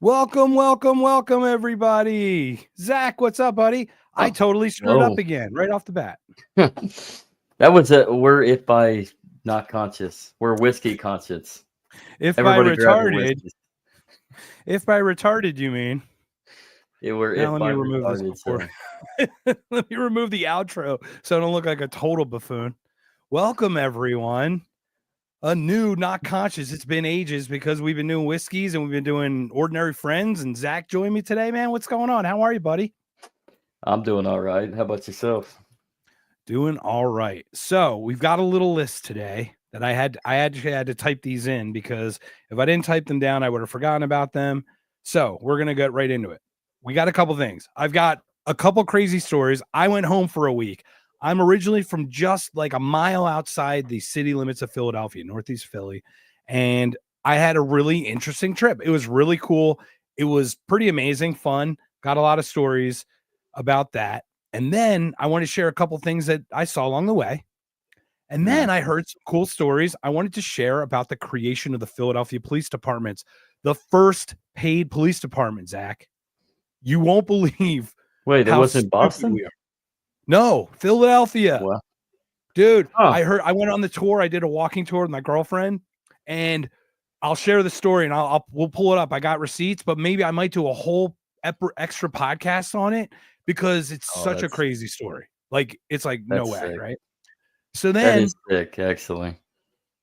Welcome, everybody. Zach, what's up, buddy? I Oh, totally screwed up whoa. again right off the bat. That was we're if by not conscious. We're whiskey conscious. If by Everybody grab your retarded, whiskeys. if by retarded you mean. Yeah, we're Now if let by me remove this retarded, before. so Let me remove the outro so I don't look like a total buffoon. Welcome, everyone. A new Not Conscious. It's been ages because we've been doing whiskeys and we've been doing Ordinary Friends. And Zach joined me today, man. What's going on? How are you, buddy? I'm doing all right. How about yourself? Doing all right. So we've got a little list today that I actually had to type these in because if I didn't type them down, I would have forgotten about them. So we're gonna get right into it. We got a couple things. I've got a couple crazy stories. I went home for a week. I'm originally from just like a mile outside the city limits of Philadelphia, Northeast Philly, and I had a really interesting trip. It was really cool. It was pretty amazing, fun. Got a lot of stories about that. And then I want to share a couple things that I saw along the way. And then I heard some cool stories I wanted to share about the creation of the Philadelphia Police Departments, the first paid police department, Zach. You won't believe Wait, it how wasn't stupid Boston? we are. No, Philadelphia. Well, Dude, oh, I went on the tour. I did a walking tour with my girlfriend, and I'll share the story and we'll pull it up. I got receipts, but maybe I might do a whole extra podcast on it because it's oh, such a crazy story. Like it's like no that's way, sick. right? So That is then, sick, actually.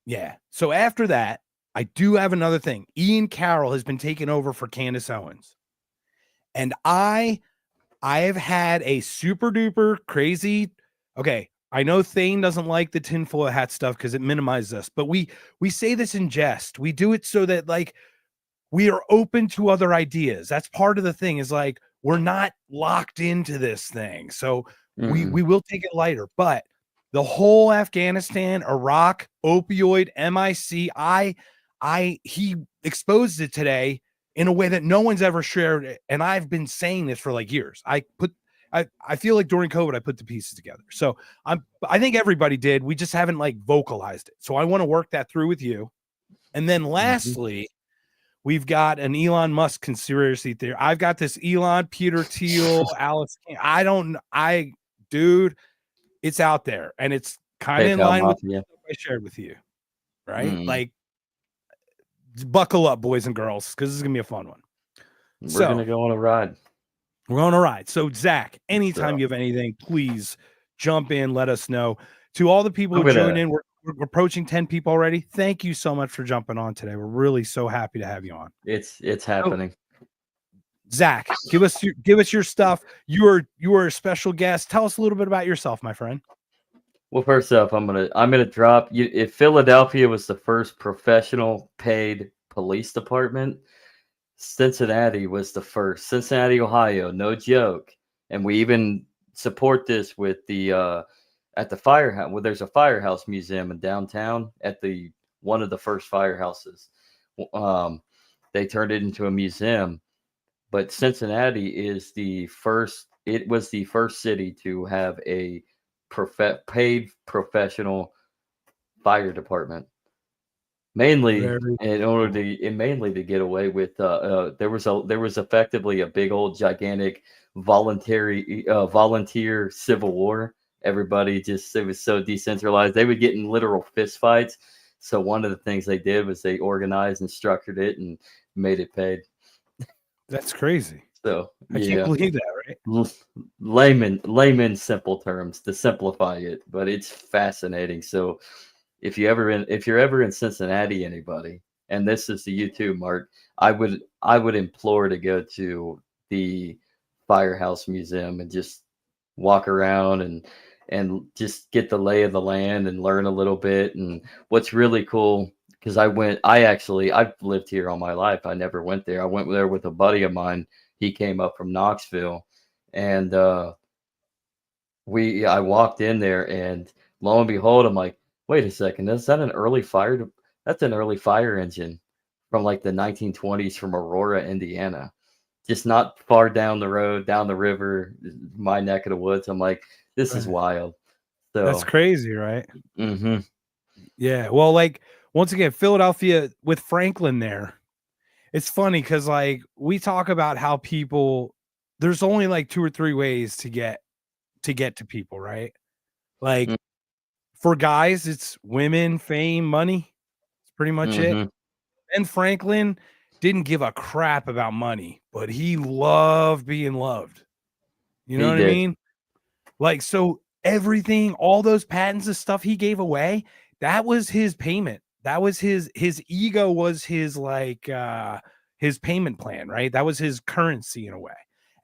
yeah. So after that, I do have another thing. Ian Carroll has been taken over for Candace Owens, and I have had a super duper crazy. Okay, I know Thane doesn't like the tinfoil hat stuff because it minimizes us, but we say this in jest. We do it so that like we are open to other ideas. That's part of the thing. Is like we're not locked into this thing, so we will take it lighter. But the whole Afghanistan, Iraq, opioid, he exposed it today in a way that no one's ever shared it. And I've been saying this for like years. I feel like during COVID, I put the pieces together. So I think everybody did. We just haven't like vocalized it. So I want to work that through with you. And then lastly, we've got an Elon Musk conspiracy theory. I've got this Elon, Peter Thiel, Alice. Dude, it's out there and it's kind of in PayPal line with Mafia. what I shared with you, right? Like, buckle up, boys and girls, because this is gonna be a fun one. We're gonna go on a ride. We're on a ride. So, Zach, anytime So you have anything, please jump in, let us know. To all the people I'm who gonna joined in, we're approaching 10 people already. Thank you so much for jumping on today. We're really so happy to have you on. it's So, happening. Zach, give us your stuff. You are a special guest. Tell us a little bit about yourself, my friend. Well, first up, I'm gonna drop you. If Philadelphia was the first professional paid police department, Cincinnati was the first. Cincinnati, Ohio, no joke. And we even support this with the at the firehouse. Well, there's a firehouse museum in downtown at the one of the first firehouses. Um, they turned it into a museum, but Cincinnati is the first. It was the first city to have a paid professional fire department, mainly Very in order cool. mainly to get away with there was effectively a big old gigantic volunteer civil war. Everybody just it was so decentralized. They would get in literal fist fights. So one of the things they did was they organized and structured it and made it paid. That's crazy. So I can't yeah, believe that, right? layman simple terms to simplify it, but it's fascinating. So if you're ever in Cincinnati, anybody, and this is to you too, Mark, I would implore to go to the Firehouse Museum and just walk around and just get the lay of the land and learn a little bit. And what's really cool, because I've lived here all my life. I never went there. I went there with a buddy of mine. He came up from Knoxville, and I walked in there, and lo and behold, I'm like, wait a second, is that an early fire? That's an early fire engine from like the 1920s from Aurora, Indiana. Just not far down the road, down the river, my neck of the woods. I'm like, this is Right. wild. That's So, crazy, right? hmm Yeah. Well, like once again, Philadelphia with Franklin there. It's funny because like we talk about how people there's only like 2 or 3 ways to get to people, right? Like for guys, it's women, fame, money. It's pretty much it. Mm-hmm. Ben Franklin didn't give a crap about money, but he loved being loved. You know He what I did. mean? Like, so everything, all those patents and stuff he gave away, that was his payment. That was his ego was his like his payment plan, right? That was his currency in a way.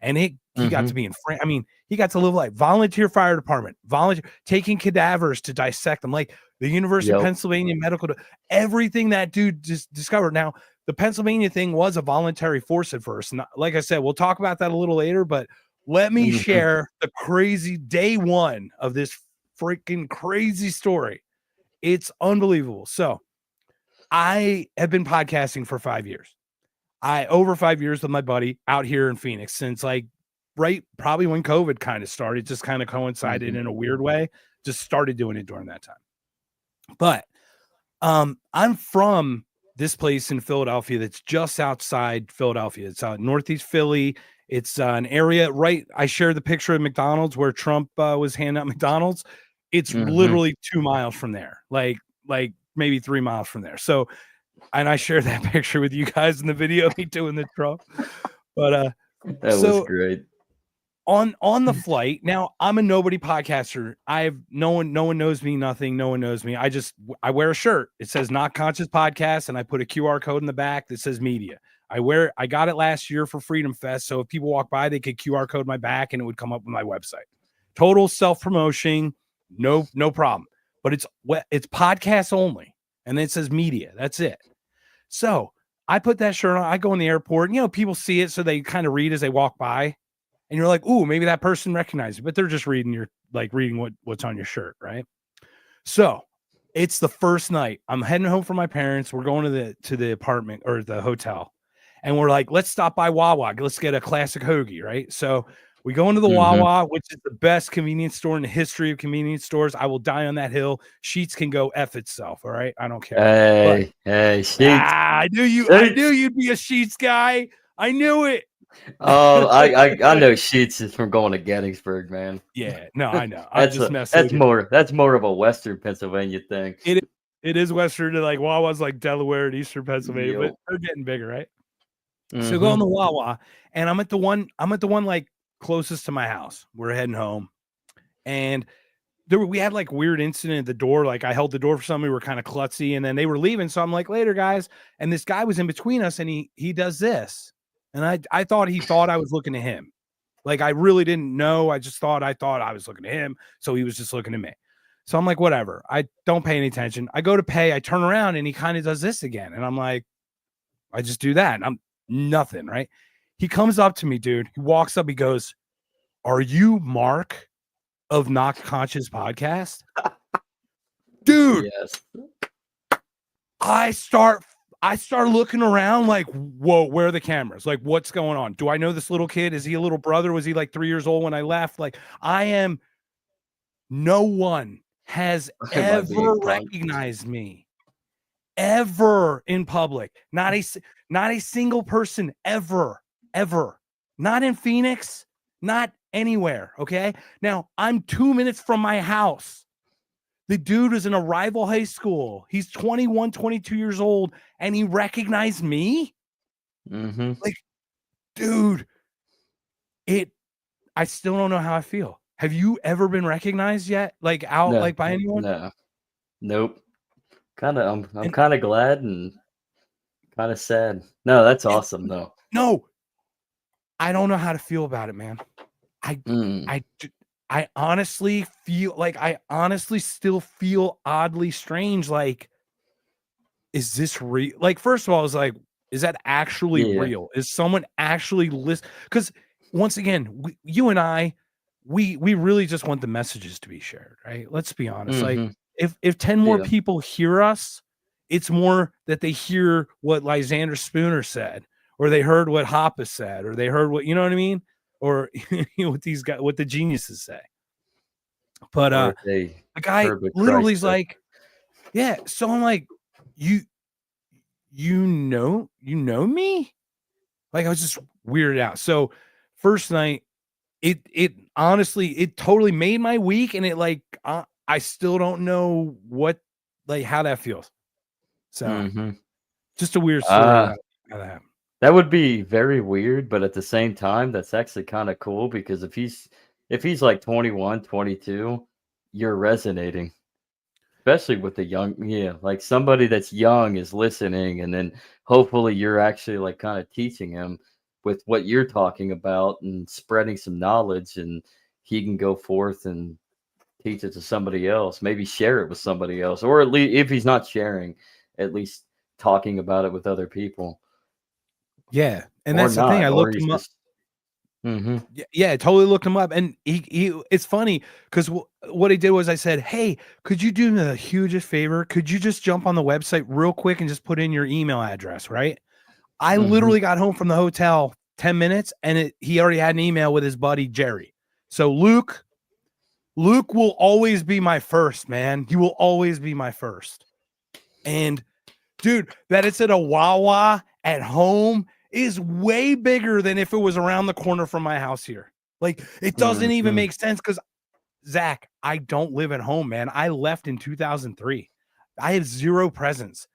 And he got to be in France. I mean, he got to live like volunteer fire department, volunteer taking cadavers to dissect them, like the University of Yep. Pennsylvania medical, everything that dude just discovered. Now, the Pennsylvania thing was a voluntary force at first. And like I said, we'll talk about that a little later, but let me share the crazy day one of this freaking crazy story. It's unbelievable. So I have been podcasting for 5 years. Over 5 years with my buddy out here in Phoenix since like probably when COVID kind of started, just kind of coincided in a weird way. Just started doing it during that time. But I'm from this place in Philadelphia that's just outside Philadelphia. It's northeast Philly. It's an area right. I shared the picture of McDonald's where Trump was handing out McDonald's. It's literally 2 miles from there, like maybe 3 miles from there. So, and I shared that picture with you guys in the video of me doing the Trump. But that was great. On the flight. Now I'm a nobody podcaster. No one knows me, nothing. No one knows me. I wear a shirt. It says Not Conscious Podcast, and I put a QR code in the back that says media. I got it last year for Freedom Fest. So if people walk by, they could QR code my back and it would come up with my website. Total self-promotion, no problem. But it's podcast only. And then it says media. That's it. So I put that shirt on. I go in the airport, and people see it, so they kind of read as they walk by. And you're like, ooh, maybe that person recognized you, but they're just reading what's on your shirt, right? So it's the first night. I'm heading home from my parents. We're going to the apartment or the hotel. And we're like, let's stop by Wawa. Let's get a classic hoagie, right? So we go into the Wawa, which is the best convenience store in the history of convenience stores. I will die on that hill. Sheets can go F itself, all right? I don't care. Hey, Sheets. I knew you'd be a Sheets guy. I knew it. Oh, I know Sheets is from going to Gettysburg, man. Yeah, no, I know. That's more of a Western Pennsylvania thing. It is Western, like Wawa's like Delaware and Eastern Pennsylvania, but they're getting bigger, right? So go on the Wawa, and I'm at the one like closest to my house. We're heading home, and we had like weird incident at the door. Like I held the door for somebody, we were kind of klutzy, and then they were leaving. So I'm like, later, guys. And this guy was in between us, and he does this. And I thought he thought I was looking at him. Like I really didn't know. I thought I was looking at him. So he was just looking at me. So I'm like, whatever. I don't pay any attention. I go to pay. I turn around and he kind of does this again. And I'm like, I just do that. And I'm nothing, right? He comes up to me, dude. He walks up. He goes, "Are you Mark of Not Conscious Podcast?" Dude. Yes. I start looking around like, whoa, where are the cameras? Like, what's going on? Do I know this little kid? Is he a little brother? Was he like 3 years old when I left? Like, no one has ever recognized me ever in public. Not a single person ever. Not in Phoenix, not anywhere. Okay. Now I'm 2 minutes from my house. The dude is in a rival high school. He's 21, 22 years old, and he recognized me. Like, dude, I still don't know how I feel. Have you ever been recognized yet? Like like by anyone? No. Nope. I'm kind of glad and kind of sad. No, that's awesome though. No, I don't know how to feel about it, man. I honestly still feel oddly strange. Like, is this real? Like, first of all, I was like, is that actually real? Is someone actually listen? Because once again, you and I, we really just want the messages to be shared, right? Let's be honest. Like, if 10 more people hear us, it's more that they hear what Lysander Spooner said, or they heard what Hoppe said, or they heard what, you know what I mean? Or what these guys, what the geniuses say. But the guy literally is like, yeah. So I'm like, you know me? Like I was just weirded out. So first night, it honestly, it totally made my week, and it like I still don't know what like how that feels. So Mm-hmm. just a weird story Uh, about how that happened. that would be very weird, but at the same time, that's actually kind of cool because if he's like 21, 22, you're resonating. Especially with the young, yeah, like somebody that's young is listening, and then hopefully you're actually like kind of teaching him with what you're talking about and spreading some knowledge, and he can go forth and teach it to somebody else, maybe share it with somebody else, or at least if he's not sharing, at least talking about it with other people, Yeah, and or that's the thing. not, I or looked he's him up. just, hmm Yeah, I totally looked him up, and he it's funny 'cause what he did was I said, "Hey, could you do me the hugest favor? Could you just jump on the website real quick and just put in your email address," right? I hmm literally got home from the hotel 10 minutes, and he already had an email with his buddy Jerry. So Luke will always be my first, man. He will always be my first. And dude, that it's at a Wawa at home is way bigger than if it was around the corner from my house here. Like, it doesn't even hmm make sense because, Zach, I don't live at home, man. I left in 2003. I have zero presence.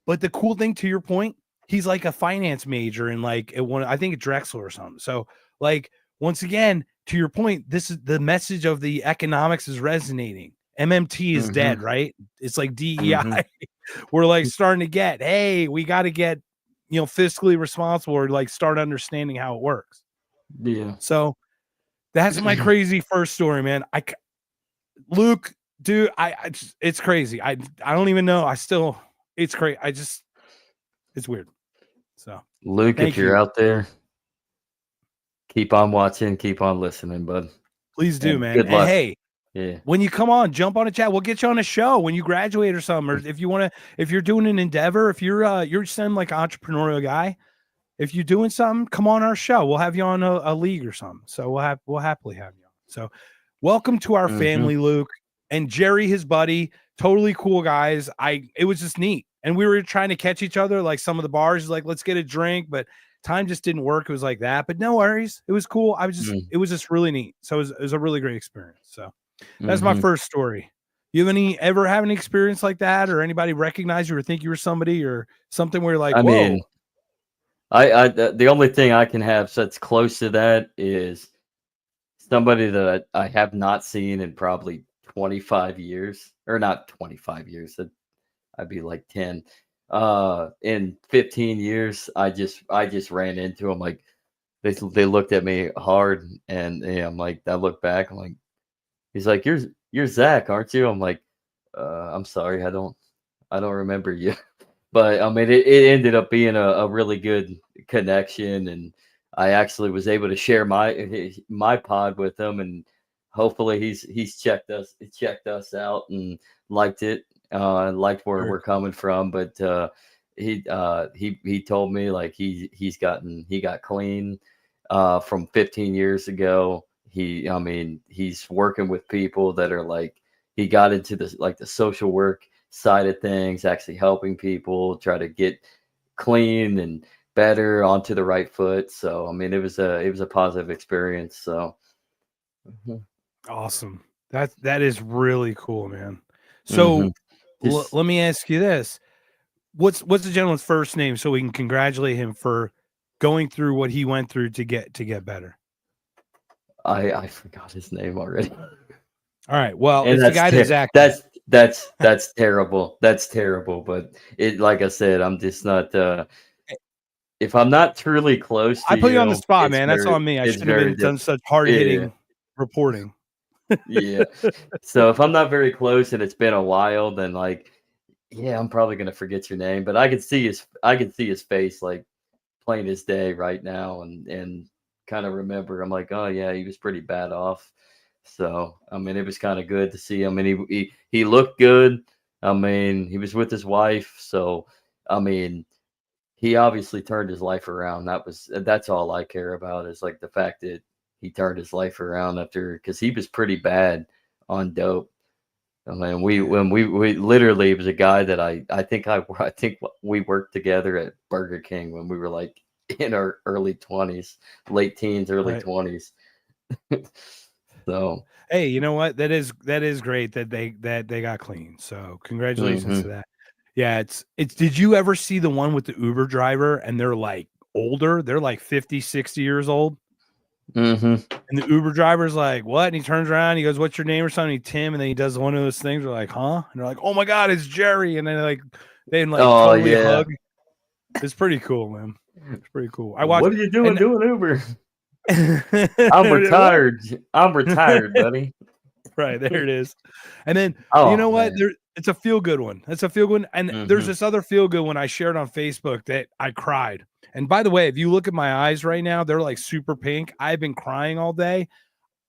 But the cool thing, to your point, he's like a finance major in like it one, I think it's Drexel or something. So, like, once again, to your point, this is the message of the economics is resonating. MMT is hmm dead, right? It's like hmm DEI. We're like starting to get, hey, we got to get, fiscally responsible, or like start understanding how it works. yeah. So that's my crazy first story, man. Luke, dude, it's crazy. I don't even know. It's crazy. It's weird. So Luke, if thank you're you. out there, keep on watching, keep on listening, bud, Please do, and man. good And luck. hey, Yeah. when you come on, jump on a chat. We'll get you on a show when you graduate or something. Or if you want to, if you're doing an endeavor, if you're some like entrepreneurial guy, if you're doing something, come on our show. We'll have you on a league or something. So we'll happily have you on. So welcome to our hmm family, Luke and Jerry, his buddy. Totally cool guys. It was just neat. And we were trying to catch each other, like some of the bars, like, let's get a drink, but time just didn't work. It was like that, but no worries. It was cool. It was just really neat. So it was a really great experience. So that's my hmm first story. You ever have any experience like that, or anybody recognize you or think you were somebody or something where you're like, I mean, whoa, the only thing I can have that's close to that is somebody that I have not seen in probably 25 years, or not 25 years. I'd be like 10. In 15 years, I just ran into him. Like they looked at me hard, and yeah, I'm like, I look back. I'm like, he's like, you're Zach, aren't you? I'm like, I'm sorry, I don't remember you. But I mean, it ended up being a really good connection, and I actually was able to share my pod with him, and hopefully he's checked us out and liked it, liked where very we're cool. coming from. But he told me like he got clean from 15 years ago. I mean, he's working with people that are like, he got into the social work side of things, actually helping people try to get clean and better onto the right foot. So I mean, it was a positive experience. So mhm. Awesome. That is really cool, man. Mhm. So Just let me ask you this. What's the gentleman's first name so we can congratulate him for going through what he went through to get better? I forgot his name already, All right. Well, and it's the guy that Zach met. that's terrible. That's terrible. But it, like I said, I'm just not. If I'm not truly close I to put you on the you, spot, man. That's on me. I it's shouldn't have very been diff. done such Yeah, hard-hitting reporting. yeah. So if I'm not very close and it's been a while, then like, yeah, I'm probably gonna forget your name. But I can see his face like plain as day right now, and kind of remember. I'm like, oh yeah, he was pretty bad off. So I mean, it was kind of good to see him, and he looked good. I mean, he was with his wife, so I mean, he obviously turned his life around. That's all I care about, is like the fact that he turned his life around after, because he was pretty bad on dope. I mean, when we literally, it was a guy that I think we worked together at Burger King when we were like in our early 20s, late teens, early Right. 20s. So, Hey, you know what? That is great that they got clean. So congratulations to mhm, that. Yeah, it's did you ever see the one with the Uber driver and they're like older? They're like 50, 60 years old. mhm. And the Uber driver's like, what? And he turns around, he goes, what's your name or something? He, Tim, and then he does one of those things. We're like, huh? And they're like, oh my God, it's Jerry. And then they Oh totally yeah. hug. It's pretty cool, man. It's pretty cool. I watched What are you doing and doing Uber? I'm what? retired. I'm retired, buddy. Right, there it is. And then you Oh know what? man. It's a feel good one. It's a feel good one. And there's Mhm. this other feel good one I shared on Facebook that I cried. And by the way, if you look at my eyes right now, they're like super pink. I've been crying all day.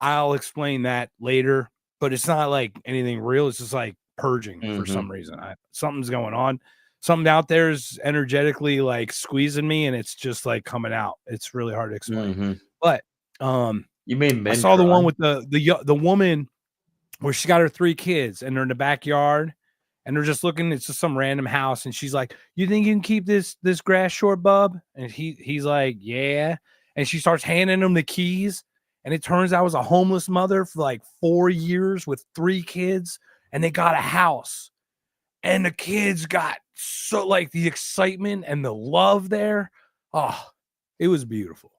I'll explain that later, but it's not like anything real. It's just like purging for some Mhm. reason. Something's going on. Something out there is energetically like squeezing me, and it's just like coming out. It's really hard to explain. Mhm. But You mean I men saw the one cry? with the woman where she got her 3 kids and they're in the backyard and they're just looking. It's just some random house, and she's like, "You think you can keep this grass short, bub?" And he's like, "Yeah." And she starts handing him the keys, and it turns out it was a homeless mother for like 4 years with 3 kids, and they got a house. And the kids got so like the excitement and the love there. Oh, it was beautiful.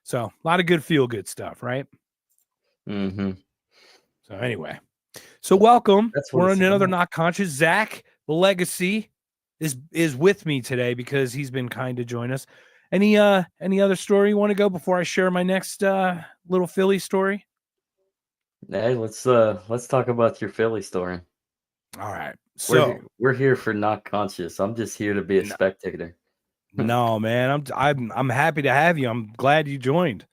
So, a lot of good feel good stuff, right? Mhm. So, anyway. So welcome. That's what We're it's on another about. Not Conscious. Zach, the legacy, is with me today because he's been kind to join us. Any other story you want to go before I share my next little Philly story? Hey, let's talk about your Philly story. All right. We're So here, we're here for not conscious. I'm just here to be a no, spectator. no, man, I'm happy to have you. I'm glad you joined.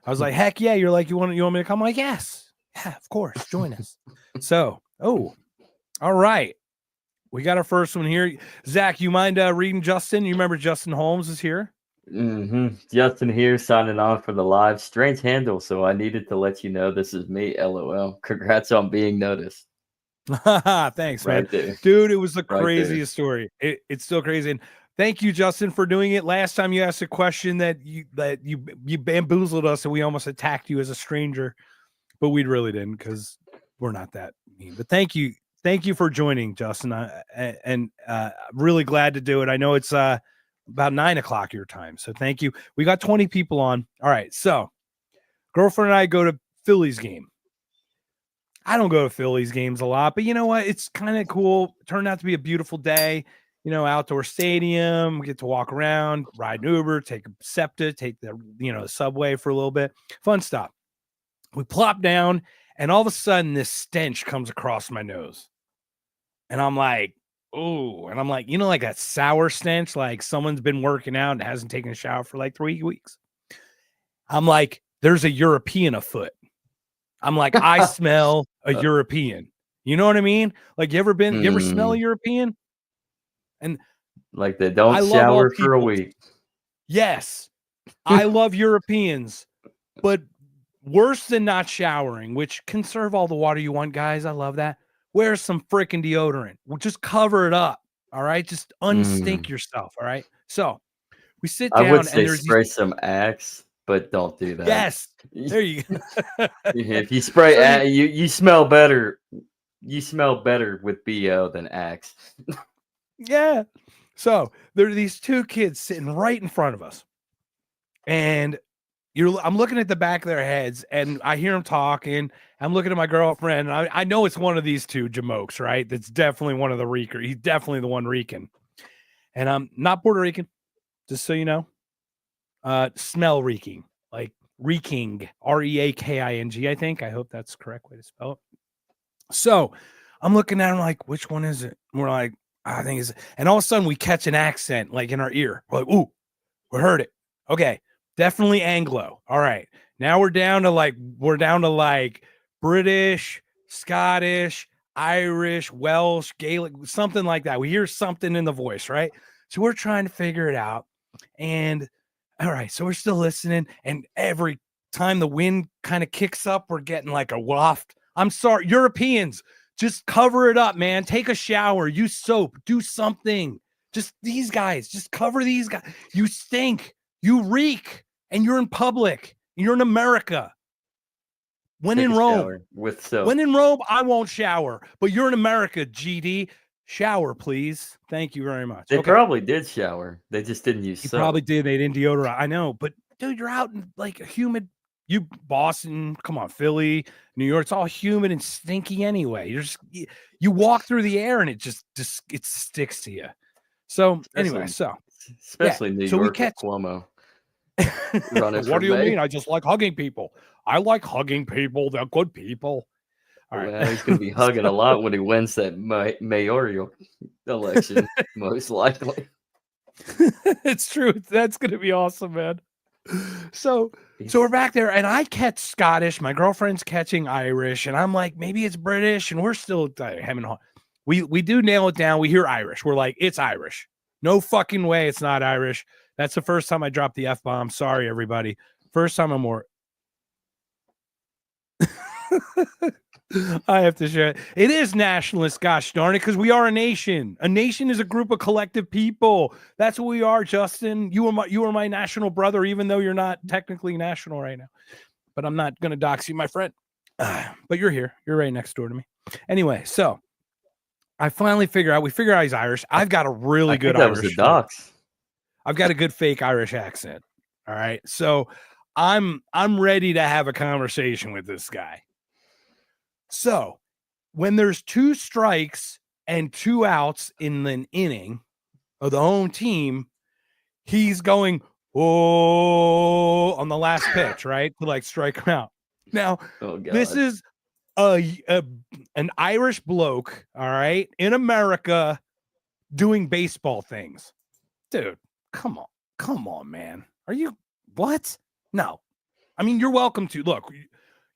I was like, heck yeah. You're like, you want me to come? I'm like, yes, yeah, of course, join us. So, all right. We got our first one here. Zach, you mind reading Justin? You remember Justin Holmes is here? Justin here signing on for the live. Strange handle, so I needed to let you know this is me. LOL. Congrats on being noticed. Thanks, man. Right there. Dude, it was the Right there. craziest story. It's still crazy. And thank you, Justin, for doing it. Last time you asked a question that you bamboozled us and we almost attacked you as a stranger, but we really didn't because we're not that mean. But thank you. Thank you for joining, Justin. And really glad to do it. I know it's about 9 o'clock your time. So thank you. We got 20 people on. All right. So girlfriend and I go to Phillies game. I don't go to Phillies games a lot, but you know what? It's kind of cool. It turned out to be a beautiful day. Outdoor stadium. We get to walk around, ride an Uber, take a SEPTA, take the subway for a little bit. Fun stuff. We plop down, and all of a sudden, this stench comes across my nose, and I'm like, "Oh!" And I'm like, like that sour stench, like someone's been working out and hasn't taken a shower for like 3 weeks. I'm like, "There's a European afoot." I'm like, I smell a European. You know what I mean? Like, you ever smell a Hmm. European? And Like they don't I love all shower for a peoples. week. Yes, I love Europeans, but worse than not showering, which conserve all the water you want, guys. I love that. Wear some freaking deodorant. We'll just cover it up. All right. Just unstink Mm. yourself. All right. So we sit I would down and say there's these, spray some Axe, but don't do that. yes, there you go. If you spray, So you smell better. You smell better with BO than Axe. yeah. So there are these 2 kids sitting right in front of us. And I'm looking at the back of their heads and I hear them talking. I'm looking at my girlfriend. And I know it's one of these 2 jamokes, right? That's definitely one of the reeker. He's definitely the one reeking. And I'm not Puerto Rican, just so you know. Smell reeking, like reeking, Reaking, I think. I hope that's the correct way to spell it. So I'm looking at him like, which one is it? And we're like, I think it's, and all of a sudden we catch an accent like in our ear. We're like, ooh, we heard it. Okay. Definitely Anglo. All right. Now we're down to like British, Scottish, Irish, Welsh, Gaelic, something like that. We hear something in the voice, right? So we're trying to figure it out. And all right, so we're still listening. And every time the wind kind of kicks up, we're getting like a waft. I'm sorry, Europeans, Just cover it up, man. Take a shower, use soap, do something. Just these guys, just cover these guys. You stink, you reek, and you're in public. You're in America. When Take in a Rome, shower with soap. when in Rome, I won't shower, but you're in America, GD. Shower, please. Thank you very much. They probably did shower. They just didn't use soap. Probably did. They didn't deodorize. I know, but dude, you're out in like a humid. You Boston, come on, Philly, New York. It's all humid and stinky anyway. You're just you walk through the air and it just it sticks to you. So anyway, especially New York with Cuomo. What do you mean? I just like hugging people. I like hugging people. They're good people. All right. Well, he's going to be hugging a lot when he wins that mayoral election, most likely. It's true. That's going to be awesome, man. So we're back there, and I catch Scottish. My girlfriend's catching Irish, and I'm like, maybe it's British, and we're still having. We do nail it down. We hear Irish. We're like, it's Irish. No fucking way, it's not Irish. That's the first time I dropped the F-bomb. Sorry, everybody. First time I'm more. I have to share it. It is nationalist, gosh darn it, because we are a nation. A nation is a group of collective people. That's what we are, Justin. You are my national brother, even though you're not technically national right now. But I'm not going to dox you, my friend. But you're here. You're right next door to me. Anyway, so I finally figure out he's Irish. I've got a really good Irish. That was a dox. I've got a good fake Irish accent. All right. So I'm ready to have a conversation with this guy. So when there's 2 strikes and 2 outs in an inning of the home team, he's going, oh, on the last pitch, right? To like strike him out. Now, this is an Irish bloke, all right, in America doing baseball things. Dude, come on, man. Are you what? No. I mean, you're welcome to. Look,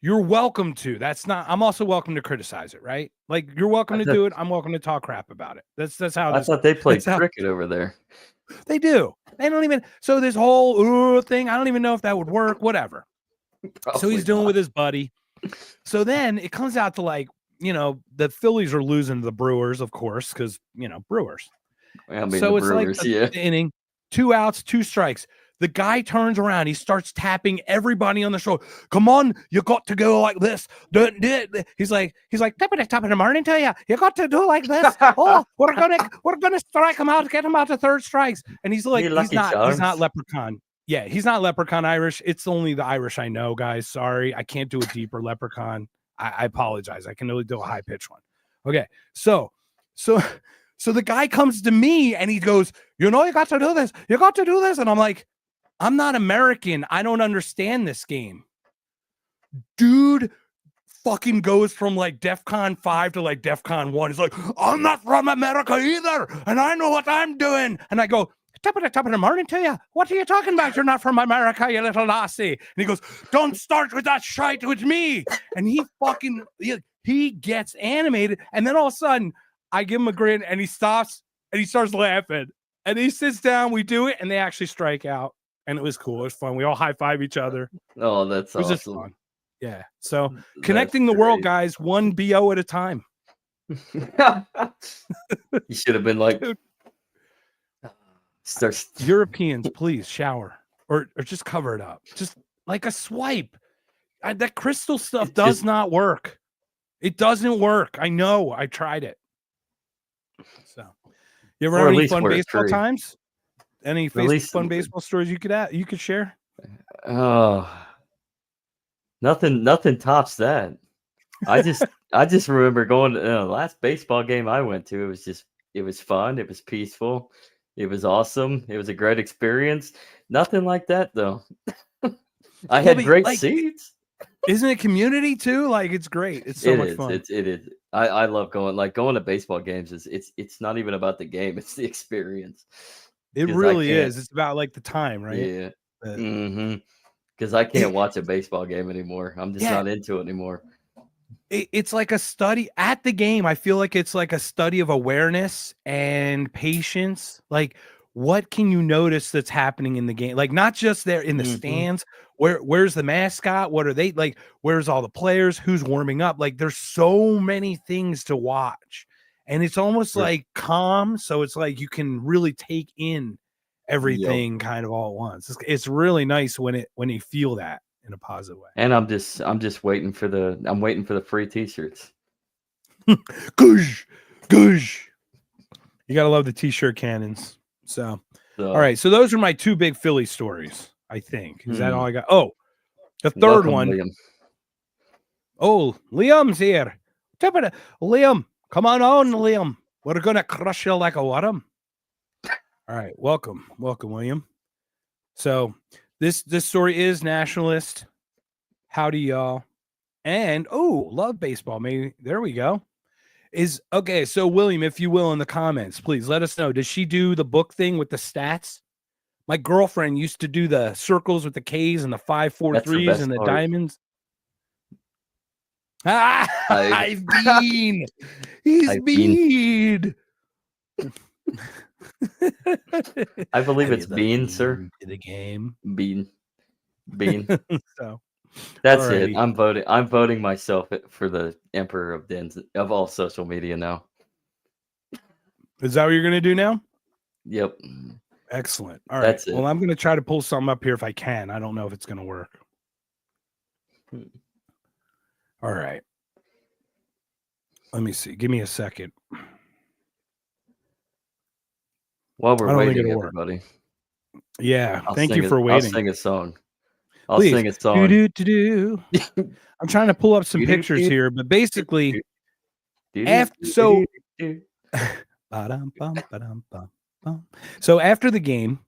you're welcome to. That's not. I'm also welcome to criticize it, right? Like you're welcome to do it. I'm welcome to talk crap about it. That's how. I thought they played cricket over there. They do. They don't even. So this whole thing, I don't even know if that would work. Whatever. Probably so he's doing with his buddy. So then it comes out to like, the Phillies are losing to the Brewers, of course, because Brewers. I mean, so it's Brewers, like the inning, 2 outs, 2 strikes. The guy turns around. He starts tapping everybody on the shoulder. Come on, you got to go like this. He's like, top of the morning to you. You got to do like this. Oh, we're gonna strike him out, get him out to 3rd strikes. And he's like, he's not Leprechaun. Yeah, he's not Leprechaun Irish. It's only the Irish I know, guys. Sorry, I can't do a deeper Leprechaun. I apologize. I can only do a high pitch one. Okay, so the guy comes to me and he goes, you got to do this. You got to do this, and I'm like, I'm not American. I don't understand this game. Dude fucking goes from like DEFCON 5 to like DEFCON 1. He's like, I'm not from America either, and I know what I'm doing. And I go, top of the morning to you. What are you talking about? You're not from America, you little lassie. And he goes, don't start with that shite with me. And he gets animated. And then all of a sudden, I give him a grin, and he stops, and he starts laughing. And he sits down, we do it, and they actually strike out. And it was cool. It was fun. We all high-five each other. Oh, that's awesome. It was just fun. Yeah. So connecting the world, guys, one BO at a time. You should have been like, Europeans, please shower or just cover it up. Just like a swipe. That crystal stuff does not work. It doesn't work. I know. I tried it. So, you ever have any fun baseball times? Any fun baseball stories you could share? Oh, nothing tops that. I just remember going to the last baseball game I went to. It was fun. It was peaceful. It was awesome. It was a great experience. Nothing like that though. I had great seats. Isn't it community too? Like it's great. It's so much fun. It is. I love going to baseball games. It's not even about the game. It's the experience. It really is. It's about like the time, right? Yeah. Because I can't watch a baseball game anymore. I'm just not into it anymore. It's like a study at the game. I feel like it's like a study of awareness and patience. Like what can you notice that's happening in the game? Like, not just there in the stands. Where's the mascot? What are they like? Where's all the players? Who's warming up? Like, there's so many things to watch, and it's almost like calm. So it's like you can really take in everything kind of all at once. It's really nice when you feel that in a positive way. And I'm just waiting for the free t-shirts. Goosh, goosh. You gotta love the t-shirt cannons. So, all right. So those are my two big Philly stories, I think. Is that all I got? Oh, the third one. Liam. Oh, Liam's here. Liam, come on, Liam. We're gonna crush you like a worm. All right, welcome, William. So this story is nationalist. Howdy, y'all. And love baseball. Maybe there we go. Okay, so William, if you will, in the comments, please let us know. Does she do the book thing with the stats? My girlfriend used to do the circles with the K's and the 5, 4, 3s and the diamonds. I've been. He's been. I believe it's Bean, sir. The game. Bean. So that's alrighty. It. I'm voting myself for the Emperor of Dens of all social media now. Is that what you're gonna do now? Yep. Excellent. All right. That's it. Well, I'm gonna try to pull something up here if I can. I don't know if it's gonna work. All right. Let me see. Give me a second. While we're waiting, everybody. Yeah. Thank you for waiting. I'll sing a song. Sing a song. I'm trying to pull up some pictures here, but basically, after the game,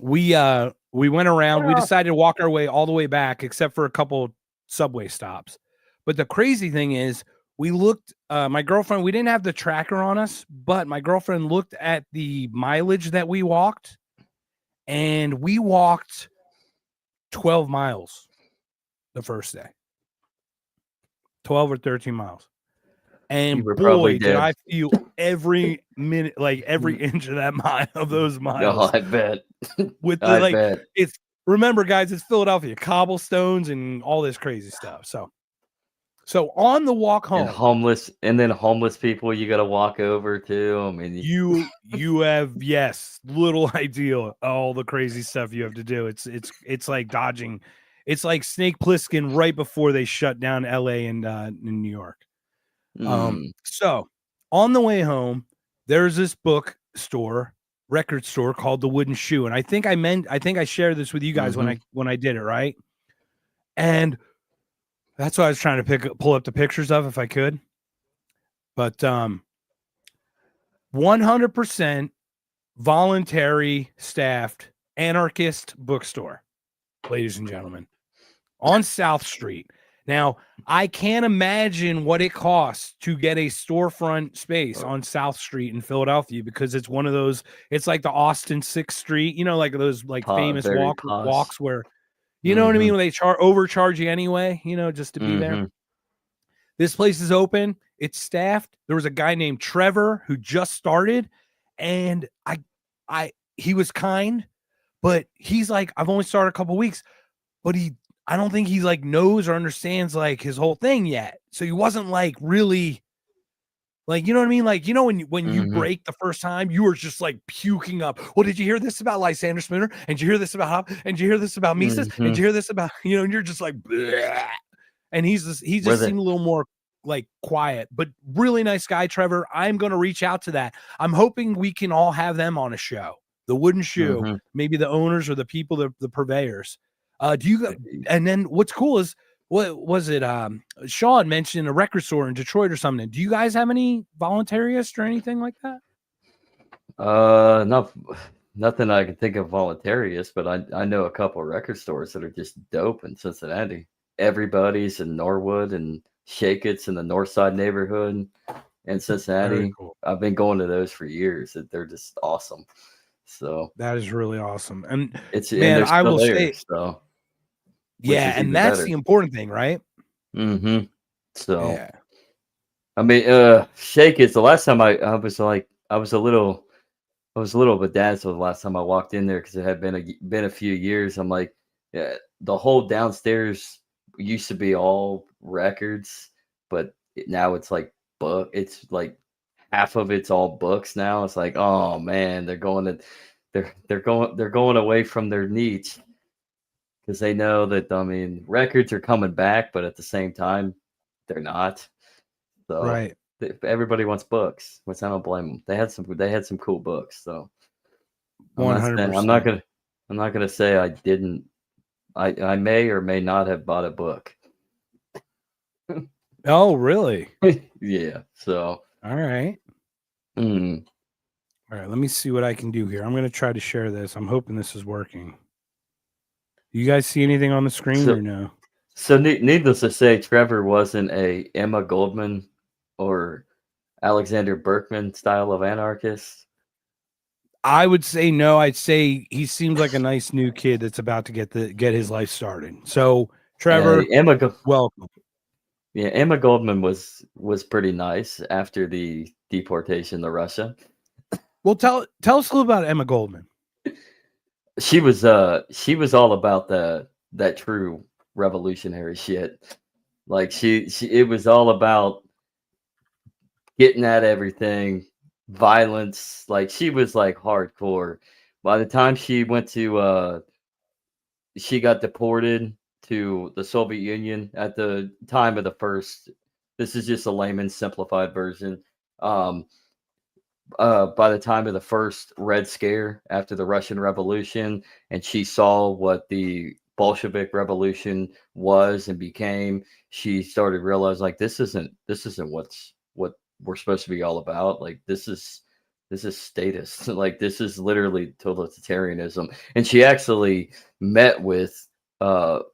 we went around. We decided to walk our way all the way back, except for a couple subway stops. But the crazy thing is, we looked. My girlfriend. We didn't have the tracker on us, but my girlfriend looked at the mileage that we walked, and we walked 12 miles the first day. 12 or 13 miles. And boy, did I feel every minute, like every inch of that mile of those miles. Oh, I bet. With the it's remember, guys, it's Philadelphia, cobblestones and all this crazy stuff. So on the walk home, and then homeless people you got to walk over to. I mean, you have little idea all the crazy stuff you have to do. It's like dodging. It's like Snake Plissken right before they shut down L.A. and in New York. So on the way home, there's this record store called the Wooden Shoe, and I think I shared this with you guys when I did it, right? And that's what I was trying to pull up the pictures of if I could. But 100% voluntary staffed anarchist bookstore, ladies and gentlemen, on South Street. Now, I can't imagine what it costs to get a storefront space on South Street in Philadelphia, because it's one of those, it's like the Austin 6th Street, like those like famous walks where, you know what I mean? When they overcharge you anyway, just to be there. This place is open. It's staffed. There was a guy named Trevor who just started, and he was kind, but he's like, I've only started a couple weeks, but I don't think he's like knows or understands like his whole thing yet. So he wasn't like really like, you know what I mean? Like, when you break the first time, you were just like puking up. Well, did you hear this about Lysander Spooner? And did you hear this about Hop? And did you hear this about Mises? And did you hear this about, and you're just like, bleh. And he just seemed a little more like quiet, but really nice guy, Trevor. I'm going to reach out to that. I'm hoping we can all have them on a show. The Wooden Shoe, maybe the owners or the people, the purveyors. And then what's cool is, what was it? Sean mentioned a record store in Detroit or something. Do you guys have any voluntarists or anything like that? Nothing I can think of voluntarists, but I know a couple of record stores that are just dope in Cincinnati. Everybody's in Norwood and Shake It's in the North Side neighborhood in Cincinnati. Cool. I've been going to those for years. They're just awesome. So that is really awesome. And I will say, so. Yeah, and that's better. The important thing, right? So, yeah. I mean, Shake It's the last time I was a little I was little but dazzled the last time I walked in there because it had been a few years. I'm like, yeah, the whole downstairs used to be all records, but now it's like book. It's like half of it's all books now. It's like, oh man, they're going away from their niche because they know that, I mean, records are coming back, but at the same time, they're not. So Right. everybody wants books, which I don't blame them. They had some cool books. So I'm not saying 100%. I'm not gonna say I didn't. I may or may not have bought a book. Oh, really? Yeah. So All right. mm. All right. Let me see what I can do here. I'm going to try to share this. I'm hoping this is working. You guys see anything on the screen so or no? needless to say, Trevor wasn't a Emma Goldman or Alexander Berkman style of anarchist. I would say no. I'd say he seems like a nice new kid that's about to get his life started. So, Trevor, welcome. Yeah, Emma Goldman was pretty nice after the deportation to Russia. Well, tell us a little about Emma Goldman. She was all about that true revolutionary shit. Like it was all about getting at everything, violence. Like she was like hardcore. By the time she got deported to the Soviet Union at the time of the first. This is just a layman's simplified version. Um, by the time of the first Red Scare after the Russian Revolution, and she saw what the Bolshevik Revolution was and became, she started realizing like this isn't what we're supposed to be all about. Like this is status. Like this is literally totalitarianism. And she actually met with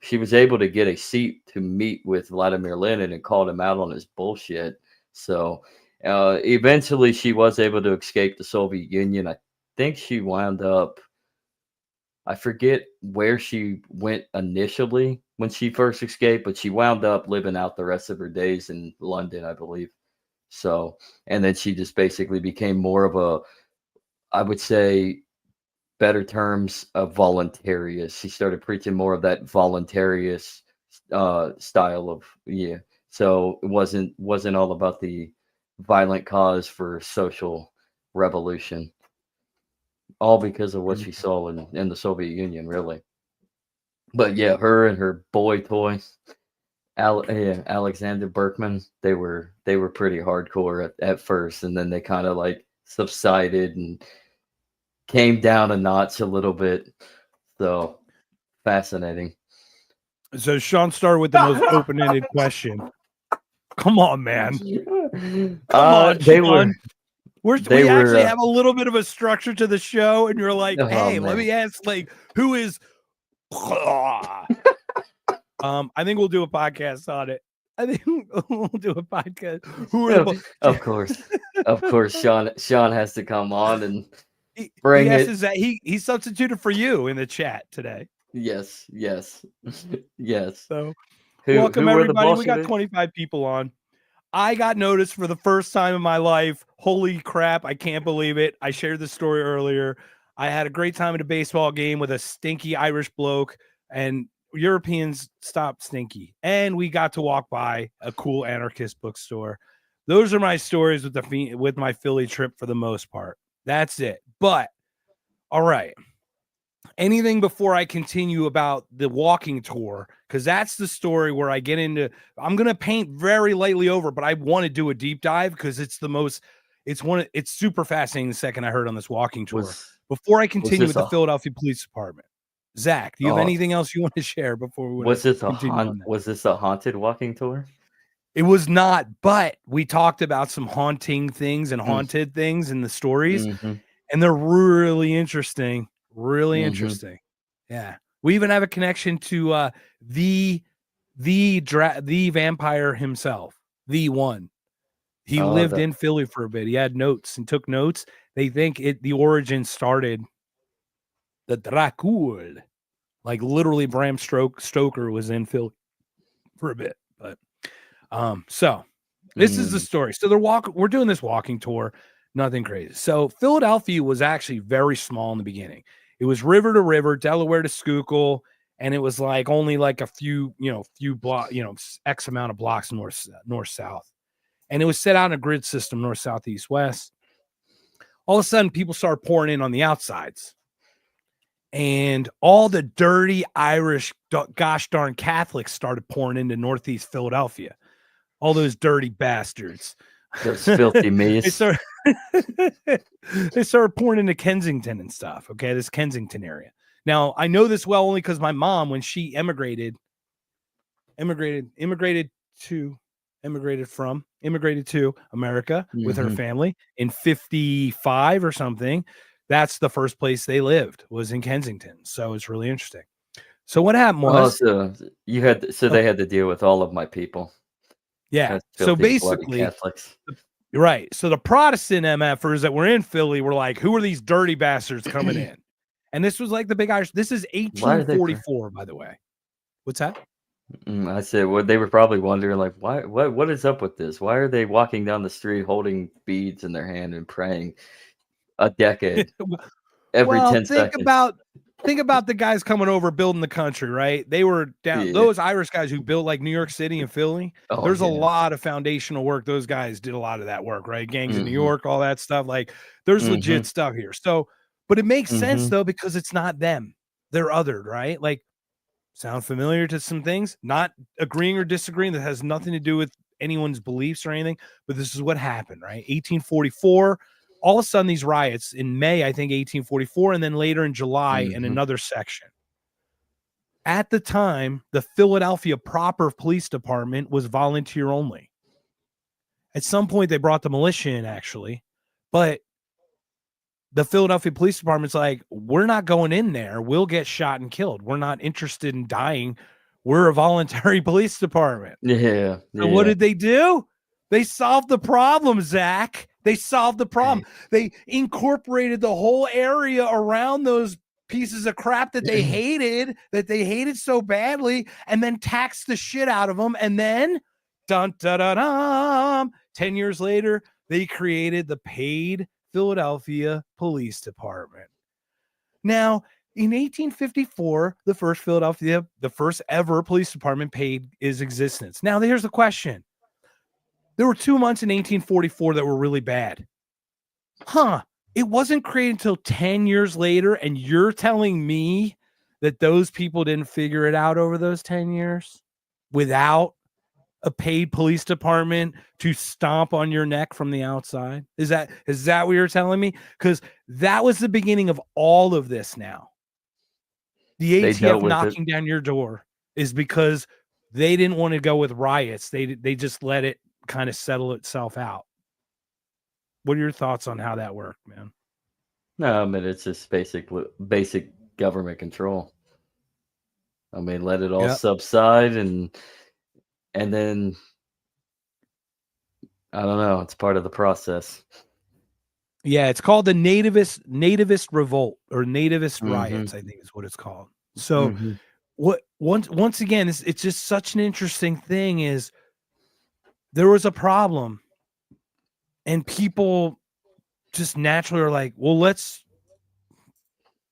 she was able to get a seat to meet with Vladimir Lenin and called him out on his bullshit. So eventually she was able to escape the Soviet Union. I think she wound up, I forget where she went initially when she first escaped, but she wound up living out the rest of her days in London, I believe. So, and then she just basically became more of a, I would say, better terms, a voluntarist. She started preaching more of that voluntarist style of, yeah. So it wasn't all about the violent cause for social revolution, all because of what she saw in the Soviet Union, really. But yeah, her and her boy toy, Alexander Berkman, they were pretty hardcore at first, and then they kind of like subsided and came down a notch a little bit. So fascinating. So Sean started with the most open-ended question. Come on, man. Come on, Sean. We actually have a little bit of a structure to the show, and you're like, hey, let me ask, like, who is I think we'll do a podcast on it. I think we'll do a podcast. Of course, Sean has to come on and bring it. Is that he substituted for you in the chat today. Yes. So welcome everybody. We got 25 people on. I got noticed for the first time in my life. Holy crap, I can't believe it. I shared this story earlier. I had a great time at a baseball game with a stinky Irish bloke, and Europeans stopped stinky. And we got to walk by a cool anarchist bookstore. Those are my stories with my Philly trip for the most part. That's it. But all right. Anything before I continue about the walking tour, because that's the story where I get into, I'm going to paint very lightly over, but I want to do a deep dive because it's super fascinating the second I heard on this walking tour. Before I continue with the Philadelphia Police Department, Zach, do you have anything else you want to share before we continue? Was this a haunted walking tour? It was not, but we talked about some haunting things and haunted things in the stories, and they're really interesting. Really interesting. Yeah. We even have a connection to the vampire himself, the one. He lived in Philly for a bit. He had notes and took notes. They think the origin started the Dracul. Like literally Bram Stoker was in Philly for a bit. But so this is the story. So we're doing this walking tour. Nothing crazy. So Philadelphia was actually very small in the beginning. It was river to river, Delaware to Schuylkill, and it was like only like a few block, X amount of blocks north south. And it was set out in a grid system, north, south, east, west. All of a sudden, people started pouring in on the outsides. And all the dirty Irish, gosh darn Catholics started pouring into Northeast Philadelphia. All those dirty bastards. Those filthy meats. They started pouring into Kensington and stuff. Okay, this Kensington area. Now I know this well only because my mom, when she immigrated to America with her family in 1955 or something. That's the first place they lived, was in Kensington. So it's really interesting. So what happened was, they had to deal with all of my people. Yeah. So basically, right. So the Protestant MFers that were in Philly were like, who are these dirty bastards coming in? And this was like the big Irish. This is 1844, by the way. What's that? I said, well, they were probably wondering, like, what is up with this? Why are they walking down the street holding beads in their hand and praying a decade every 10 seconds? Think about the guys coming over building the country, right? They were down, those Irish guys who built like New York City and Philly. There's a lot of foundational work. Those guys did a lot of that work, right? Gangs in New York, all that stuff. Like there's legit stuff here. So, but it makes sense though, because it's not them. They're othered, right? Like, sound familiar to some things? Not agreeing or disagreeing. That has nothing to do with anyone's beliefs or anything. But this is what happened, right? 1844. All of a sudden, these riots in May, I think 1844, and then later in July in another section. At the time, the Philadelphia proper police department was volunteer only. At some point, they brought the militia in, actually. But the Philadelphia Police Department's like, we're not going in there. We'll get shot and killed. We're not interested in dying. We're a voluntary police department. Yeah. So what did they do? They solved the problem, Zach. They solved the problem. They incorporated the whole area around those pieces of crap that they hated so badly, and then taxed the shit out of them. And then, 10 years later, they created the paid Philadelphia Police Department. Now, in 1854, the first ever police department paid its existence. Now, here's the question. There were 2 months in 1844 that were really bad. It wasn't created until 10 years later, and you're telling me that those people didn't figure it out over those 10 years without a paid police department to stomp on your neck from the outside? Is that what you're telling me? Because that was the beginning of all of this. Now the ATF knocking down your door is because they didn't want to go with riots. They just let it kind of settle itself out. What are your thoughts on how that worked, man? No, I mean, it's just basic government control. I mean, let it all subside, and then I don't know. It's part of the process. Yeah, it's called the nativist revolt, or nativist riots, I think is what it's called. So once again, it's just such an interesting thing. Is there was a problem, and people just naturally are like, well, let's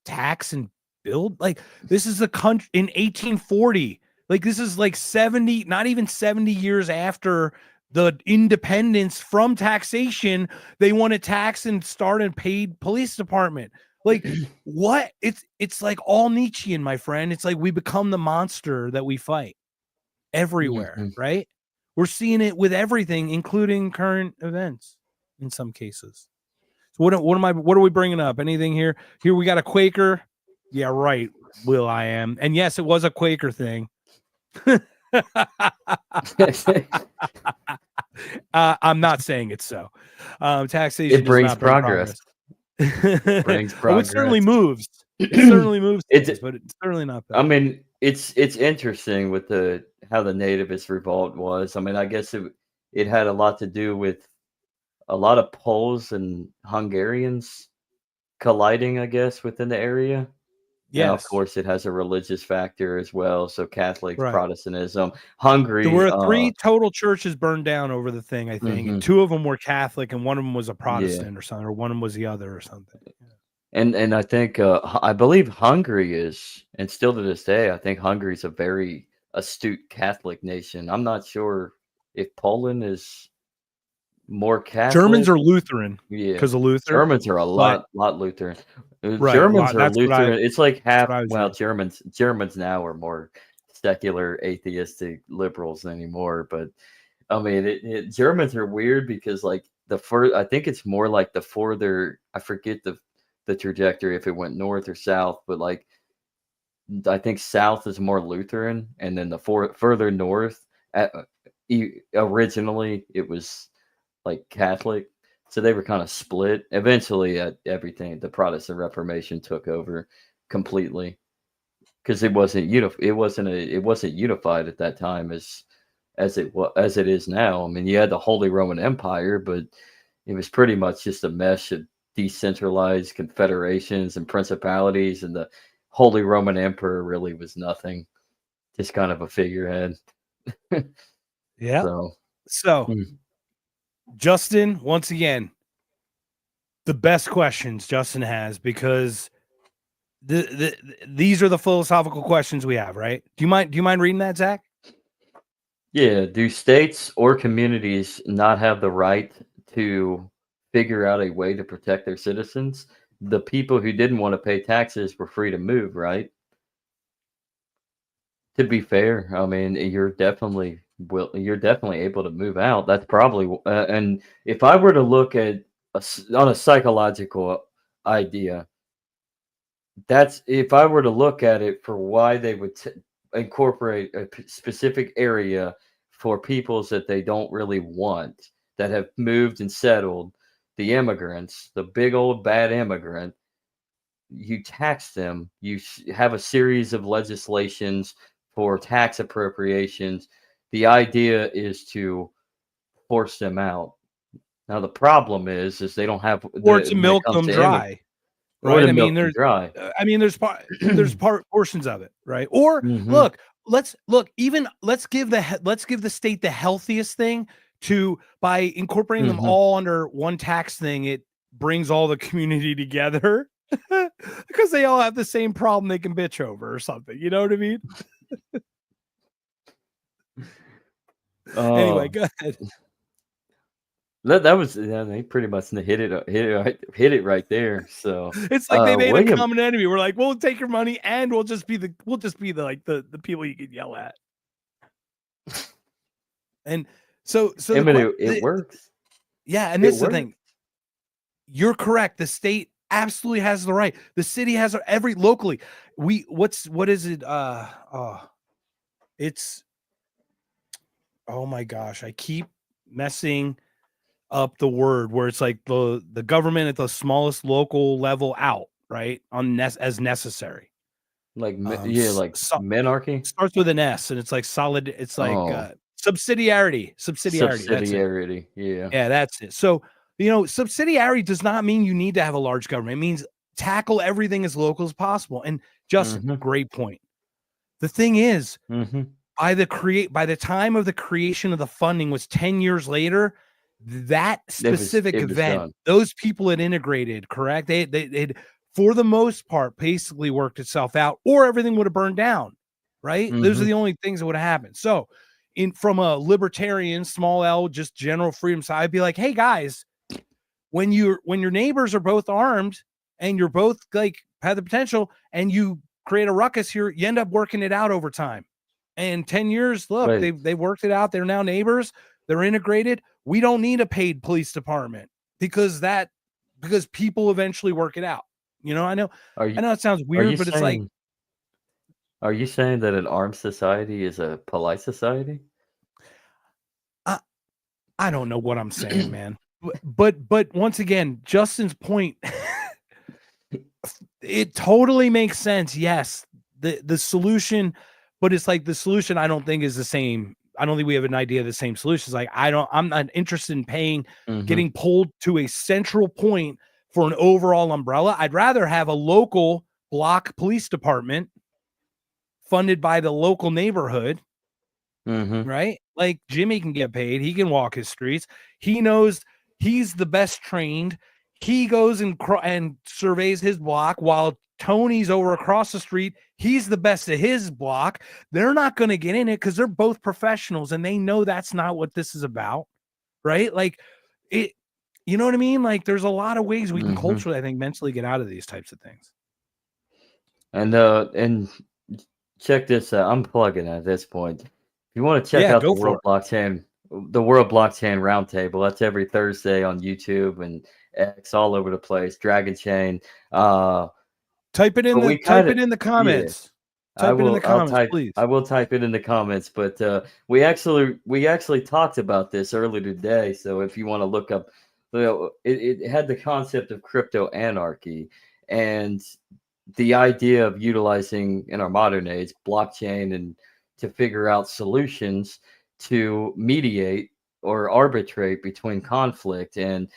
tax and build. Like, this is the country in 1840. Like, this is like 70, not even 70 years after the independence from taxation. They want to tax and start a paid police department. Like, what? It's like all Nietzschean, my friend. It's like we become the monster that we fight everywhere, right? We're seeing it with everything, including current events in some cases. So what are we bringing up? Anything here? Here we got a Quaker. Yeah, right. Will I am. And yes, it was a Quaker thing. I'm not saying it's so. Taxation brings progress. Brings progress. It certainly moves. It certainly moves. But it's certainly not bad. I mean, it's interesting with how the nativist revolt was. I mean, I guess it had a lot to do with a lot of Poles and Hungarians colliding, I guess, within the area. Now, of Yes. course, it has a religious factor as well. So Catholics, Right. Protestantism, There Hungary. were 3 total churches burned down over the thing, I think, and Mhm, 2 of them were Catholic and one of them was a yeah. Protestant or something, or one of them was the other or something. And I think, I believe Hungary is, and still to this day, I think Hungary is a very astute Catholic nation. I'm not sure if Poland is more Germans Catholic. are Lutheran Yeah. because of Luther, Germans are a but lot Lutheran. right, a Germans lot. are Lutheran. It's like That's half, what I was well, reading. Germans now are more secular, atheistic liberals anymore, but I mean, Germans are weird because like I think it's more like the further, I forget the trajectory if it went north or south, but like I think south is more Lutheran, and then the further north, originally it was like Catholic, so they were kind of split. Eventually, everything the Protestant Reformation took over completely because it wasn't unified at that time as it is now. I mean, you had the Holy Roman Empire, but it was pretty much just a mesh of decentralized confederations and principalities, and the Holy Roman Emperor really was nothing, just kind of a figurehead. Yeah. So, So, mm, Justin, once again, the best questions Justin has because these are the philosophical questions we have, right? Do you mind reading that, Zach? yeah, do states or communities not have the right to figure out a way to protect their citizens? The people who didn't want to pay taxes were free to move, right? To be fair, I mean, you're definitely able to move out. That's probably and if I were to look at on a psychological idea, that's if I were to look at it for why they would incorporate a specific area for peoples that they don't really want, that have moved and settled, the immigrants, the big old bad immigrant, you tax them. Have a series of legislations for tax appropriations. The idea is to force them out. Now the problem is they don't have Or the to when it milk comes them to dry, or right? to I mean, milk them dry. there's portions of it, right? Or Hmm. look, let's give the state the healthiest thing to by incorporating them Hmm. all under one tax thing. It brings all the community together because they all have the same problem they can bitch over or something. You know what I mean? Anyway, Oh, go ahead. that was, yeah, they pretty much hit it right there. So, It's like they made a William, common enemy. We're like, we'll take your money and we'll just be the like the people you can yell at. And so I mean, it works. yeah, and It this is the works. thing. You're correct. The state absolutely has the right. The city has every locally. What is it? It's oh my gosh, I keep messing up the word where it's like the government at the smallest local level out, right? As necessary. Like, yeah, S- like so, menarche. starts with an S and it's like solid, it's like Oh, subsidiarity. That's it. subsidiarity. Yeah. Yeah, that's it. So, subsidiarity does not mean you need to have a large government. It means tackle everything as local as possible. And Justin, Hmm. great point. The thing is, Hmm. by the time of the creation of the funding was 10 years later, that specific It was event, done. those people had integrated, correct? They'd for the most part basically worked itself out, or everything would have burned down, right? Those are Hmm. the only things that would have happened. So, in from a libertarian, small L, just general freedom side, I'd be like, hey guys, when your neighbors are both armed and you're both like have the potential and you create a ruckus here, you end up working it out over time. And 10 years, look, Wait, they worked it out. They're now neighbors. They're integrated. We don't need a paid police department because people eventually work it out. are I you know it sounds are weird, you but it's like saying that an armed society is a polite society? I, I don't know what I'm saying, man. But once again, Justin's point, it totally makes sense. Yes, the solution, but it's like the solution I don't think is the same. I don't think we have an idea of the same solutions. Like I'm not interested in Hmm. getting pulled to a central point for an overall umbrella. I'd rather have a local block police department funded by the local neighborhood, right? Like Jimmy can get paid. He can walk his streets. He knows he's the best trained. He goes and surveys his block while Tony's over across the street. He's the best at his block. They're not going to get in it because they're both professionals and they know that's not what this is about, right? Like it, you know what I mean? Like there's a lot of ways we can culturally, I think, mentally get out of these types of things. And check this out. I'm plugging at this point. If you want to check out the World Blockchain Roundtable, that's every Thursday on YouTube and X, all over the place. Dragon Chain. Type it in the comments. Yeah, Type it in the comments, please. I will type it in the comments, but we actually talked about this earlier today. So if you want to look up, it had the concept of crypto anarchy and the idea of utilizing in our modern age blockchain and to figure out solutions to mediate or arbitrate between conflict. And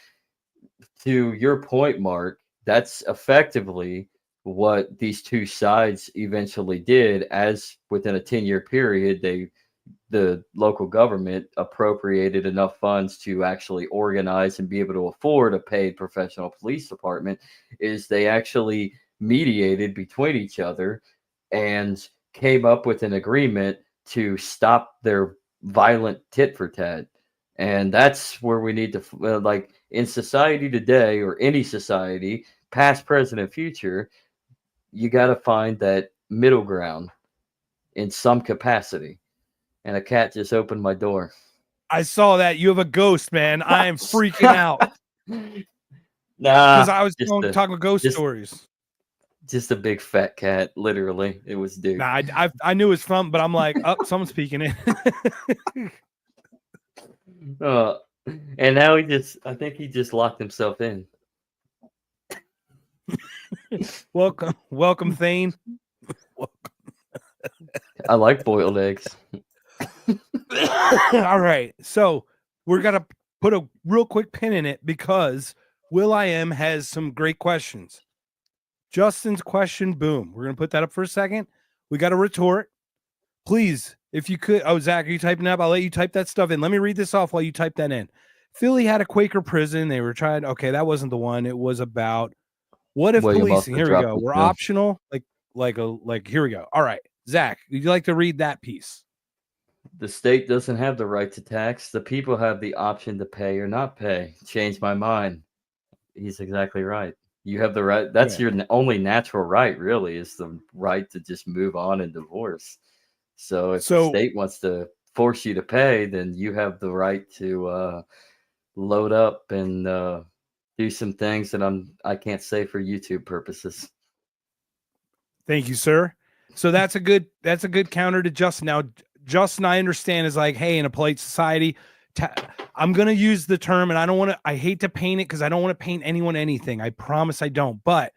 to your point, Mark, that's effectively what these two sides eventually did. As within a 10-year period, the local government appropriated enough funds to actually organize and be able to afford a paid professional police department, is they actually mediated between each other and came up with an agreement to stop their violent tit for tat. And that's where we need to, like in society today, or any society, past, present, and future, you got to find that middle ground in some capacity. And a cat just opened my door. I saw that. You have a ghost, man. I am freaking out. Nah, because I was talking ghost stories. Just a big fat cat, literally. It was dude. Nah, I knew it was from, but I'm like, oh, someone's peeking in. And now I think he just locked himself in. Welcome, Thane. I like boiled eggs. All right, so we're gonna put a real quick pin in it because will.i.am has some great questions. Justin's question, boom. We're gonna put that up for a second. We got a retort. Please, if you could. Oh, Zach, are you typing up? I'll let you type that stuff in. Let me read this off while you type that in. Philly had a Quaker prison. They were trying. Okay, that wasn't the one. It was about what if policing. Here we go. We're optional. Like here we go. All right, Zach, would you like to read that piece? The state doesn't have the right to tax. The people have the option to pay or not pay. Change my mind. He's exactly right. You have the right. That's your only natural right, really, is the right to just move on and divorce. So if the state wants to force you to pay, then you have the right to load up and do some things that I can't say for YouTube purposes. Thank you, sir. So that's a good counter to Justin. Now, Justin, I understand, is like, hey, in a polite society, I'm going to use the term, and I hate to paint it because I don't want to paint anyone anything. I promise I don't. But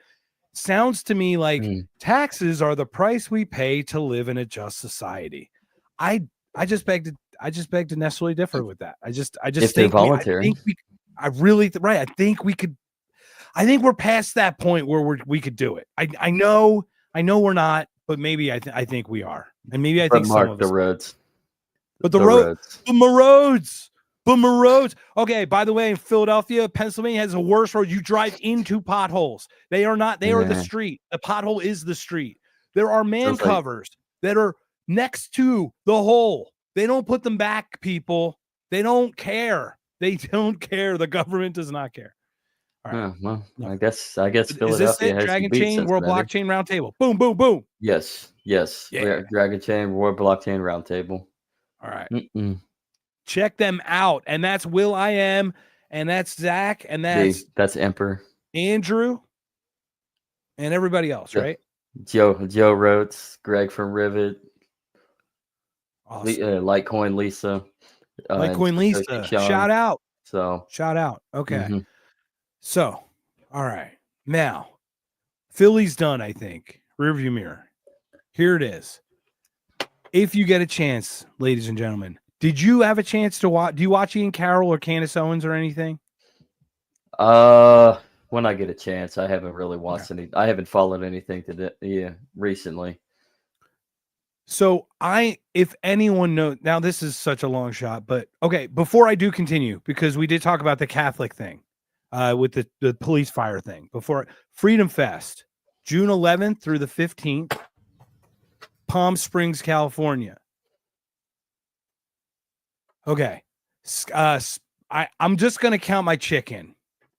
sounds to me like taxes are the price we pay to live in a just society. I just beg to necessarily differ with that. I just if think voluntary. I think we're past that point where we could do it. I know we're not, but maybe I think we are. And maybe I think some of us. The roads. But the roads. Okay, by the way, in Philadelphia, Pennsylvania has a worse road. You drive into potholes. They are not, they are the street. The pothole is the street. There are man covers that are next to the hole. They don't put them back, people. They don't care. They don't care. The government does not care. All right. Well, I guess Philadelphia is this it? has Dragon Chain World Blockchain Roundtable. Boom, boom, boom. Yes. Yeah. Dragon Chain World Blockchain Roundtable. All right. Check them out. And that's will.i.am, and that's Zach, and that's Emperor, Andrew, and everybody else, right? Joe Rotes, Greg from Rivet, awesome. Litecoin Lisa. Litecoin Lisa. Shout out. Shout out. Okay. So, all right. Now, Philly's done, I think. Rearview mirror. Here it is. If you get a chance, ladies and gentlemen, did you have a chance to watch? Do you watch Ian Carroll or Candace Owens or anything? Well, When I get a chance, I haven't really watched any. I haven't followed anything recently. So if anyone knows, now this is such a long shot, but okay, before I do continue, because we did talk about the Catholic thing, with the police fire thing before Freedom Fest, June 11th through the 15th, Palm Springs, California. Okay. I'm just going to count my chicken.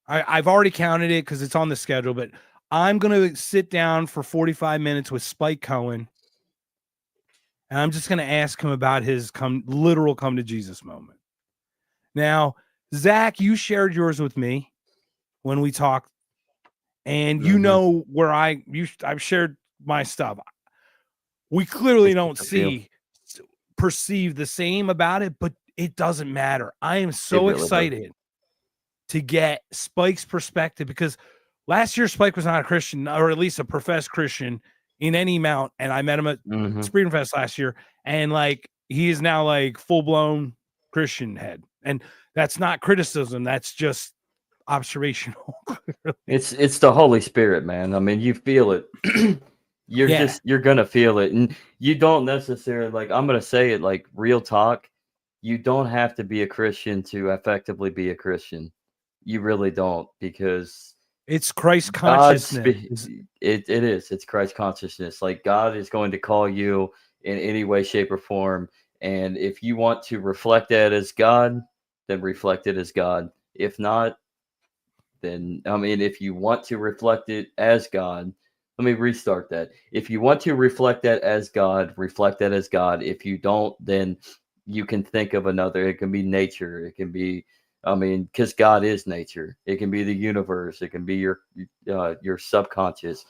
I've already counted it because it's on the schedule, but I'm going to sit down for 45 minutes with Spike Cohen. And I'm just going to ask him about his literal come to Jesus moment. Now, Zach, you shared yours with me when we talked, and you know where I've shared my stuff. We clearly don't perceive the same about it, but it doesn't matter. I am so excited to get Spike's perspective, because last year Spike was not a Christian, or at least a professed Christian in any amount, and I met him at Freedom Fest last year, and like he is now like full-blown Christian head, and that's not criticism, that's just observational. It's the Holy Spirit, man. I mean, you feel it. You're gonna feel it, and you don't necessarily, like, I'm gonna say it like real talk, you don't have to be a Christian to effectively be a Christian. You really don't, because it's Christ consciousness. It is. It's Christ consciousness. Like, God is going to call you in any way, shape, or form. And if you want to reflect that as God, then reflect it as God. If not, then, I mean, if you want to reflect it as God, let me restart that. If you want to reflect that as God, reflect that as God. If you don't, then you can think of another. It can be nature. It can be, I mean, because God is nature. It can be the universe. It can be your subconscious,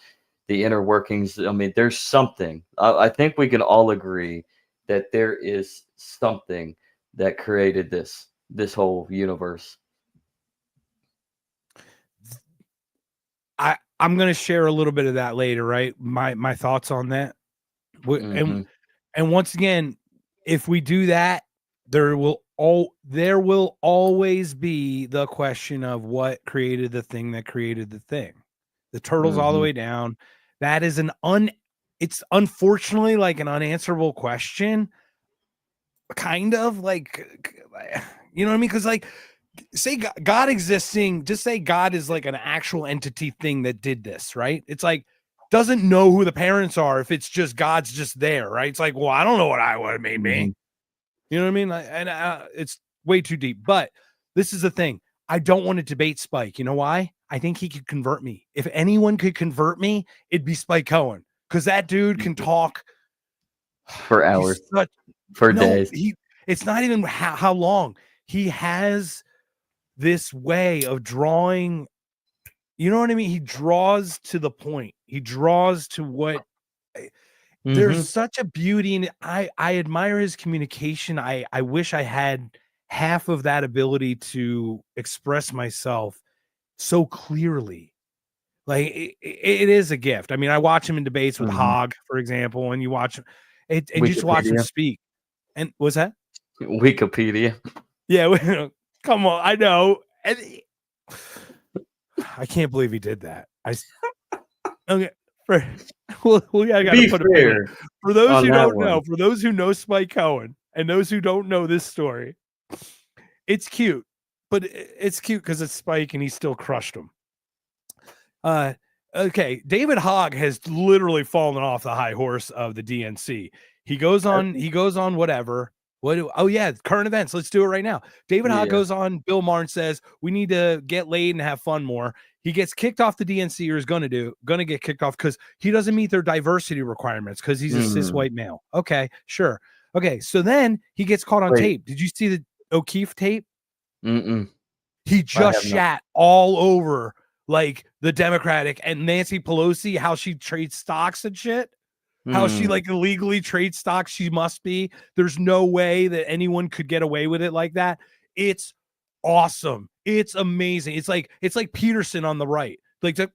the inner workings. I mean, there's something. I think we can all agree that there is something that created this whole universe. I'm going to share a little bit of that later, right? My thoughts on that. And once again, if we do that, there will always be the question of what created the thing that created the thing. The turtle's all the way down. That is it's unfortunately like an unanswerable question. Kind of like, you know what I mean? Because like, say God existing, just say God is like an actual entity thing that did this, right? It's like, doesn't know who the parents are if it's just God's just there, right? It's like, well, I don't know what I would have made me. You know what I mean? And it's way too deep. But this is the thing. I don't want to debate Spike. You know why? I think he could convert me. If anyone could convert me, it'd be Spike Cohen, because that dude can talk for hours, days. It's not even how long. He has this way of drawing, you know what I mean? He draws to the point. He draws to what there's such a beauty in it. I admire his communication. I wish I had half of that ability to express myself so clearly. Like it is a gift. I mean, I watch him in debates with Hogg, for example, and you watch it and you just watch him speak. And what's that? Wikipedia. Yeah, come on, I know. And I can't believe he did that. Okay. I gotta put it for those who don't know. For those who know Spike Cohen and those who don't know this story, it's cute, but it's cute because it's Spike and he still crushed him. Okay, David Hogg has literally fallen off the high horse of the DNC. He goes on whatever. Oh yeah, current events. Let's do it right now. David Hogg goes on Bill Maher and says we need to get laid and have fun more. He gets kicked off the DNC, or is going to get kicked off because he doesn't meet their diversity requirements because he's a cis white male. Okay, sure. Okay, so then he gets caught on tape. Did you see the O'Keefe tape? He just shat all over like the Democratic and Nancy Pelosi, how she trades stocks and shit. How she like illegally trades stocks. She must be. There's no way that anyone could get away with it like that. It's awesome. It's amazing. It's like Peterson on the right, like just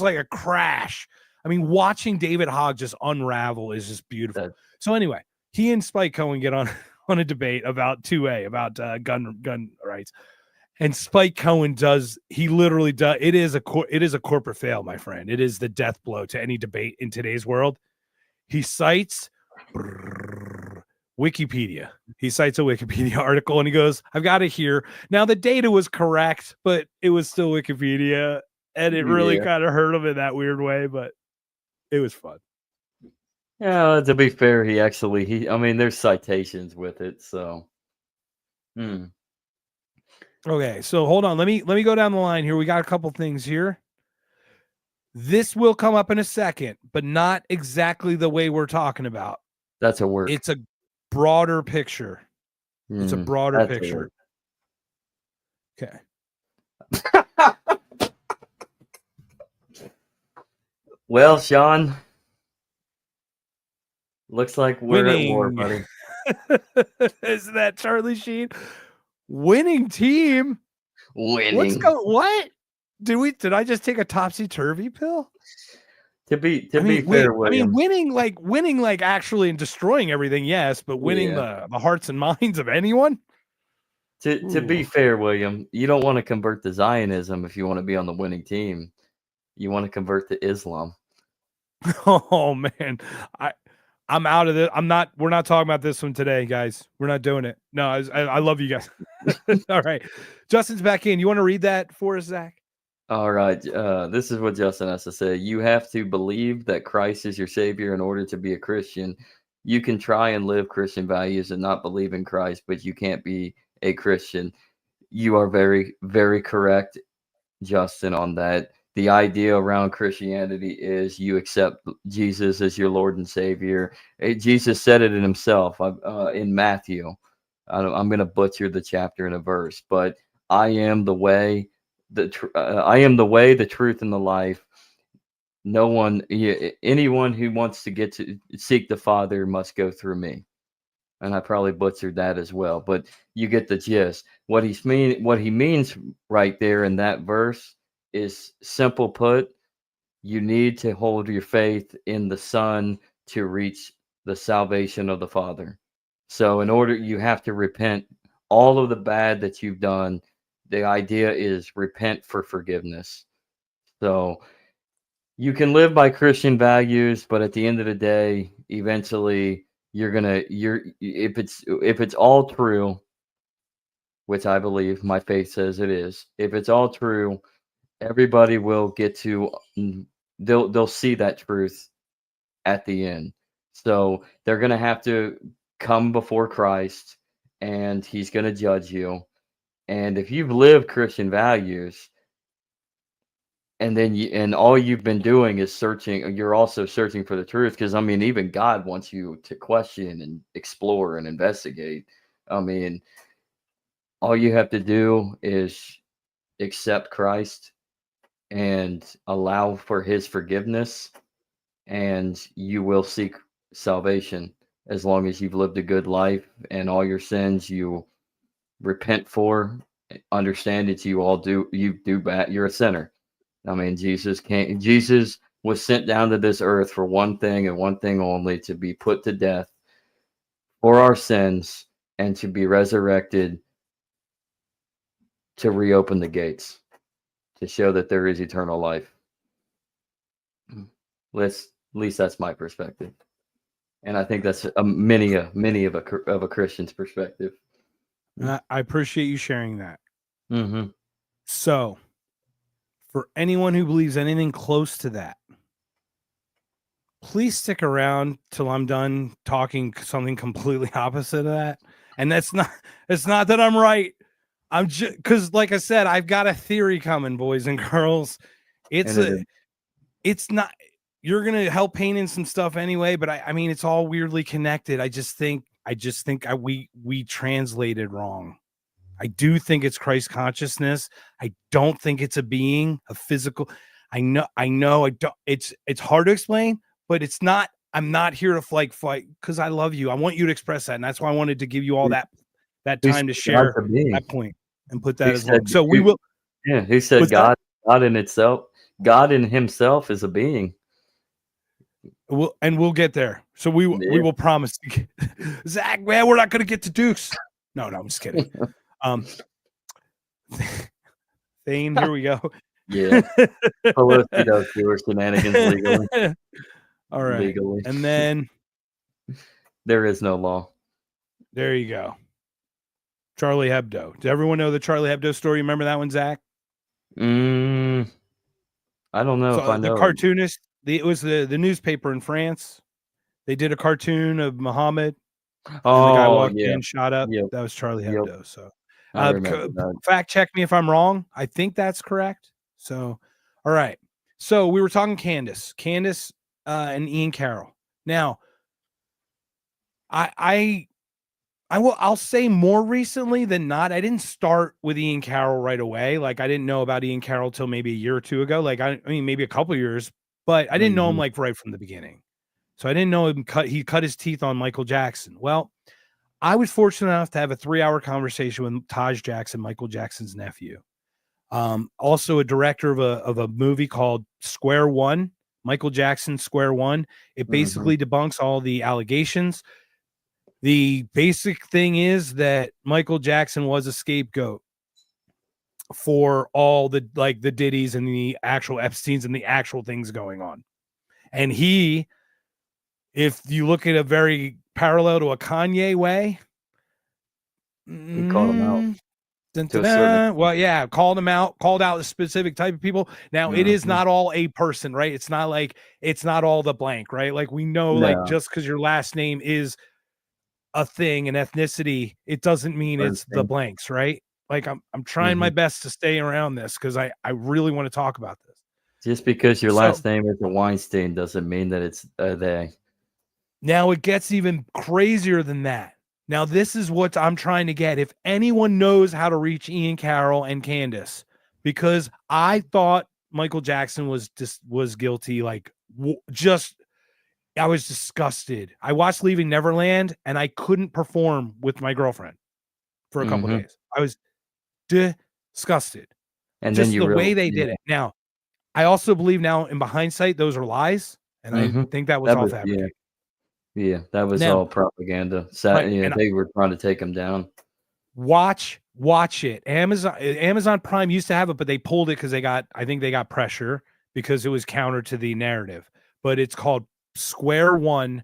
like a crash. I mean, watching David Hogg just unravel is just beautiful. So anyway, he and Spike Cohen get on a debate about 2A, about gun rights. And Spike Cohen he literally does. It is a corporate fail, my friend. It is the death blow to any debate in today's world. He cites Wikipedia. He cites a Wikipedia article and he goes, I've got it here. Now the data was correct, but it was still Wikipedia. And it really kind of hurt him in that weird way, but it was fun. Yeah, to be fair, I mean, there's citations with it, so. Okay, so hold on. Let me go down the line here. We got a couple things here. This will come up in a second, but not exactly the way we're talking about. That's a work. It's a broader picture. It's a broader picture. Okay. Well, Sean, looks like we're at war, buddy. Isn't that Charlie Sheen? Winning team. Winning. What? Did I just take a topsy-turvy pill? To be fair, William. I mean, winning like actually and destroying everything, yes, but winning the hearts and minds of anyone? To be fair, William, you don't want to convert to Zionism if you want to be on the winning team. You want to convert to Islam. Oh man. I'm out of this. We're not talking about this one today, guys. We're not doing it. No, I love you guys. All right. Justin's back in. You want to read that for us, Zach? All right. This is what Justin has to say. You have to believe that Christ is your savior in order to be a Christian. You can try and live Christian values and not believe in Christ, but you can't be a Christian. You are very, very correct, Justin, on that. The idea around Christianity is you accept Jesus as your Lord and Savior. Jesus said it in himself in Matthew. I'm going to butcher the chapter and a verse, but I am the way, I am the way, the truth, and the life. Anyone who wants to get to seek the Father must go through me. And I probably butchered that as well, but you get the gist. What he means right there in that verse is simple put, you need to hold your faith in the Son to reach the salvation of the Father. So in order, you have to repent all of the bad that you've done. The idea is repent for forgiveness. So you can live by Christian values, but at the end of the day, eventually if it's all true, which I believe my faith says it is, if it's all true, everybody will get to, they'll see that truth at the end. So they're going to have to come before Christ and he's going to judge you. And if you've lived Christian values and then all you've been doing is searching, you're also searching for the truth. Because I mean, even God wants you to question and explore and investigate. I mean, all you have to do is accept Christ and allow for his forgiveness, and you will seek salvation as long as you've lived a good life and all your sins you repent for, understand that you do bad, you're a sinner. I mean, Jesus was sent down to this earth for one thing and one thing only, to be put to death for our sins and to be resurrected to reopen the gates, to show that there is eternal life. At least that's my perspective, and I think that's many of a Christian's perspective. I appreciate you sharing that. Mm-hmm. So, for anyone who believes anything close to that, please stick around till I'm done talking something completely opposite of that. And it's not that I'm right. I'm just because, like I said, I've got a theory coming, boys and girls. It's not, you're gonna help paint in some stuff anyway, but I mean, it's all weirdly connected. I just think we translated wrong. I do think it's Christ consciousness. I don't think it's a being, a physical. I know. I don't. It's hard to explain, but it's not. I'm not here to fight because I love you. I want you to express that, and that's why I wanted to give you all that time to share that point and put that as well. So we will. Yeah, who said God? God in itself. God in Himself is a being. We'll get there. So we will promise. Zach, man, we're not going to get to Dukes. No, I'm just kidding. Thane, here we go. Yeah. Pelosi does do her shenanigans legally. All right. Legally. And then there is no law. There you go. Charlie Hebdo. Does everyone know the Charlie Hebdo story? Remember that one, Zach? I don't know if I know. The cartoonist, it was the newspaper in France. They did a cartoon of Muhammad. And the guy walked in, shot up. Yep. That was Charlie Hebdo. So I remember that. Fact check me if I'm wrong. I think that's correct. So, all right. So we were talking Candace and Ian Carroll. Now, I'll say more recently than not. I didn't start with Ian Carroll right away. Like I didn't know about Ian Carroll till maybe a year or two ago. Like I mean, maybe a couple years, but I didn't know him like right from the beginning. So I didn't know him he cut his teeth on Michael Jackson. Well, I was fortunate enough to have a 3-hour conversation with Taj Jackson, Michael Jackson's nephew. Also a director of a movie called Square One, Michael Jackson Square One. It basically debunks all the allegations. The basic thing is that Michael Jackson was a scapegoat for all the the ditties and the actual Epsteins and the actual things going on. And if you look at a very parallel to a Kanye way, he called him out. Well, yeah, called out a specific type of people. Now it is not all a person, right? It's not all the blank, right? Like we know, like just because your last name is a thing, an ethnicity, it doesn't mean it's the blanks, right? Like I'm trying my best to stay around this because I really want to talk about this. Just because your last name is a Weinstein doesn't mean that it's they. Now it gets even crazier than that. Now this is what I'm trying to get. If anyone knows how to reach Ian Carroll and Candace, because I thought Michael Jackson was guilty, I was disgusted. I watched Leaving Neverland and I couldn't perform with my girlfriend for a couple days. I was disgusted. And just the way they did it. Now, I also believe now in hindsight, those are lies. And I think that was all fabricated. Yeah, that was all propaganda. They were trying to take him down. Watch it. Amazon Prime used to have it, but they pulled it because I think they got pressure because it was counter to the narrative. But it's called Square One,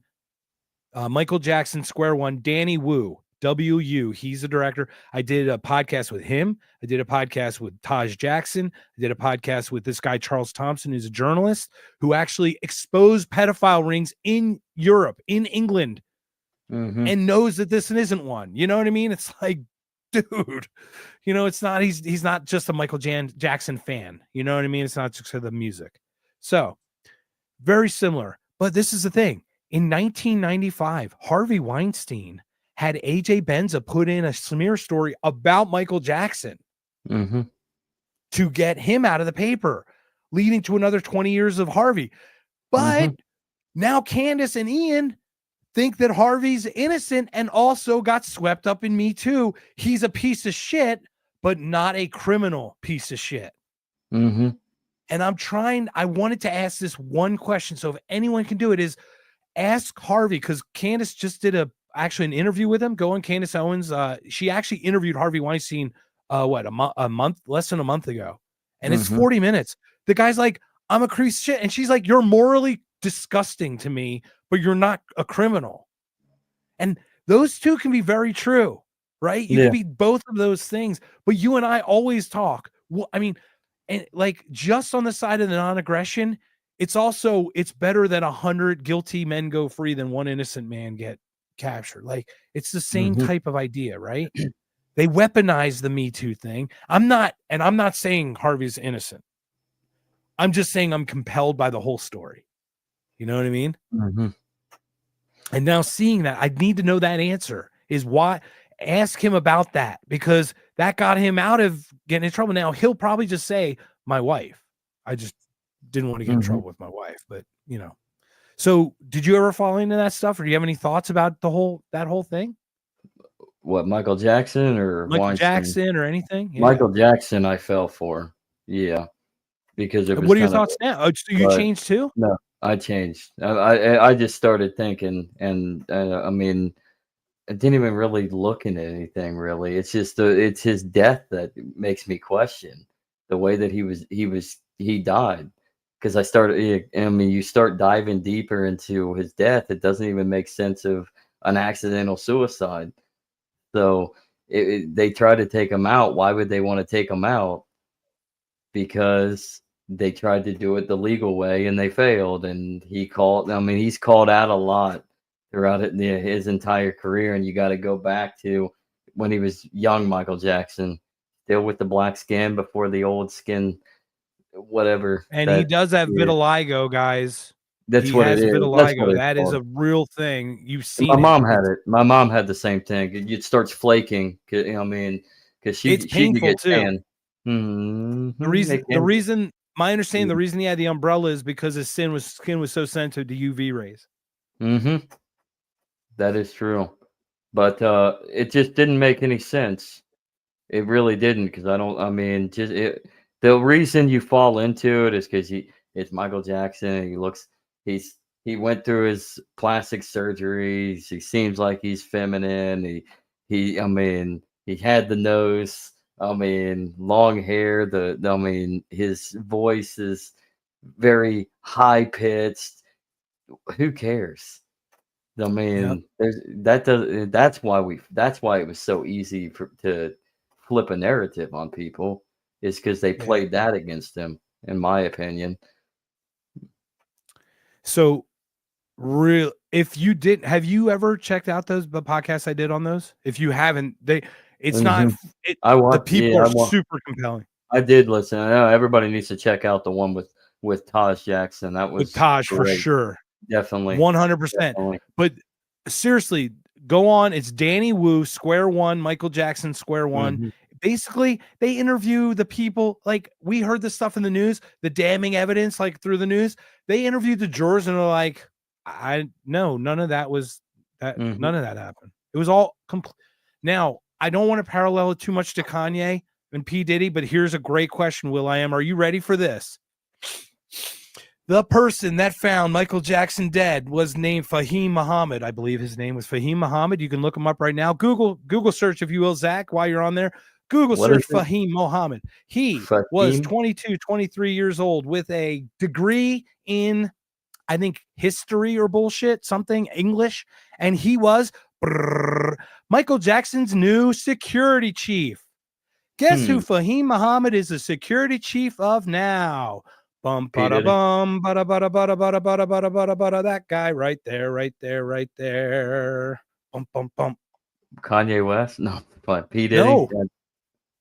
Michael Jackson Square One, Danny Wu, W-U. He's the director. I did a podcast with him. I did a podcast with Taj Jackson. I did a podcast with this guy, Charles Thompson, who's a journalist who actually exposed pedophile rings in Europe, in England, and knows that this isn't one. You know what I mean? It's like, dude, it's not, he's not just a Michael Jackson fan. You know what I mean? It's not just for the music. So very similar. But this is the thing. In 1995, Harvey Weinstein had AJ Benza put in a smear story about Michael Jackson to get him out of the paper, leading to another 20 years of Harvey. But now Candace and Ian think that Harvey's innocent and also got swept up in Me Too. He's a piece of shit, but not a criminal piece of shit. And I wanted to ask this one question. So if anyone can do it, is ask Harvey, because Candace just did actually an interview with him. Go on Candace Owens. She actually interviewed Harvey Weinstein, less than a month ago. And it's 40 minutes. The guy's like, I'm a piece of shit. And she's like, you're morally disgusting to me, but you're not a criminal. And those two can be very true, right? You can be both of those things, but you and I always talk. Well, I mean, and like just on the side of the non-aggression, it's better that 100 guilty men go free than one innocent man get captured. Like it's the same type of idea, right? They weaponize the Me Too thing. I'm not saying Harvey's innocent. I'm just saying I'm compelled by the whole story. You know what I mean? And now seeing that, I need to know that answer is why. Ask him about that, because that got him out of getting in trouble. Now he'll probably just say, my wife. I just didn't want to get in trouble with my wife, but So did you ever fall into that stuff, or do you have any thoughts about that whole thing? What, Michael Jackson or Michael Weinstein? Jackson or anything? Yeah. Michael Jackson I fell for. Yeah. Because it was. What are your thoughts now? Oh, so you changed too? No, I changed. I just started thinking, and I mean, I didn't even really look into anything really. It's just it's his death that makes me question the way that he died. Because I mean, you start diving deeper into his death, it doesn't even make sense of an accidental suicide. So they try to take him out. Why would they want to take him out? Because they tried to do it the legal way and they failed. And I mean, he's called out a lot throughout his entire career. And you got to go back to when he was young, Michael Jackson, still with the black skin before the old skin, whatever. And he does have vitiligo, guys. That's He what it has is. That's what vitiligo. it's That is called. a real thing. You've seen My it. mom had it. My mom had the same thing. It starts flaking. You know what I mean? Because It's she could painful get too. tan. The reason, my understanding, the reason he had the umbrella is because his skin was so sensitive to UV rays. Mm-hmm. That is true. But it just didn't make any sense. It really didn't, because I mean, the reason you fall into it is because it's Michael Jackson. And he went through his plastic surgeries. He seems like he's feminine. I mean, he had the nose. I mean, long hair. I mean, his voice is very high pitched. Who cares? I mean, that's why it was so easy to flip a narrative on people, is because they played that against him, in my opinion. So if you didn't, have you ever checked out the podcasts I did on those? If you haven't, it's not, the people are super compelling. I did listen. I know everybody needs to check out the one with Taj Jackson. That was with Taj great. For sure. Definitely. 100%. But seriously, go on. It's Danny Wu, Square One, Michael Jackson, Square One. Mm-hmm. Basically, they interview the people. Like, we heard this stuff in the news, the damning evidence, like through the news. They interviewed the jurors and they're like, none of that was that. Mm-hmm. None of that happened. It was all complete. Now, I don't want to parallel it too much to Kanye and P. Diddy, but here's a great question, Will.i.am. Are you ready for this? The person that found Michael Jackson dead was named Fahim Muhammad. I believe his name was Fahim Muhammad. You can look him up right now. Google search, if you will, Zach, while you're on there. Google search Fahim Muhammad. He was 22, 23 years old with a degree in, I think, history or bullshit, something, English. And he was Michael Jackson's new security chief. Guess who Fahim Muhammad is the security chief of now? Bum bada bum bada bada bada bada bada bada bada bada. That guy right there, right there, right there. Bum bum bum. Kanye West? No, but P. Diddy? No.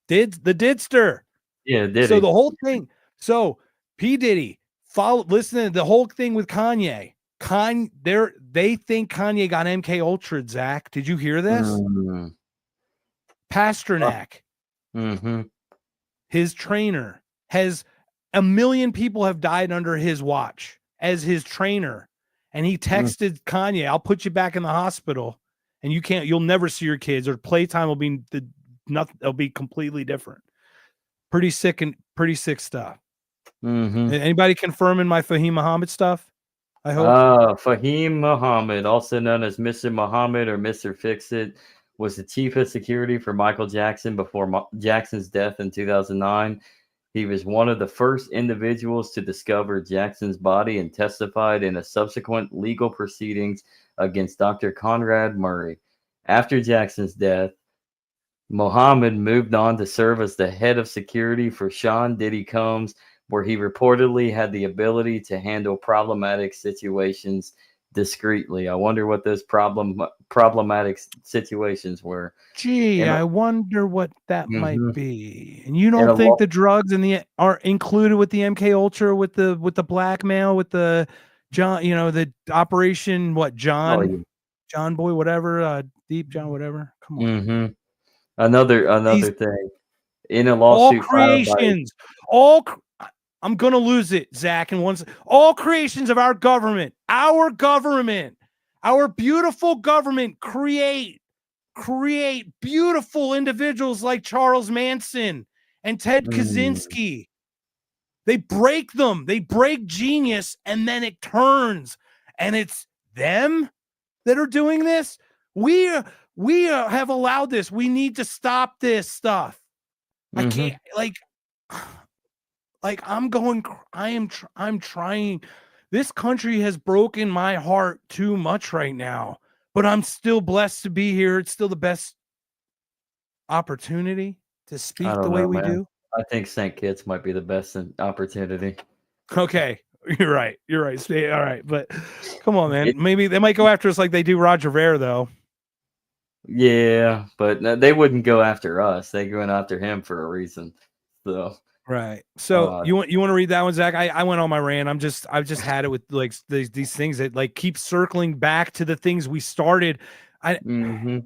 The Didster. Yeah, Diddy. So the whole thing. So P. Diddy, listen to the whole thing with Kanye. They think Kanye got MK Ultra, Zach. Did you hear this? Pasternak, his trainer, has 1 million people have died under his watch as his trainer. And he texted Kanye, I'll put you back in the hospital and you'll never see your kids, or playtime will be it'll be completely different. Pretty sick stuff. Anybody confirming my Fahim Muhammad stuff? I hope. Fahim Muhammad, also known as Mr. Muhammad or Mr. Fix-It, was the chief of security for Michael Jackson before Jackson's death in 2009. He was one of the first individuals to discover Jackson's body and testified in a subsequent legal proceedings against Dr. Conrad Murray. After Jackson's death, Muhammad moved on to serve as the head of security for Sean Diddy Combs, where he reportedly had the ability to handle problematic situations discreetly. I wonder what those problematic situations were. Gee, I wonder what that might be. And you don't think the drugs are included with the MK Ultra, with the blackmail, with the John, the operation, John Boy, whatever, Deep John, whatever. Come on. Another thing. In a lawsuit, all creations, I'm gonna lose it, Zach. And all creations of our government, our beautiful government, create beautiful individuals like Charles Manson and Ted Kaczynski. They break them. They break genius, and then it turns, and it's them that are doing this. We have allowed this. We need to stop this stuff. I can't I'm trying. This country has broken my heart too much right now, but I'm still blessed to be here. It's still the best opportunity to I speak the don't way know, we man. do. I think St. Kitts might be the best opportunity. Okay. You're right. Stay. All right. But come on, man. It, Maybe they might go after us like they do Roger Ver, though. yeah, but they wouldn't go after us. They going after him for a reason. So, Right. So you want to read that one, Zach? I went on my rant. I've just had it with like these things that like keep circling back to the things we started. Whatever.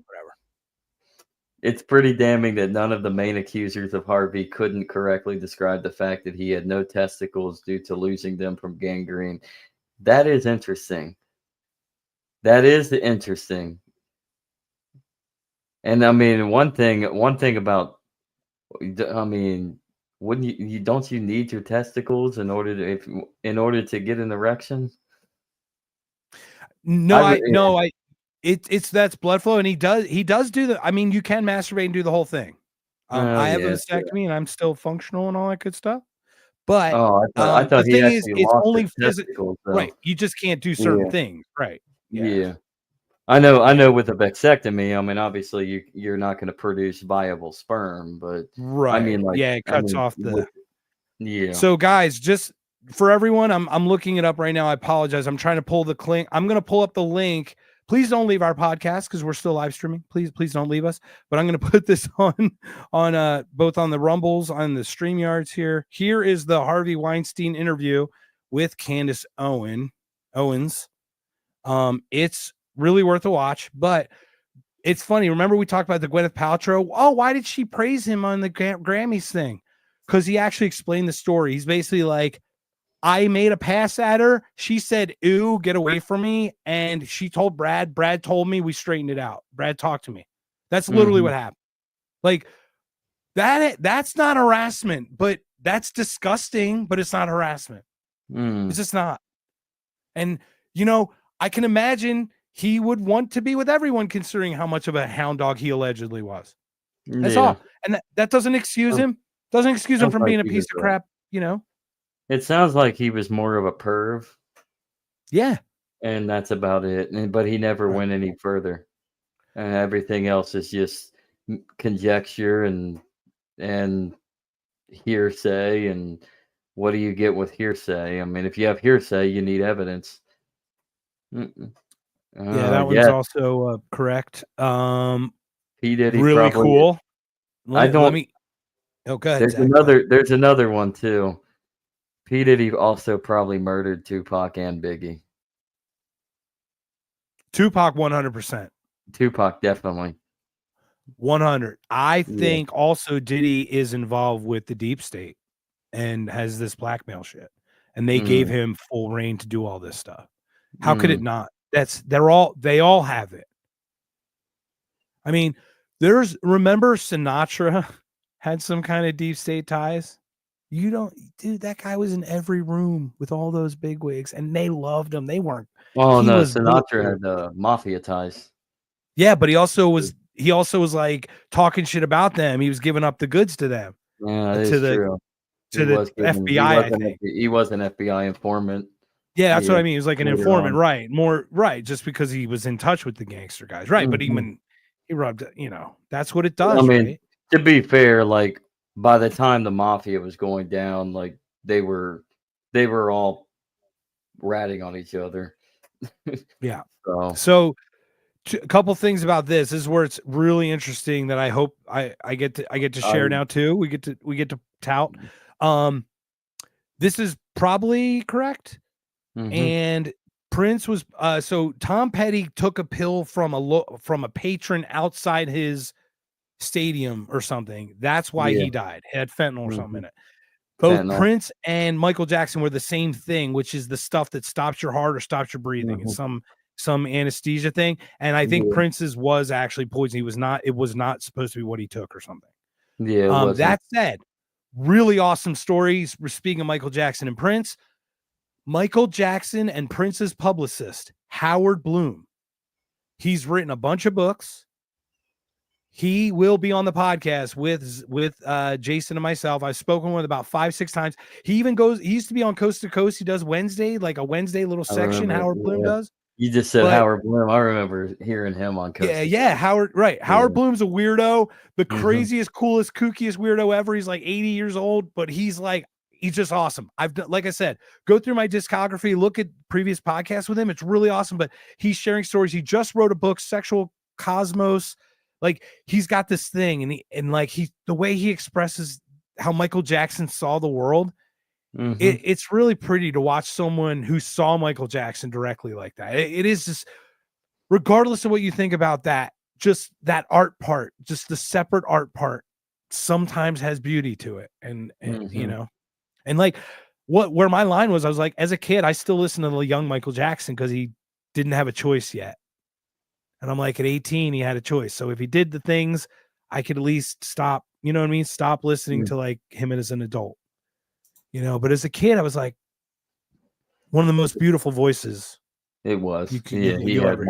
It's pretty damning that none of the main accusers of Harvey couldn't correctly describe the fact that he had no testicles due to losing them from gangrene. That is interesting. That is interesting. And I mean, one thing about, I mean, wouldn't you don't you need your testicles in order to get an erection? It's that's blood flow, and he does do the. I mean, you can masturbate and do the whole thing. I have a vasectomy, and I'm still functional and all that good stuff. But I thought the he thing is, actually it's lost only his physical, testicles, though. right? You just can't do certain things, right? Yeah. I know with a vasectomy, I mean, obviously you're not going to produce viable sperm, but I mean, like, it cuts off the. Yeah. So, guys, just for everyone, I'm looking it up right now. I apologize. I'm trying to pull the link. I'm going to pull up the link. Please don't leave our podcast because we're still live streaming. Please don't leave us. But I'm going to put this on both on the Rumbles, on the StreamYards here. Here is the Harvey Weinstein interview with Candace Owens. It's really worth a watch, but it's funny. Remember we talked about the Gwyneth Paltrow? Oh, why did she praise him on the Grammys thing? Because he actually explained the story. He's basically like, I made a pass at her. She said, ew, get away from me. And she told Brad. Brad told me, we straightened it out. Brad talked to me. That's literally what happened. Like that's not harassment, but that's disgusting, but it's not harassment. It's just not. And, I can imagine he would want to be with everyone considering how much of a hound dog he allegedly was. That's all. And that doesn't excuse him. Doesn't excuse him from being a piece of crap, It sounds like he was more of a perv. Yeah. And that's about it. But he never went any further. And everything else is just conjecture and hearsay. And what do you get with hearsay? I mean, if you have hearsay, you need evidence. That one's also correct. P. Diddy really cool. Go ahead. There's another one too. P. Diddy also probably murdered Tupac and Biggie. Tupac 100%. Tupac definitely. 100. I think also Diddy is involved with the deep state and has this blackmail shit. And they gave him full reign to do all this stuff. How could it not? They all have it. I mean, remember Sinatra had some kind of deep state ties? That guy was in every room with all those big wigs and they loved him. They weren't. Oh no, Sinatra had mafia ties. Yeah, but he also was like talking shit about them. He was giving up the goods to them. Yeah, that is true. To the FBI. He was an FBI informant. Yeah, that's what I mean. He was like an informant, right? Right, just because he was in touch with the gangster guys, right? But even he rubbed, that's what it does. I mean, right? To be fair, like by the time the mafia was going down, like they were all ratting on each other. Yeah. So a couple things about this. This is where it's really interesting that I hope I get to share now too. We get to tout. This is probably correct. And Prince was so Tom Petty took a pill from a patron outside his stadium or something. That's why he died. It had fentanyl or something in it. Both Prince and Michael Jackson were the same thing, which is the stuff that stops your heart or stops your breathing. It's some anesthesia thing. And I think Prince's was actually poison. It was not supposed to be what he took or something. Yeah. That said, really awesome stories. We're speaking of Michael Jackson and Prince. Michael Jackson and Prince's publicist, Howard Bloom. He's written a bunch of books. He will be on the podcast with Jason and myself. I've spoken with about 5-6 times. He used to be on Coast to Coast. He does Wednesday, like a Wednesday little section, Howard Bloom does. You just said But Howard Bloom. I remember hearing him on Coast. Yeah, Howard, right. Howard Bloom's a weirdo, the Mhm. craziest, coolest, kookiest weirdo ever. He's like 80 years old, but he's just awesome. I've done, like I said, go through my discography, look at previous podcasts with him. It's really awesome, but he's sharing stories. He just wrote a book, Sexual Cosmos. Like, he's got this thing, and the way he expresses how Michael Jackson saw the world, it's really pretty to watch someone who saw Michael Jackson directly like that. It is just, regardless of what you think about that, just that art part, just the separate art part, sometimes has beauty to it. And you know, and like where my line was, I was like, as a kid, I still listen to the young Michael Jackson because he didn't have a choice yet. And I'm like, at 18, he had a choice. So if he did the things, I could at least stop, you know what I mean? Stop listening to like him as an adult, you know. But as a kid, I was like, one of the most beautiful voices. It was. He had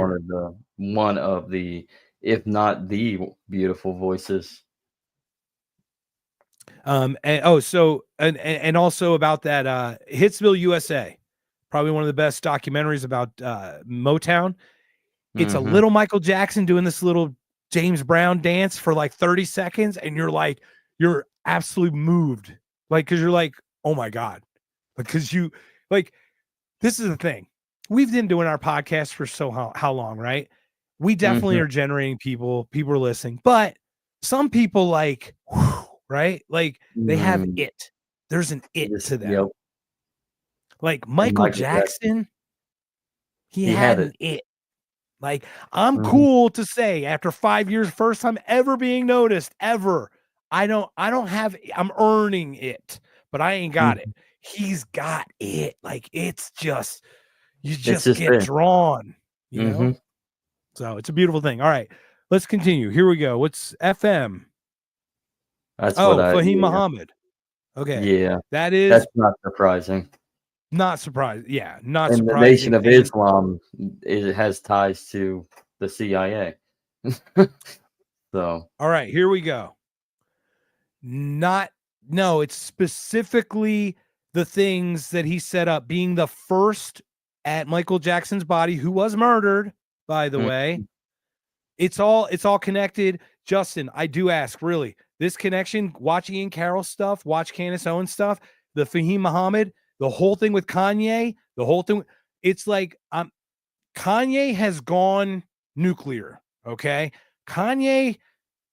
one of the, if not the beautiful voices. And also about that Hitsville, USA, probably one of the best documentaries about Motown. It's a little Michael Jackson doing this little James Brown dance for like 30 seconds, and you're absolutely moved, like, because you're like, oh my God, because you like, this is the thing, we've been doing our podcast for how long, right? We definitely are generating people are listening, but some people like, whew, right, like they have it. There's an it to them. Yep. Like Michael Jackson, he had an it. Like, I'm cool to say after 5 years, first time ever being noticed, ever. I'm earning it, but I ain't got it. He's got it. Like, it's just, you just get drawn, you know? So it's a beautiful thing. All right, let's continue. Here we go. What's FM? That's Fahim Muhammad. Okay. Yeah. That's not surprising. Not surprising. Yeah, not and surprising. The Nation of Islam, it has ties to the CIA. So. All right, here we go. It's specifically the things that he set up, being the first at Michael Jackson's body, who was murdered, by the way. It's all connected. Justin, I do ask, really, this connection, watch Ian Carroll stuff, watch Candace Owens stuff, the Fahim Muhammad, the whole thing with Kanye, the whole thing, it's like Kanye has gone nuclear, okay? Kanye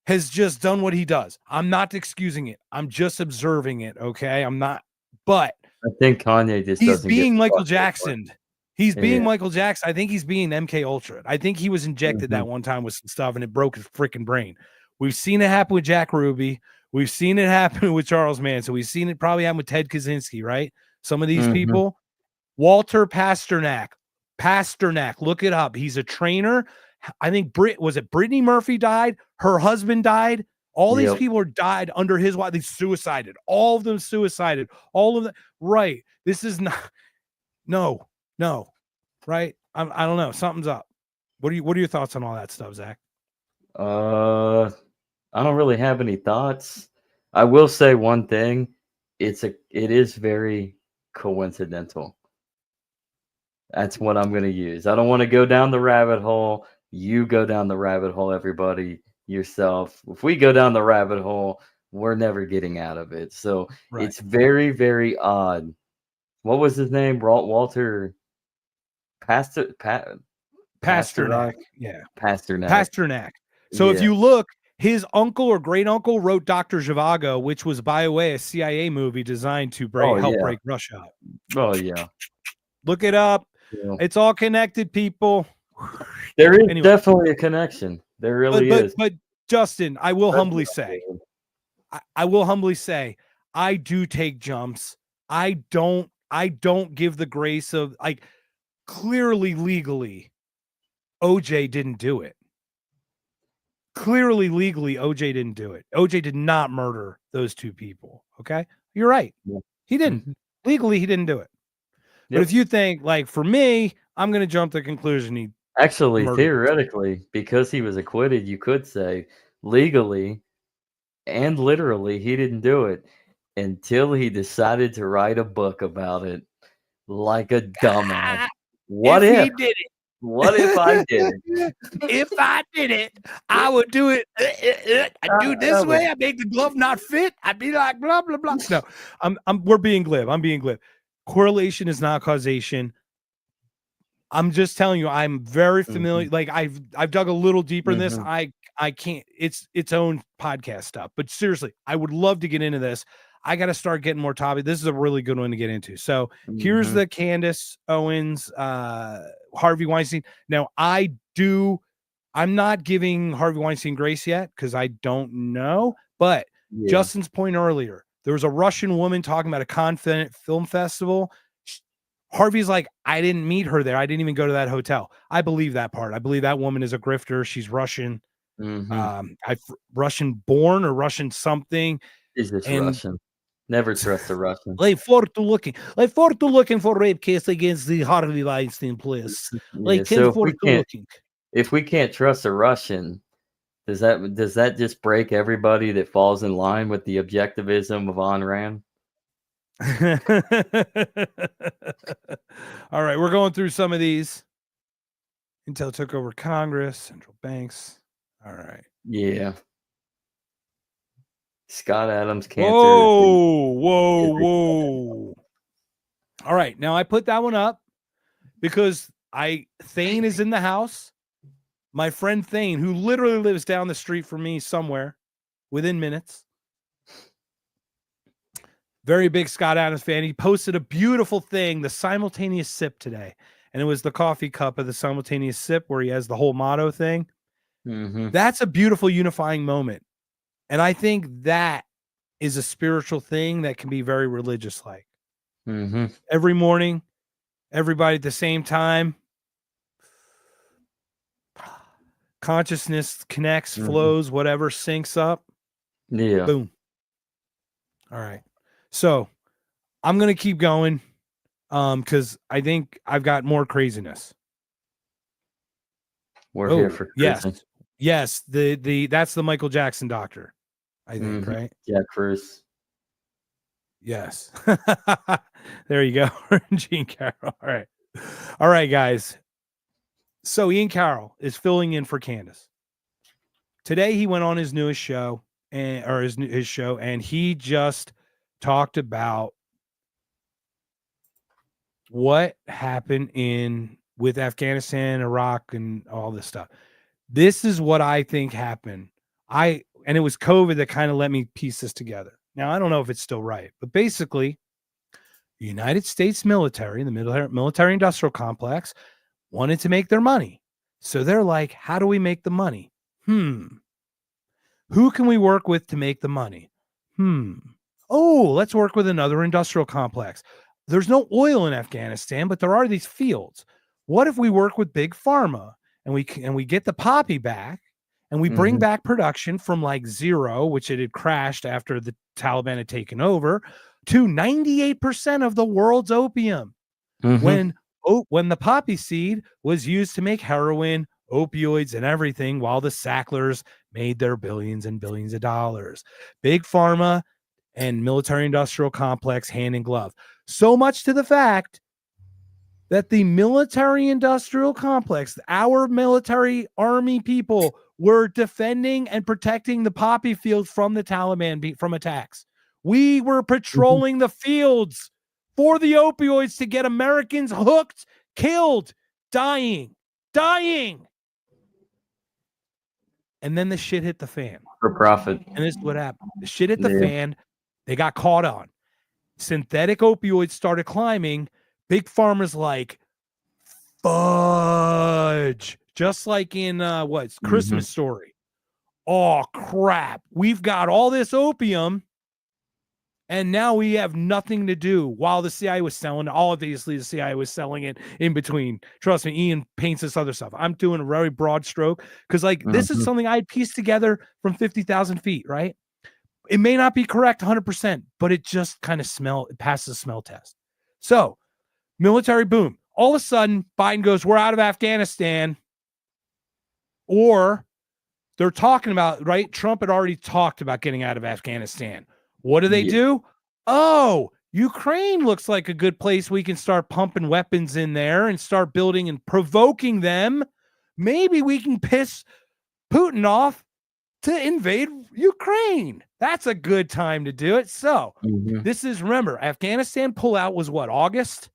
has just done what he does. I'm not excusing it. I'm just observing it, okay? I'm not, but I think Kanye just he's being Michael Jackson. He's being Michael Jackson. I think he's being MK Ultra. I think he was injected that one time with some stuff and it broke his freaking brain. We've seen it happen with Jack Ruby. We've seen it happen with Charles Manson. We've seen it probably happen with Ted Kaczynski, right? Some of these people. Walter Pasternak, look it up. He's a trainer. I think Brittany Murphy died. Her husband died. All these people are died under his watch. They suicided. All of them suicided. All of them. Right. This is not. No. Right. I don't know. Something's up. What are your thoughts on all that stuff, Zach? I don't really have any thoughts. I will say one thing. It is very coincidental. That's what I'm going to use. I don't want to go down the rabbit hole. You go down the rabbit hole, everybody, yourself. If we go down the rabbit hole, we're never getting out of it. So It's very, very odd. What was his name? Walter Pasternak. Yeah. Pasternak. So if you look, his uncle or great uncle wrote Dr. Zhivago, which was, by the way, a CIA movie designed to help break Russia up. Oh, yeah. Look it up. Yeah. It's all connected, people. There is definitely a connection. There really is. But Justin, I will humbly say, I do take jumps. I don't give the grace of, like, clearly legally, OJ didn't do it. Clearly, legally, OJ didn't do it. OJ did not murder those two people. Okay, you're right. Yeah. He didn't. Legally, he didn't do it. But if you think, like, for me, I'm going to jump to the conclusion he actually, theoretically, because he was acquitted, you could say legally and literally, he didn't do it until he decided to write a book about it like a dumbass. Ah, What if if? he did What if I did it? it, if I did it, I would do it. I'd do it this I would, way. I make the glove not fit. I'd be like blah blah blah. No, we're being glib. I'm being glib. Correlation is not causation. I'm just telling you, I'm very familiar. Mhm, Like I've dug a little deeper in this. mhm, I can't. It's its own podcast stuff. But seriously, I would love to get into this. I got to start getting more topic. This is a really good one to get into. So here's mhm. the Candace Owens, Harvey Weinstein. Now I'm not giving Harvey Weinstein grace yet because I don't know. But Yeah. Justin's point earlier, there was a Russian woman talking about a Confident Film Festival. Harvey's like, I didn't meet her there. I didn't even go to that hotel. I believe that part. I believe that woman is a grifter. She's Russian, Mhm. Russian born or Russian something. He's just And Russian. Never trust a Russian. like forward to looking for rape case against the Harvey Weinstein, please. Yeah, Like so forward to looking. if we can't trust a Russision, does that just break everybody that falls in line with the objectivism of Ayn Rand? All right, we're going through some of these. Intel took over Congress, central banks. All right. Yeah. Scott Adams cancer Whoa. is a All right. Now I put that one up because Thane is in the house. My friend Thane, who literally lives down the street from me somewhere within minutes. Very big Scott Adams fan. He posted a beautiful thing, the simultaneous sip today. And it was the coffee cup of the simultaneous sip where he has the whole motto thing. Mhm, That's a beautiful unifying moment. And I think that is a spiritual thing that can be very religious like. mhm, Every morning, everybody at the same time. Consciousness connects, mhm. flows, whatever, syncs up. Yeah. Boom. All right. So I'm going to keep going because I think I've got more craziness. We're here Oh, for yes. cruising. Yes. That's the Michael Jackson doctor, I think, Mhm. right? Jack Cruz. Yes. There you go. Gene Carroll. All right. All right, guys. So Ian Carroll is filling in for Candace. Today he went on his newest show his show, and he just talked about what happened with Afghanistan, Iraq, and all this stuff. This is what I think happened. And it was COVID that kind of let me piece this together. Now I don't know if it's still right, but basically, the United States military, the military industrial complex, wanted to make their money. So they're like, how do we make the money? Who can we work with to make the money? Oh, let's work with another industrial complex. There's no oil in Afghanistan, but there are these fields. What if we work with big pharma and we get the poppy back and we bring Mhm, back production from like zero, which it had crashed after the Taliban had taken over, to 98% of the world's opium mhm, when the poppy seed was used to make heroin, opioids, and everything, while the Sacklers made their billions and billions of dollars. Big pharma and military industrial complex hand in glove. So much to the fact that the military industrial complex, our military army people, were defending and protecting the poppy fields from the Taliban from attacks. We were mhm, patrolling the fields for the opioids to get Americans hooked, killed, dying. And then the shit hit the fan. for profit. And this is what happened. The shit hit the Yeah. fan. They got caught on. Synthetic opioids started climbing. Big pharma's like, fudge. Just like in what's Mhm, Christmas Story. Oh crap. We've got all this opium. And now we have nothing to do while the CIA was selling. Obviously, the CIA was selling it in between. Trust me, Ian paints this other stuff. I'm doing a very broad stroke because, like, this is mhm, something I pieced together from 50,000 feet, right? It may not be correct 100%, but it just kind of it passes the smell test. So, military boom. All of a sudden, Biden goes, we're out of Afghanistan. Or they're talking about, right? Trump had already talked about getting out of Afghanistan. What do they Yeah. do? Oh, Ukraine looks like a good place we can start pumping weapons in there and start building and provoking them. Maybe we can piss Putin off to invade Ukraine. That's a good time to do it. So this is, remember, Afghanistan pullout was what, August?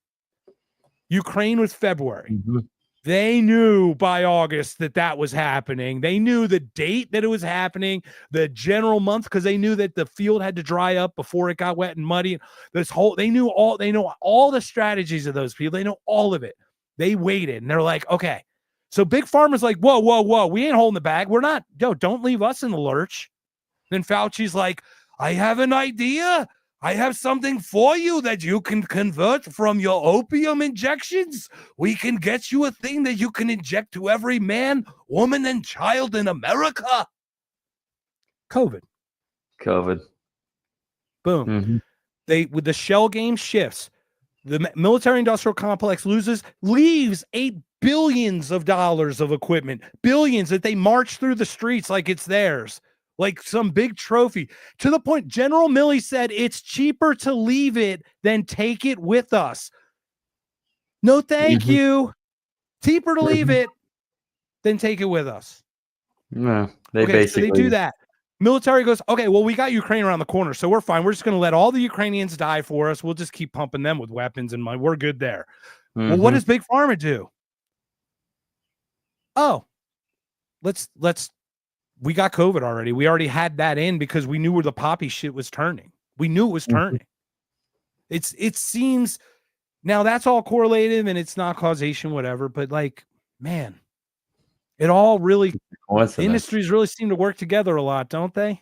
Ukraine was February. They knew by August that was happening. They knew the date that it was happening, the general month, because they knew that the field had to dry up before it got wet and muddy. They know all the strategies of those people. They know all of it. They waited and they're like, okay. So Big Pharma's like, whoa. We ain't holding the bag. We're not, don't leave us in the lurch. Then Fauci's like, I have an idea. I have something for you that you can convert from your opium injections. We can get you a thing that you can inject to every man, woman, and child in America. COVID. Boom. With the shell game shifts, the military industrial complex leaves $8 billion of equipment, billions that they march through the streets like it's theirs. Like some big trophy, to the point General Milley said it's cheaper to leave it than take it with us. No, thank you. Cheaper to leave it than take it with us. No, So they do that. Military goes, okay, well, we got Ukraine around the corner, so we're fine. We're just going to let all the Ukrainians die for us. We'll just keep pumping them with weapons and money. We're good there. Well, what does Big Pharma do? Oh, we got COVID already. We already had that in because we knew where the poppy shit was turning. We knew it was turning. It seems now that's all correlative and it's not causation, whatever. But like, man, it all really, industries really seem to work together a lot, don't they?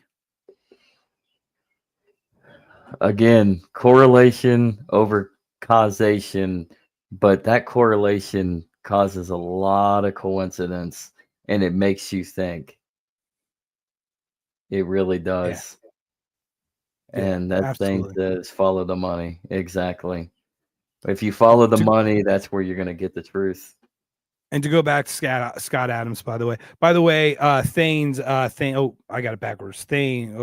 Again, correlation over causation, but that correlation causes a lot of coincidence and it makes you think. It really does. Yeah. And that thing says follow the money. Exactly. If you follow the money, that's where you're going to get the truth. And to go back to Scott Adams, by the way, Thane's, oh, I got it backwards. Thane's,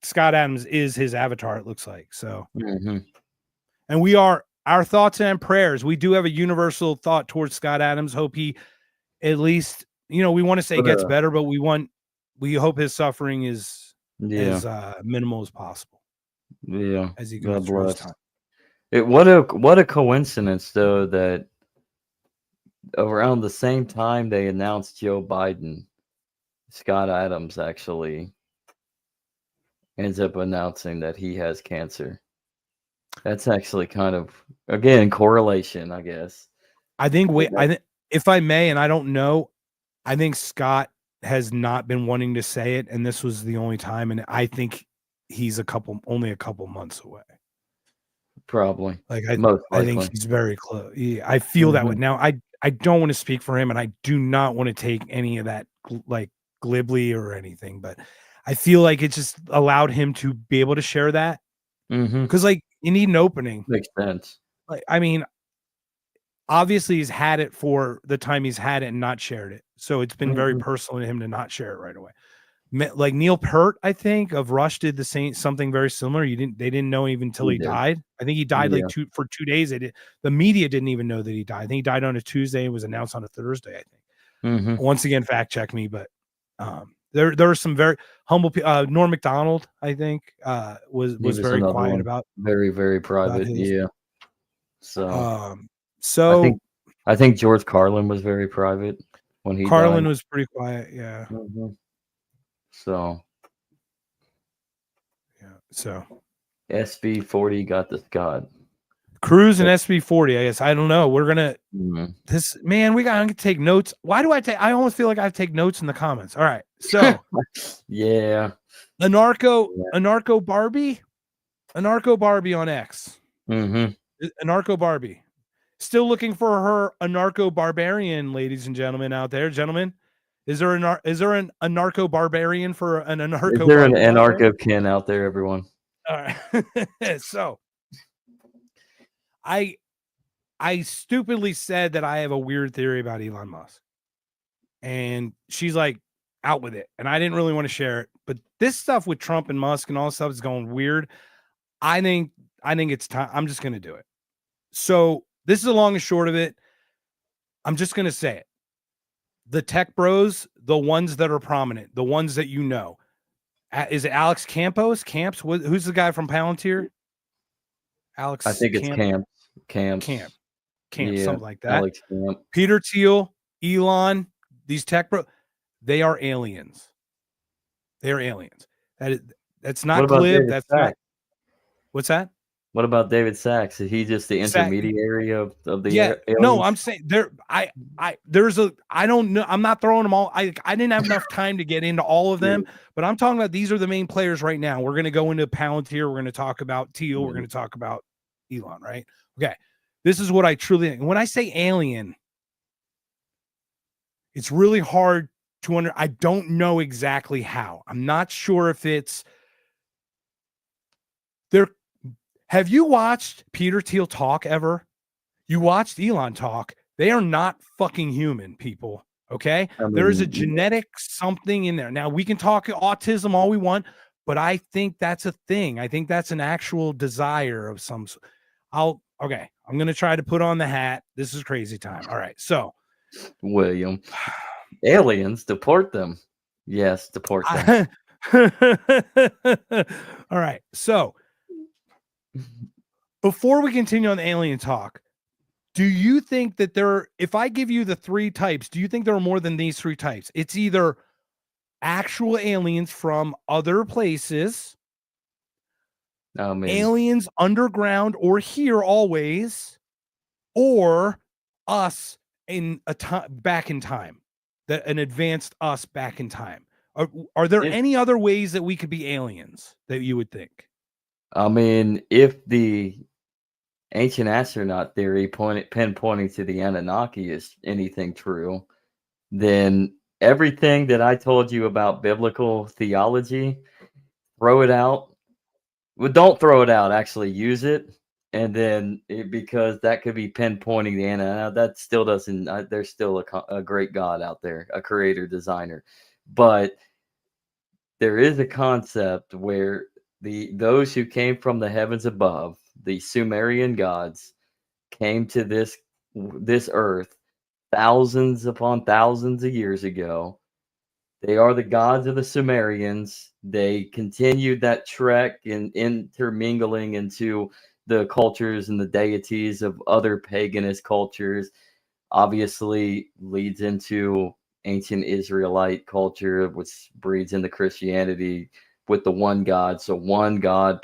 Scott Adams is his avatar, it looks like. So, and we are, our thoughts and prayers. We do have a universal thought towards Scott Adams. Hope he, at least, we want to say gets better, but we hope his suffering is as minimal as possible. Yeah. As he goes through his time. What a coincidence, though, that around the same time they announced Joe Biden, Scott Adams actually ends up announcing that he has cancer. That's actually kind of, again, correlation, I guess. I think if I may, and I don't know, I think Scott has not been wanting to say it, and this was the only time, and I think he's only a couple months away. Probably. Like I think he's very close. I feel that way. Now I don't want to speak for him, and I do not want to take any of that like glibly or anything, but I feel like it just allowed him to be able to share that. Because like you need an opening. Makes sense. Like, I mean, obviously he's had it for the time he's had it and not shared it. So it's been very personal to him to not share it right away. Like Neil Peart, I think, of Rush did something very similar. They didn't know even until he died. I think he died for 2 days. The media didn't even know that he died. I think he died on a Tuesday. It was announced on a Thursday, I think. Once again, fact check me, but there were some very humble people. Norm Macdonald, I think, was very quiet about. Very, very private. Yeah. So I think George Carlin was very private when he died. Carlin was pretty quiet. Yeah. So SB40 got the Scott. Cruz and SB40, I guess. I don't know. We're gonna we gotta take notes. Why do I almost feel like I take notes in the comments. All right. So Anarcho Barbie on X. Anarcho Barbie. Still looking for her anarcho barbarian, ladies and gentlemen out there. Gentlemen. Is there an anarcho barbarian for an anarcho? Is there an anarcho Ken out there, everyone? All right. So I stupidly said that I have a weird theory about Elon Musk. and she's like out with it. And I didn't really want to share it, but this stuff with Trump and Musk and all this stuff is going weird. I think it's time. I'm just going to do it. So this is the long and short of it. I'm just going to say it. The tech bros, the ones that are prominent, the ones that you know. Is it Alex Camps? Who's the guy from Palantir? Alex I think it's Camps. Yeah, Something like that. Alex Camp. Peter Thiel, Elon, these tech bros, they are aliens. They are aliens. That's not glib. That's not. What's that? What about David Sachs? Is he just the intermediary of the aliens? No, I'm saying I don't know. I'm not throwing them all. I didn't have enough time to get into all of them, but I'm talking about these are the main players right now. We're going to go into Palantir. We're going to talk about Thiel. We're going to talk about Elon, right? Okay. This is what I truly think. When I say alien, it's really hard to I don't know exactly how. I'm not sure if it's there. Have you watched Peter Thiel talk ever? You watched Elon talk. They are not fucking human, people. Okay. There is a genetic something in there. Now we can talk autism all we want, but I think that's a thing. I think that's an actual desire of some. Okay. I'm going to try to put on the hat. This is crazy time. All right. So, William, aliens, deport them. Yes, deport them. All right. So, before we continue on the alien talk, do you think that if I give you the three types, do you think there are more than these three types? It's either actual aliens from other places, aliens underground or here always, or us in a time back in time, an advanced us back in time. Are there any other ways that we could be aliens that you would think? I mean, if the ancient astronaut theory pinpointing to the Anunnaki is anything true, then everything that I told you about biblical theology, throw it out. Well, don't throw it out. Actually, use it, and then because that could be pinpointing the Anunnaki. That still doesn't. There's still a great God out there, a creator, designer, but there is a concept where those who came from the heavens above, the Sumerian gods, came to this earth thousands upon thousands of years ago. They are the gods of the Sumerians. They continued that trek and intermingling into the cultures and the deities of other paganist cultures. Obviously leads into ancient Israelite culture, which breeds into Christianity with the one God. So one God,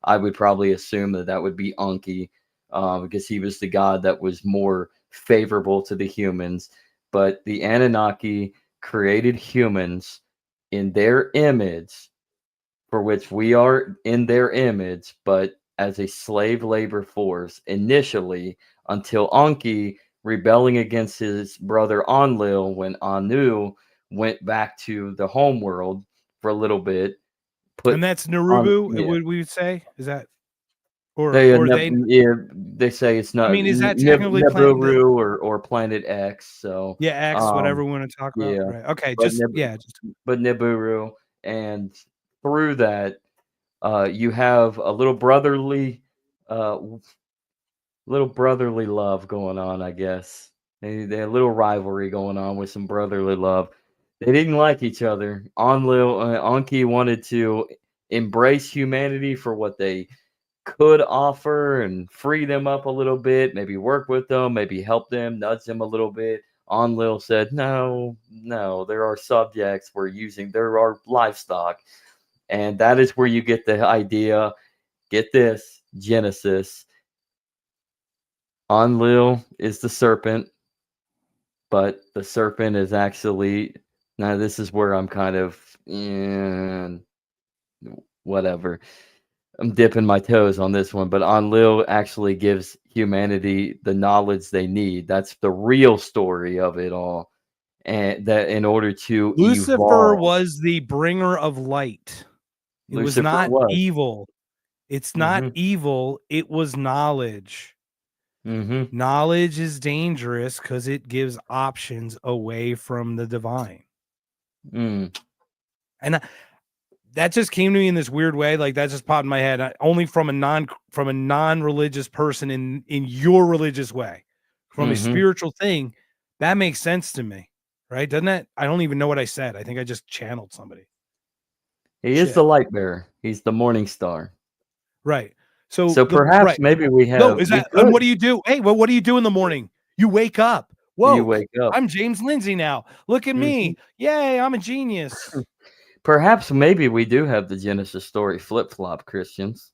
I would probably assume that would be Enki, because he was the God that was more favorable to the humans. But the Anunnaki created humans in their image, for which we are in their image, but as a slave labor force initially, until Enki rebelling against his brother Enlil when Anu went back to the home world for a little bit. And that's Narubu, would we say? Is that they say it's not. I mean, is that technically Nibiru or Planet X? So yeah, X, whatever we want to talk about. Right. Okay, but Nibiru, and through that, you have a little brotherly love going on, I guess. They had a little rivalry going on with some brotherly love. They didn't like each other. Enki wanted to embrace humanity for what they could offer and free them up a little bit, maybe work with them, maybe help them, nudge them a little bit. Enlil said, no, there are subjects there are livestock. And that is where you get the idea, get this, Genesis. Enlil is the serpent, but the serpent is actually, now this is where I'm kind of, whatever. I'm dipping my toes on this one, but Enlil actually gives humanity the knowledge they need. That's the real story of it all. And that in order to Lucifer was the bringer of light. It was not evil. It's not evil. It was knowledge. Mm-hmm. Knowledge is dangerous because it gives options away from the divine. Mm. And that just came to me in this weird way. Like that just popped in my head. Only from a non-religious person in your religious way, from a Mm-hmm. spiritual thing, that makes sense to me, right? Doesn't that? I don't even know what I said. I think I just channeled somebody. He is Shit. the light bearer. He's the morning star. Right. So So perhaps right. maybe we No, is that and could. what do you do? Hey, well, what do you do in the morning? You wake up. You Woke. wake up. I'm James Lindsay now. Look at Mhm. me. Yay, I'm a genius. Perhaps maybe we do have the Genesis story flip-flop, Christians.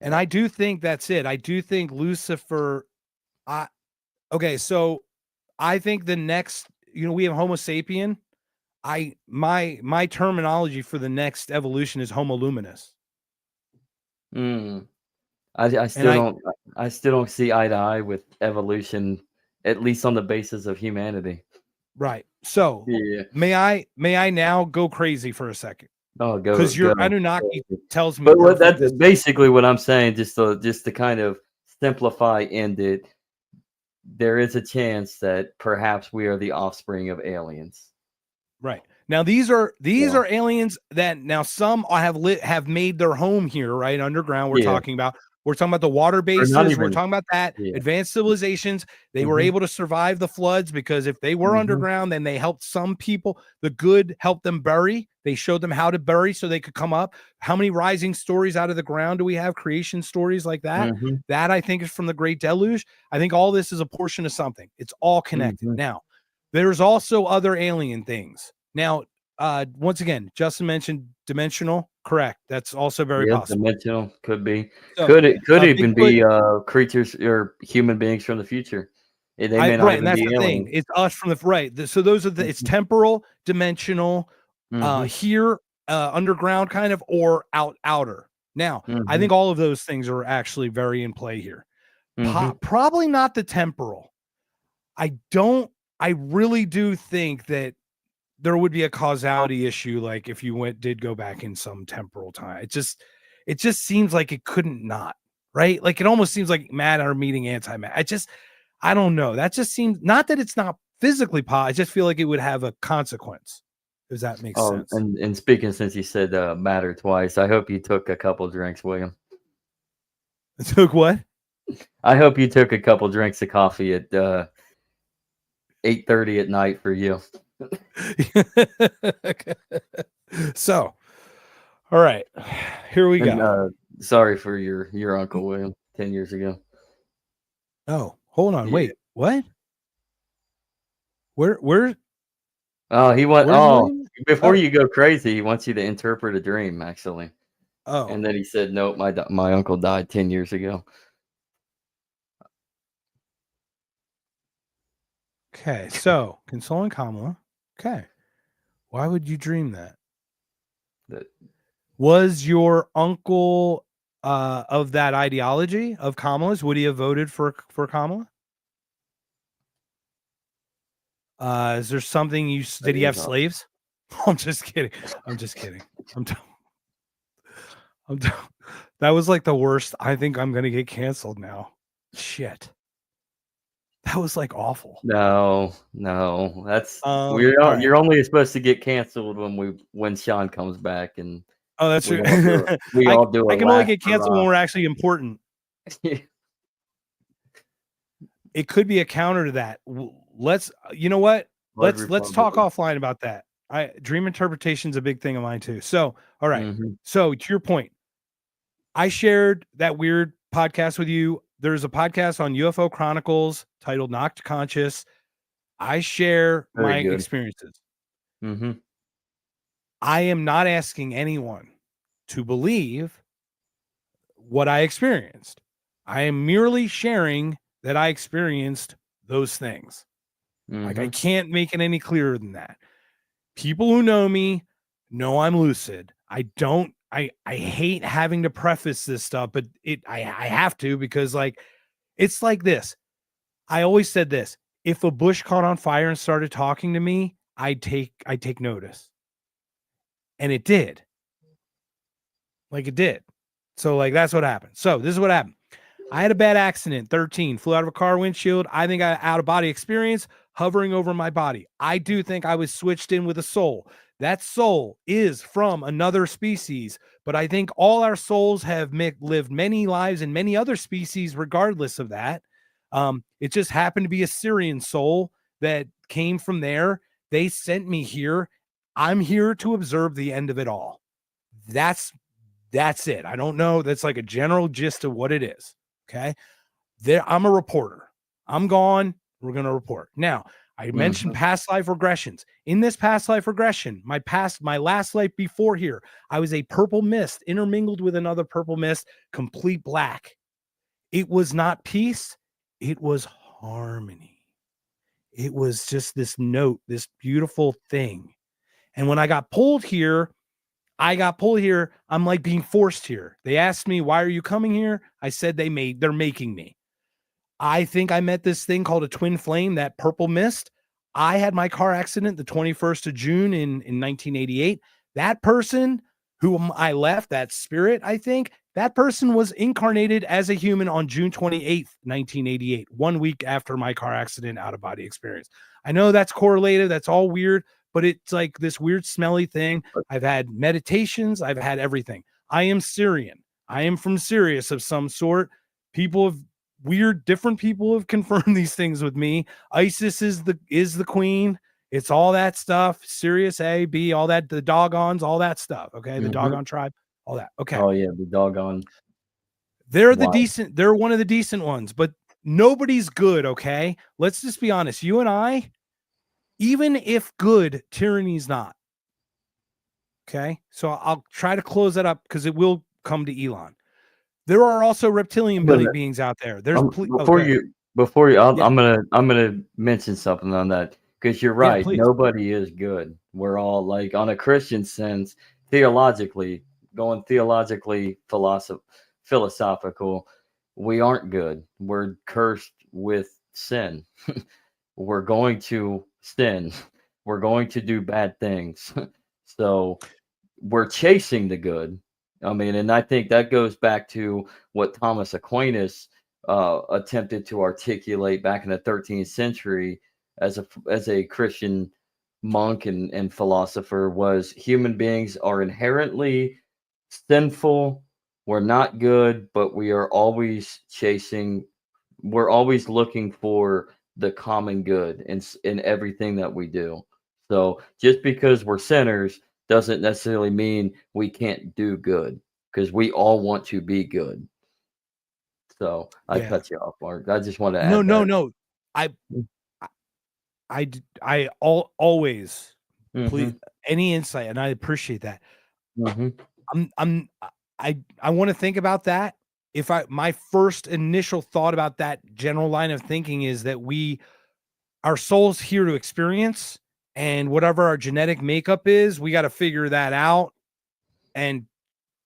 And I do think that's it. I do think Lucifer. Okay, so I think the next, we have Homo sapien. My terminology for the next evolution is Homo luminous. Mm. I And still don't see eye to eye with evolution, at least on the basis of humanity. right. So Yeah. may I now go crazy for a second? Oh, Because go. your Anunnaki tells me But perfect. that's basically what I'm saying. Just to kind of simplify, end it. There is a chance that perhaps we are the offspring of aliens. Right. Now these are Yeah. aliens that now some have made their home here, right? Underground. Yeah. We're talking about the water Or not bases. We're even. talking about that. Yeah. Advanced civilizations. They were Mhm. able to survive the floods because if they were Mhm. underground, then they helped some people. The good helped them bury. They showed them how to bury so they could come up. How many rising stories out of the ground do we have? Creation stories like that. Mhm. That I think is from the Great Deluge. I think all this is a portion of something. It's all connected. Mhm. Now, there's also other alien things. Now, once again, Justin mentioned dimensional. Correct. That's also very Yeah, possible. dimensional could be. So, Could even Bigfoot, be creatures or human beings from the future. They may not right, and even that's be the thing. aliens. It's us from the right. So those are it's Mhm. temporal, dimensional, Mhm. here, underground, kind of, or outer. Now, I Mhm. think all of those things are actually very in play here. Mhm. Probably not the temporal. I don't. I really do think that there would be a causality issue, like if you did go back in some temporal time. It just seems like it couldn't not, right? Like it almost seems like matter meeting antimatter. I don't know. That just seems, not that it's not physically possible. I just feel like it would have a consequence. Does that make Oh, sense? and speaking since you said matter twice, I hope you took a couple drinks, William. It took what? I hope you took a couple drinks of coffee at 8:30 at night for you. So, all right, here we And go. sorry for your uncle William 10 years ago. Oh, hold on. Yeah. Wait, what? Where, Oh, where's William? before Oh, you go crazy, he wants you to interpret a dream actually. oh, And then he said, "Nope, my uncle died 10 years ago." okay. So, consoling Kamala. Okay. Why would you dream that? That Was your uncle of that ideology of Kamala's? Would he have voted for Kamala? Is there something did he is have slaves? I'm just kidding. I'm just kidding. I'm t- I'm t- that was like the worst. I think I'm gonna get canceled now. Shit. That was like awful. No, no, that's All right. you're only supposed to get canceled when Sean comes back and Oh, that's we true. all do I a can only last get canceled when hurrah. we're actually important. It could be a counter to that. Let's, you know what? Blood Let's talk Republican. offline about that. Dream interpretation is a big thing of mine too. So, all right. Mhm. So to your point, I shared that weird podcast with you. There's a podcast on UFO Chronicles titled Knocked Conscious. I share my Very good. experiences. Mhm. I am not asking anyone to believe what I experienced. I am merely sharing that I experienced those things. Like I Mhm. can't make it any clearer than that. People who know me know I'm lucid. I hate having to preface this stuff, but I have to, because like it's like this. I always said this. If a bush caught on fire and started talking to me, I'd take notice. And it did. Like it did. So like that's what happened. So this is what happened. I had a bad accident, 13, flew out of a car windshield. I think I out of body experience hovering over my body. I do think I was switched in with a soul. That soul is from another species, but I think all our souls have lived many lives in many other species, regardless of that. It just happened to be a Syrian soul that came from there. They sent me here. I'm here to observe the end of it all. That's it. I don't know. That's like a general gist of what it is. Okay. I'm a reporter. I'm gone. We're going to report. Now, I mentioned past life regressions. In this past life regression, my last life before here, I was a purple mist intermingled with another purple mist, complete black. It was not peace. It was harmony. It was just this note, this beautiful thing. And when I got pulled here, I'm like being forced here. They asked me, why are you coming here? I said they're making me. I think I met this thing called a twin flame, that purple mist. I had my car accident the 21st of June in 1988. That person whom I left, that spirit, I think, that person was incarnated as a human on June 28th, 1988, 1 week after my car accident out of body experience. I know that's correlated. That's all weird, but it's like this weird smelly thing. I've had meditations. I've had everything. I am Syrian. I am from Sirius of some sort. Different people have confirmed these things with me. Isis is the queen. It's all that stuff. Sirius A, B, all that, the Doggons, all that stuff. Okay. The Doggon tribe, all that. Okay. Oh yeah, the doggone. They're they're one of the decent ones, but nobody's good. Okay. Let's just be honest. You and I, even if good, tyranny's not. Okay. So I'll try to close that up because it will come to Elon. There are also reptilian beings out there. There's before you, I'm gonna mention something on that because you're right. Yeah, nobody is good. We're all like on a Christian sense, philosophical. We aren't good. We're cursed with sin. We're going to sin. We're going to do bad things. So we're chasing the good. I mean, and I think that goes back to what Thomas Aquinas attempted to articulate back in the 13th century as a Christian monk and philosopher, was human beings are inherently sinful. We're not good, but we're always looking for the common good in everything that we do. So just because we're sinners doesn't necessarily mean we can't do good, because we all want to be good. So I cut you off, Mark. I just want to add No. I always please any insight, and I appreciate that. I want to think about that. My first initial thought about that general line of thinking is that our soul's here to experience, and whatever our genetic makeup is, we got to figure that out and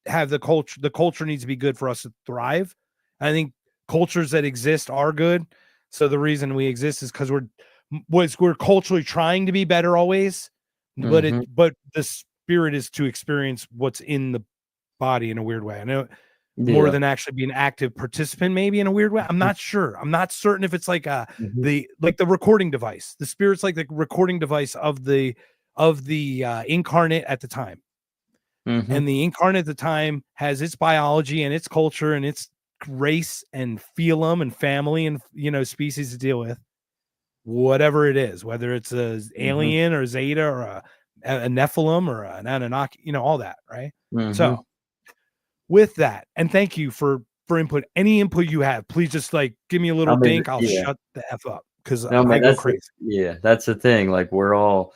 have the culture needs to be good for us to thrive. I think cultures that exist are good. So the reason we exist is because we're culturally trying to be better always, but the spirit is to experience what's in the body in a weird way. I know more than actually be an active participant, maybe in a weird way. I'm not sure. I'm not certain if it's like the recording device. The spirit's like the recording device of the incarnate at the time. And the incarnate at the time has its biology and its culture and its race and phylum and family and species to deal with, whatever it is, whether it's a alien or Zeta or a Nephilim or an Anunnaki, all that, right? So with that, and thank you for input. Any input you have, please just give me a little dink. I'll shut the F up because I go crazy. That's the thing. Like we're all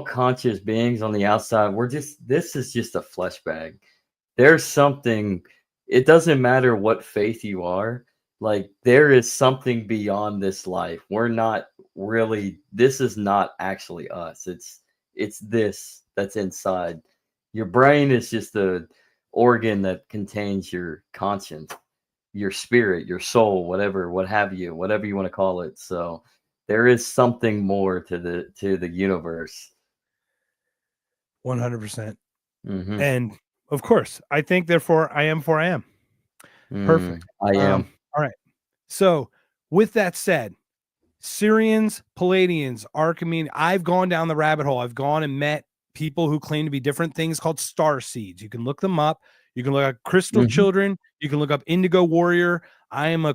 conscious beings on the outside. This is just a flesh bag. There's something, it doesn't matter what faith you are. Like there is something beyond this life. We're not really, this is not actually us. It's this that's inside. Your brain is just the organ that contains your conscience, your spirit, your soul, whatever you want to call it. So there is something more to the universe. 100%. And of course, I think therefore I am for I am. Perfect. I am. All So, with that said, Syrians, Palladians, Archimedes, I've gone down the rabbit hole. I've gone and met people who claim to be different things called star seeds. You can look them up. You can look up Crystal Mhm. Children. You can look up Indigo Warrior. I am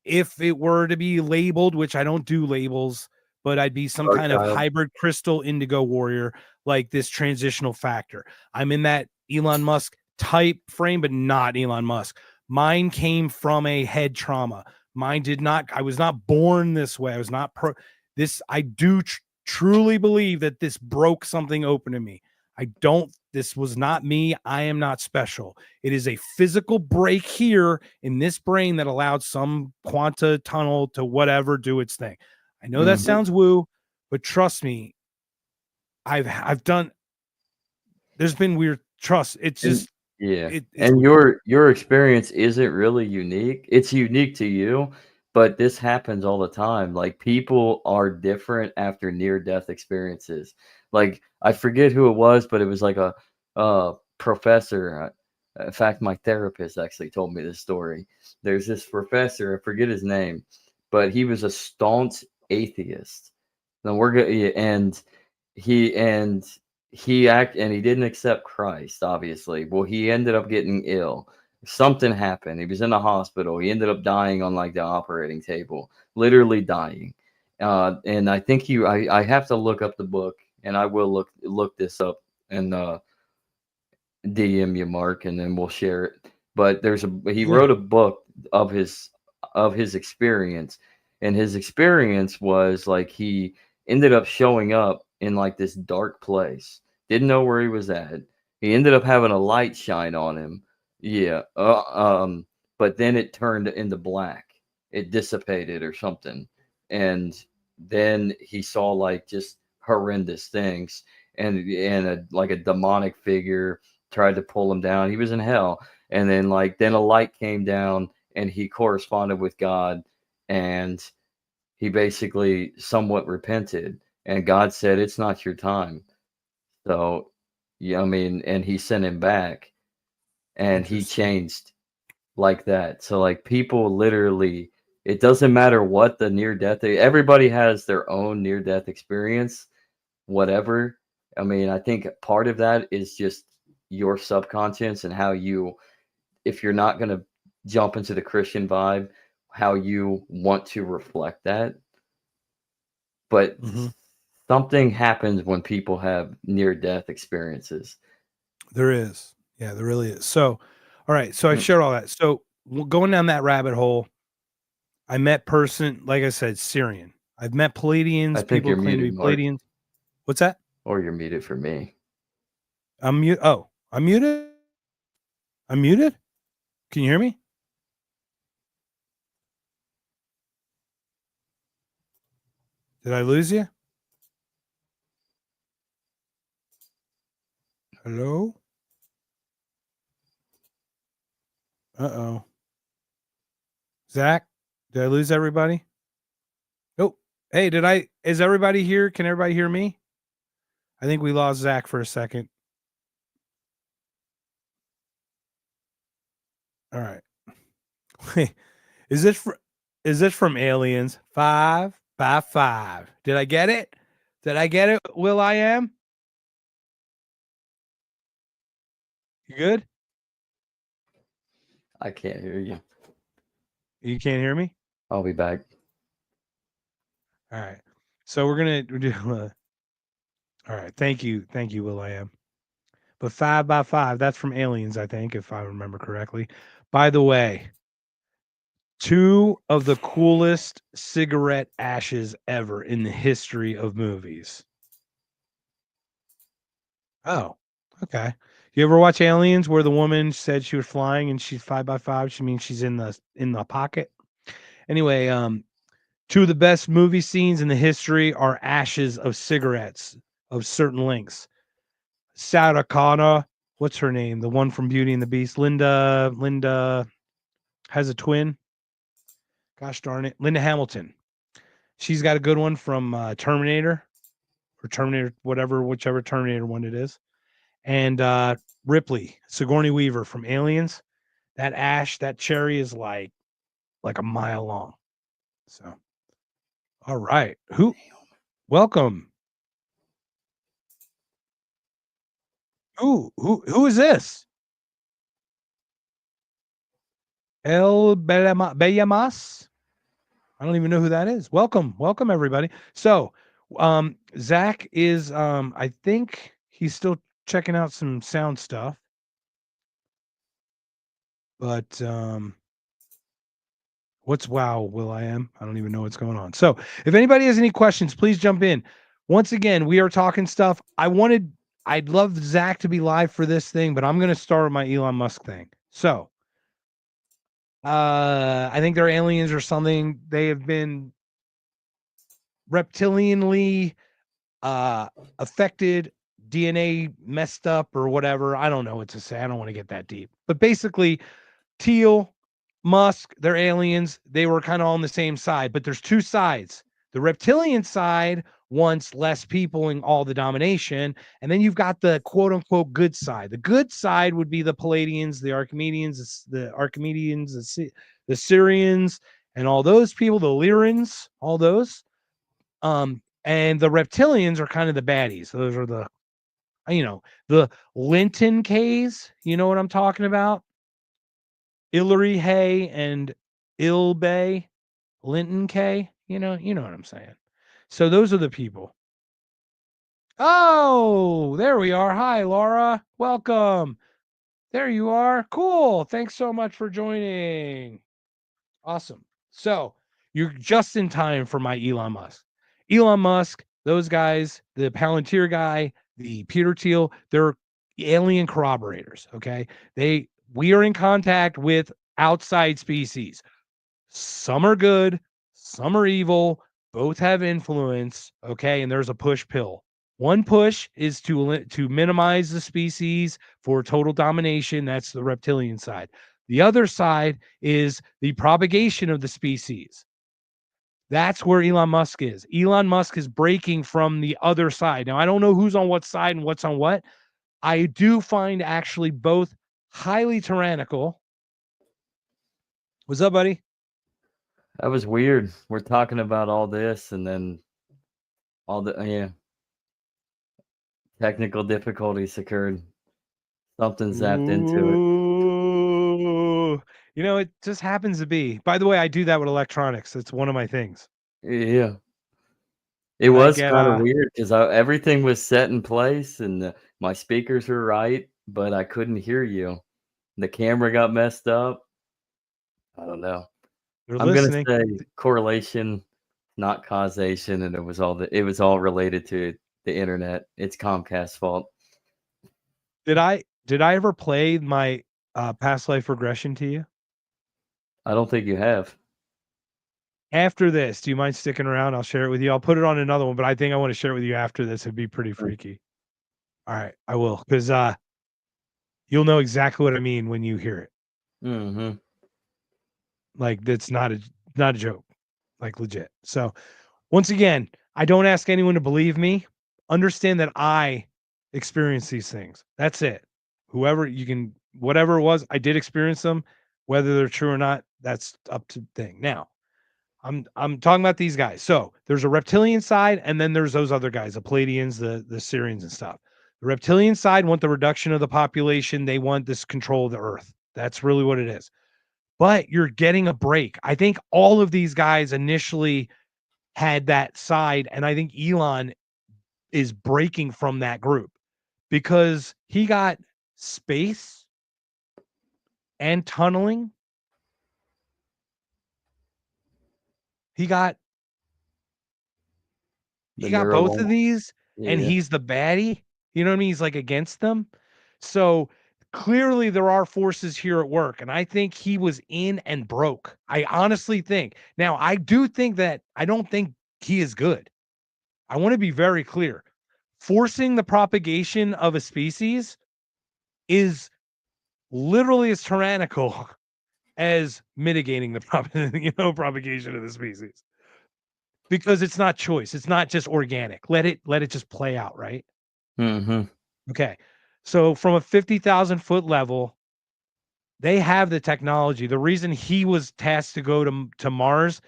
if it were to be labeled, which I don't do labels, but I'd be some Star kind of Child. hybrid crystal indigo warrior, like this transitional factor. I'm in that Elon Musk type frame, but not Elon Musk. Mine came from a head trauma. Mine did not, I was not born this way. I was not this. I do truly believe that this broke something open in me. This was not me. I am not special. It is a physical break here in this brain that allowed some quanta tunnel to whatever do its thing. I know that sounds woo, but trust me, I've done, there's been weird trust. It's And just, yeah, it's and weird. your experience isn't really unique. It's unique to you, but this happens all the time. Like people are different after near death experiences. Like I forget who it was, but it was like a professor. In fact, my therapist actually told me this story. There's this professor, I forget his name, but he was a staunch atheist. And he and he didn't accept Christ, obviously. Well, he ended up getting ill. Something happened. He was in the hospital. He ended up dying on like the operating table, literally dying. And I think I have to look up the book, and I will look this up and DM you, Mark, and then we'll share it. But he Yeah. wrote a book of his experience, and his experience was like he ended up showing up in like this dark place, didn't know where he was at. He ended up having a light shine on him, yeah. But then it turned into black. It dissipated or something, and then he saw like just horrendous things, and like a demonic figure tried to pull him down. He was in hell. And then a light came down and he corresponded with God, and he basically somewhat repented, and God said it's not your time. So yeah, I mean, and he sent him back, and he Interesting. changed like that. So like people literally, it doesn't matter what the near death, everybody has their own near death experience, whatever. I mean, I think part of that is just your subconscious and how you, if you're not going to jump into the Christian vibe, how you want to reflect that. But Mm-hmm. something happens when people have near death experiences. There is. Yeah, there really is. So, all right. So I Mm. shared all that. So going down that rabbit hole, I met like I said, Syrian. I've met I Palladians, think people you're who claim to muted, be Mark, Palladians. What's that? or you're muted for me. I'm mute. Oh, I'm muted. I'm muted. Can you hear me? Did I lose you? Hello? Uh-oh. Zach, did I lose everybody? Oh, hey, is everybody here? Can everybody hear me? I think we lost Zach for a second. All right. is this from Aliens? 5 by 5. Did I get it? Did I get it? Will I am? You good? I can't hear you. You can't hear me? I'll be back. All right. So we're gonna do all right. Thank you. Thank you, Will I am. But 5 by 5, that's from Aliens, I think, if I remember correctly. By the way, 2 of the coolest cigarette ashes ever in the history of movies. Oh, okay. You ever watch Aliens where the woman said she was flying and she's 5 by 5? She means she's in the pocket. Anyway, 2 of the best movie scenes in the history are ashes of cigarettes of certain lengths. Sarah Connor, what's her name? The one from Beauty and the Beast. Linda has a twin. Gosh darn it. Linda Hamilton. She's got a good one from Terminator or Terminator, whichever Terminator one it is. And Ripley, Sigourney Weaver from Aliens. That ash, that cherry is like like a mile long. So, all right. Welcome. Who is this? Bellamas? I don't even know who that is. Welcome everybody. So, Zach is I think he's still checking out some sound stuff. But what's Will I am? I don't even know what's going on. So, if anybody has any questions, please jump in. Once again, we are talking stuff. I'd love Zach to be live for this thing, but I'm going to start my Elon Musk thing. So, I think they're aliens or something. They have been reptilianly affected, DNA messed up or whatever. I don't know what to say. I don't want to get that deep. But basically, Teal, Musk, they're aliens. They were kind of on the same side, but there's two sides. The reptilian side wants less people and all the domination. And then you've got the quote unquote good side. The good side would be the Palladians, the Archimedes, the Syrians, and all those people, the Lyrans, all those. And the reptilians are kind of the baddies. Those are the Linton K's. You know what I'm talking about? Illyry Hay and Ilbay, Linton K. You know what I'm saying. So those are the people. Oh, there we are. Hi, Laura. Welcome. There you are. Cool. Thanks so much for joining. Awesome. So you're just in time for my Elon Musk. Elon Musk, those guys, the Palantir guy, the Peter Thiel, they're alien corroborators. Okay. We are in contact with outside species. Some are good, some are evil, both have influence. Okay. And there's a push pill. One push is to minimize the species for total domination. That's the reptilian side. The other side is the propagation of the species. That's where Elon Musk is. Elon Musk is breaking from the other side. Now, I don't know who's on what side and what's on what. I do find actually both highly tyrannical. What's up, buddy? That was weird. We're talking about all this, and then all the technical difficulties occurred. Something zapped into it. Ooh. It just happens to be. By the way, I do that with electronics. It's one of my things. Yeah. It And I was get kind of weird because everything was set in place and my speakers were right, but I couldn't hear you. The camera got messed up. I don't know. they're I'm gonna listening. say correlation, not causation, and it was all related to the internet. It's Comcast's fault. Did I ever play my past life regression to you? I don't think you have. After this, do you mind sticking around? I'll share it with you. I'll put it on another one, but I think I want to share it with you after this. It'd be pretty freaky. All right, I will, because you'll know exactly what I mean when you hear it. Mm-hmm. Like, that's not a joke, like legit. So once again, I don't ask anyone to believe me. Understand that I experience these things. That's it. Whatever it was, I did experience them. Whether they're true or not, that's up to thing. Now, I'm talking about these guys. So there's a reptilian side, and then there's those other guys, the Palladians, the Syrians, and stuff. The reptilian side want the reduction of the population. They want this control of the earth. That's really what it is. But you're getting a break. I think all of these guys initially had that side, and I think Elon is breaking from that group because he got space and tunneling. He got The both of Neuralink. these, and Yeah. he's the baddie. You know what I mean? He's like against them. So clearly there are forces here at work, and I think he was in and broke. I honestly think. Now, I do think that I don't think he is good. I want to be very clear. Forcing the propagation of a species is literally as tyrannical as mitigating the propagation of the species, because it's not choice. It's not just organic. Let it just play out, right? Mm-hmm. Okay. So from a 50,000 foot level, they have the technology. The reason he was tasked to go to Mars,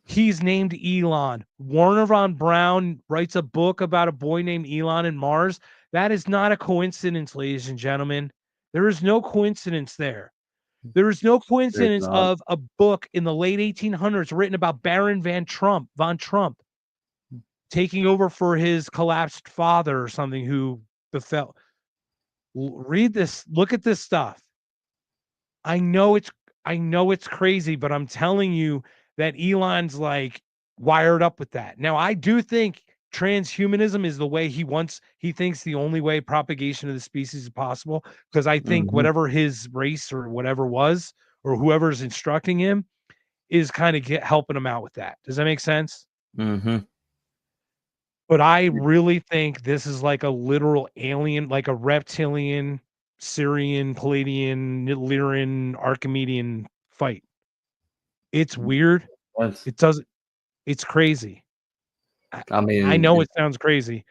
he's named Elon. Warner von Braun writes a book about a boy named Elon and Mars. That is not a coincidence, ladies and gentlemen. There is no coincidence there. There is no There's coincidence not. of a book in the late 1800s written about Baron von Trump taking over for his collapsed father or something who befell. Read this, look at this stuff. I know it's crazy, but I'm telling you that Elon's like wired up with that. Now, I do think transhumanism is the way he thinks the only way propagation of the species is possible, because I think Mhm. whatever his race or whatever was, or whoever's instructing him, is kind of helping him out with that. Does that make sense? Mhm. But I really think this is like a literal alien, like a reptilian, Syrian, Palladian, Lyran, Archimedean fight. It's weird. That's, It doesn't. It's crazy. I, I I mean, know it sounds crazy, I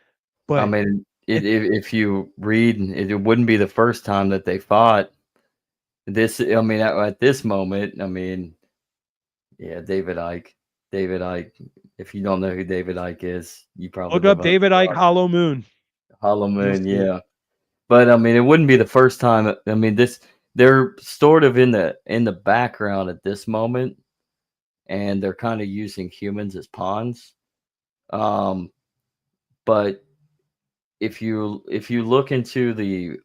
but mean, it, if you read, it wouldn't be the first time that they fought. This, I mean, at this moment, I mean, yeah, David Icke. David Icke. If you don't know who David Icke is, you probably look live up under David a Icke rock. Hollow Moon. Hollow You'll Moon, see it. yeah. But I mean, it wouldn't be the first time. I mean, they're sort of in the background at this moment, and they're kind of using humans as pawns. Um, but if you look into the,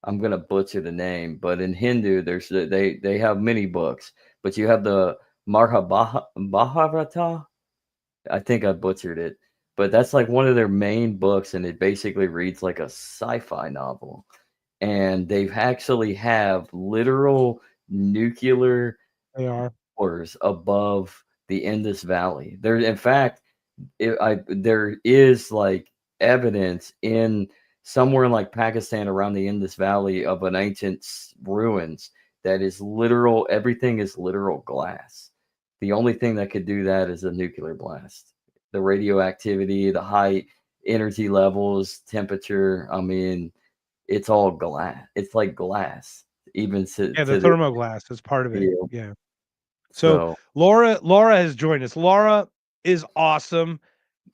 I'm gonna butcher the name, but in Hindu, they have many books, but you have the Mahabharata. I think I butchered it, but that's like one of their main books, and it basically reads like a sci-fi novel. And they actually have literal nuclear They are. wars above the Indus Valley. There, in fact, there is like evidence in somewhere in like Pakistan around the Indus Valley of an ancient ruins that is literal. Everything is literal glass. The only thing that could do that is a nuclear blast. The radioactivity, the high energy levels, temperature. I mean, it's all glass. It's like glass, even Yeah, the to the thermoglass is part of it. field. Yeah. So So Laura has joined us. Laura is awesome.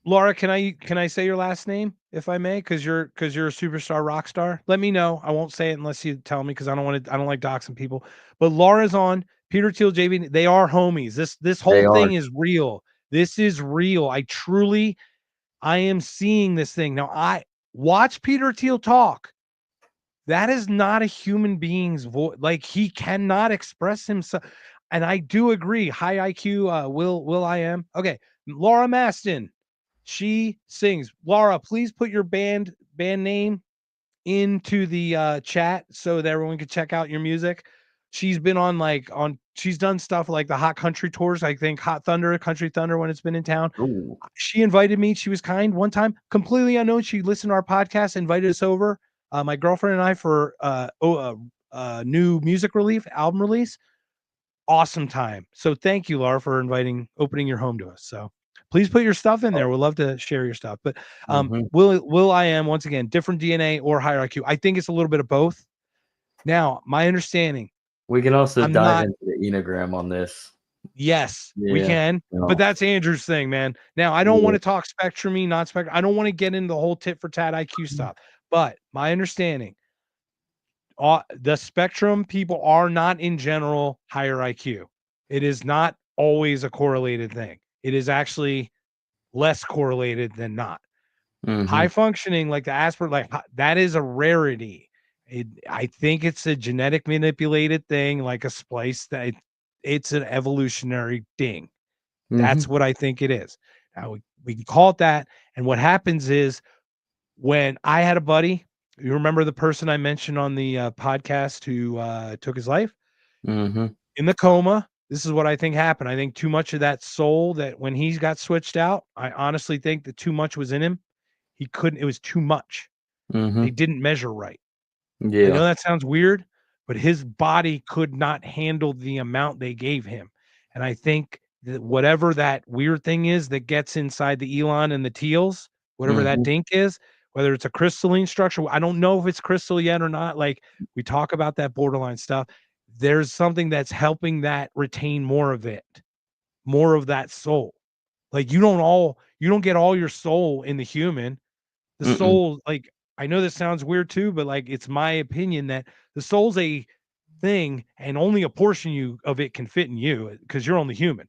Laura, can I say your last name if I may? Because you're a superstar rock star. Let me know. I won't say it unless you tell me, because I don't like doxing people. But Laura's on. Peter Thiel, JB, they are homies. This they whole are. thing is real. This is real. I am seeing this thing. Now I watch Peter Thiel talk. That is not a human being's voice. Like, he cannot express himself. And I do agree. High IQ, Will I am. Okay. Laura Maston. She sings. Laura, please put your band name into the chat so that everyone can check out your music. She's been she's done stuff like the Hot Country tours, I think Hot Thunder, Country Thunder, when it's been in town. Ooh. She invited me. She was kind one time, completely unknown. She listened to our podcast, invited us over, my girlfriend and I, for new music album release. Awesome time. So thank you, Laura, for opening your home to us. So please put your stuff in there. We'd love to share your stuff. But Mhm. will I am, once again, different DNA or higher IQ. I think it's a little bit of both. Now, my understanding, We can also I'm dive not. into the Enneagram on this. Yes, we Yeah. can. But No. that's Andrew's thing, man. Now, I don't want Yeah. to talk spectrumy, not spectrum. I don't want to get into the whole tit for tat IQ stuff. But my understanding, the spectrum people are not in general higher IQ. It is not always a correlated thing. It is actually less correlated than not. High Mhm. functioning, like the Asper, like that is a rarity. I think it's a genetic manipulated thing, like a splice it's an evolutionary thing. That's Mhm. what I think it is. Now we can call it that. And what happens is, when I had a buddy, you remember the person I mentioned on the podcast who took his life Mhm. in the coma. This is what I think happened. I think too much of that soul, that when he got switched out, I honestly think that too much was in him. He couldn't, it was too much. They Mhm. didn't measure right. I know Yeah. that sounds weird, but his body could not handle the amount they gave him. And I think that whatever that weird thing is that gets inside the Elon and the Teals, whatever that Mhm. dink is, whether it's a crystalline structure, I don't know if it's crystal yet or not. Like, we talk about that borderline stuff. there's something that's helping that retain more of it, more of that soul. Like you don't get all your soul in the human. The Mm-mm. soul, like I know this sounds weird too, but like it's my opinion that the soul's a thing and only a portion of it can fit in you because you're only human.